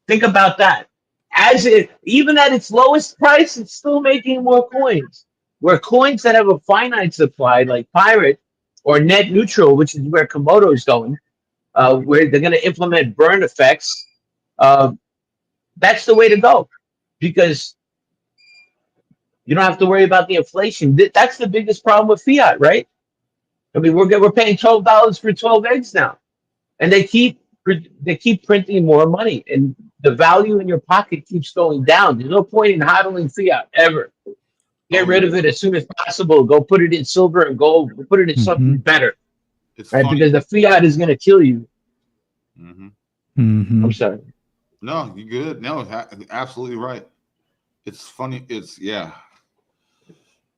Think about that. As it even at its lowest price, it's still making more coins. Where coins that have a finite supply, like Pirate or net neutral, which is where Komodo is going, where they're going to implement burn effects, that's the way to go, because you don't have to worry about the inflation. That's the biggest problem with fiat, right? I mean, we're paying $12 for 12 eggs now, and they keep printing more money, and the value in your pocket keeps going down. There's no point in hodling fiat ever. Get rid of it as soon as possible. Go put it in silver and gold. Put it in something better, It's right? funny. Because the fiat is going to kill you. Mm-hmm. I'm sorry. No, you good. No, absolutely right. It's funny. It's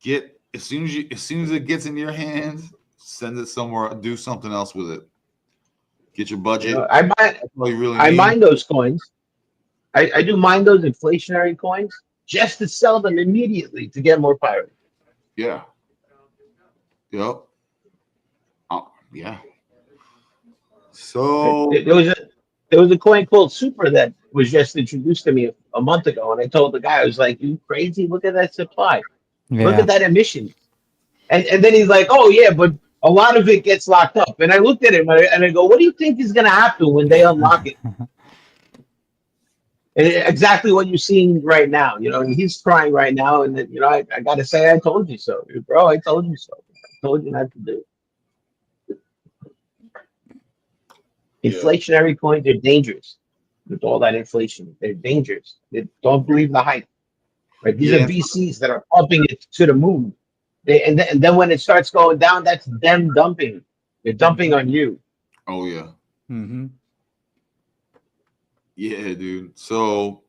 Get as soon as it gets in your hands, send it somewhere. Do something else with it. Get your budget. You know, That's all you really I need. mine those coins. I do mine those inflationary coins just to sell them immediately to get more pirate. Yeah. Yep. Yeah. So There was a coin called Super that was just introduced to me a month ago, and I told the guy, I was like, "You crazy? Look at that supply. Look Yeah. at that emission." And then he's like, "Oh yeah, but a lot of it gets locked up." And I looked at him and I go, "What do you think is going to happen when they unlock it?" And exactly what you're seeing right now, you know. And he's crying right now, and then, you know, I got to say, I told you so, bro. I told you so. I told you not to do it. Inflationary coins are dangerous. With all that inflation, they're dangerous. Don't believe the hype. Right? These are VCs that are pumping it to the moon. And then when it starts going down, that's them dumping. They're dumping on you. Oh yeah. Mm-hmm. Yeah, dude. So,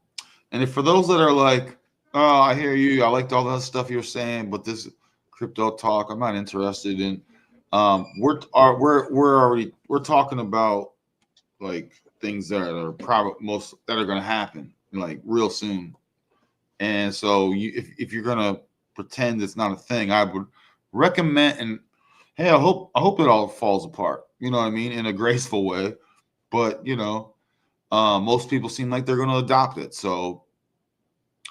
and if for those that are like, oh, I hear you, I liked all that stuff you're saying, but this crypto talk, I'm not interested in. We're talking about like things that are that are going to happen like real soon. And so, if you're going to pretend it's not a thing, I would recommend. And hey, I hope it all falls apart. You know what I mean, in a graceful way. But you know. Most people seem like they're going to adopt it. So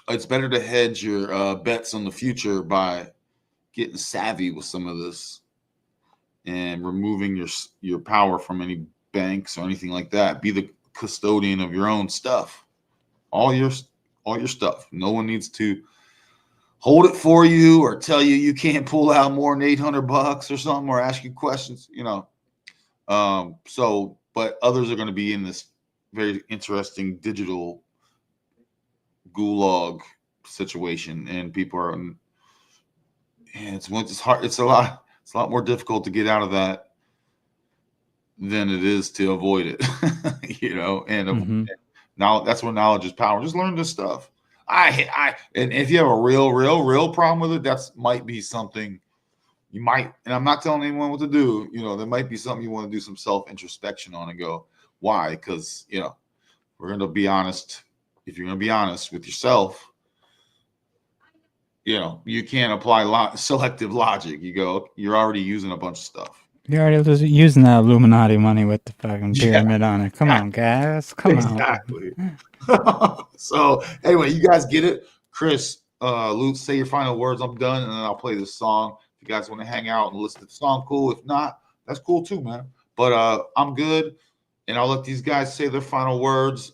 it's better to hedge your bets on the future by getting savvy with some of this and removing your power from any banks or anything like that. Be the custodian of your own stuff, all your stuff. No one needs to hold it for you or tell you can't pull out more than $800 or something, or ask you questions, you know. But others are going to be in this very interesting digital gulag situation, and people are, and it's hard. It's a lot more difficult to get out of that than it is to avoid it. You know, and now that's where knowledge is power. Just learn this stuff. And if you have a real problem with it, that's might be something you might. And I'm not telling anyone what to do. You know, there might be something you want to do some self introspection on and go, why? Because, you know, we're going to be honest. If you're going to be honest with yourself, you know, you can't apply selective logic. You're already using a bunch of stuff. You're already using that Illuminati money with the fucking pyramid on it. Come on, guys. Come exactly. On. So anyway, you guys get it. Chris, Lootz, say your final words. I'm done, and then I'll play this song. If you guys want to hang out and listen to the song, cool. If not, that's cool too, man. But I'm good. and I'll let these guys say their final words.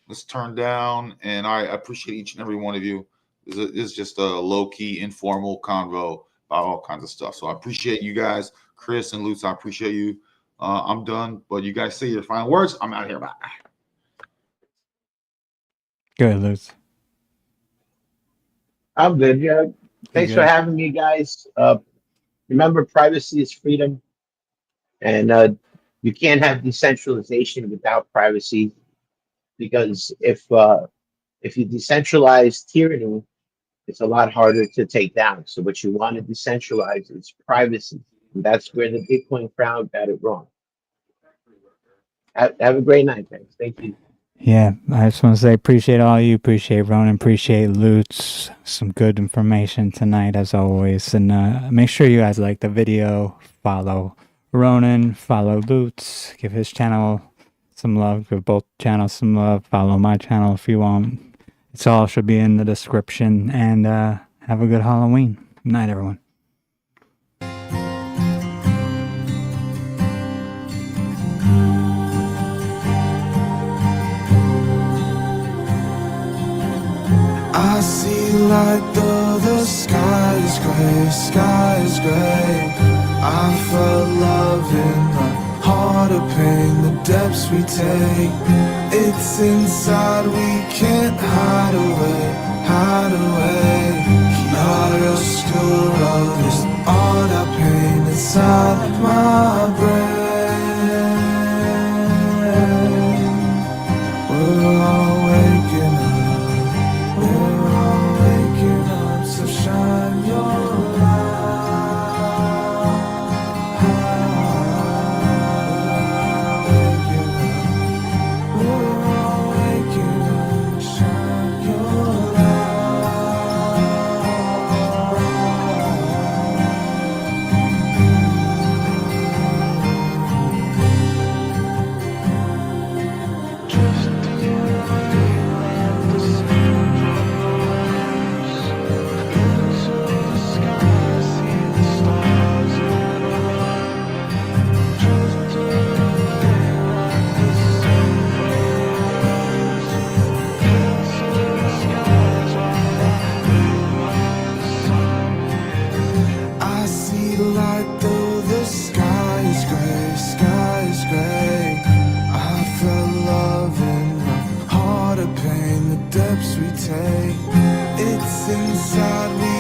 Let's turn down, and I appreciate each and every one of you. It's just a low-key, informal convo about all kinds of stuff. So I appreciate you guys, Chris and Lootz. I appreciate you. I'm done, but you guys say your final words. I'm out of here. Bye. Go ahead, Lootz. I'm good. Yeah. Thanks for having me, guys. Remember, privacy is freedom, and you can't have decentralization without privacy. Because if you decentralize tyranny, it's a lot harder to take down. So what you want to decentralize is privacy, and that's where the Bitcoin crowd got it wrong. Have a great night, guys. Thank you. Yeah, I just want to say appreciate all you, appreciate Ronin, appreciate Lootz. Some good information tonight as always. And make sure you guys like the video, follow Ronin, follow Lootz, give his channel some love, give both channels some love, follow my channel if you want. It's all should be in the description, and have a good Halloween. Good night, everyone. I see light though the sky is gray. I felt love in the heart of pain, the depths we take. It's inside, we can't hide away. Chiaroscuro is all that pain inside my brain. We're all waking up, so shine your depths we take. It's inside we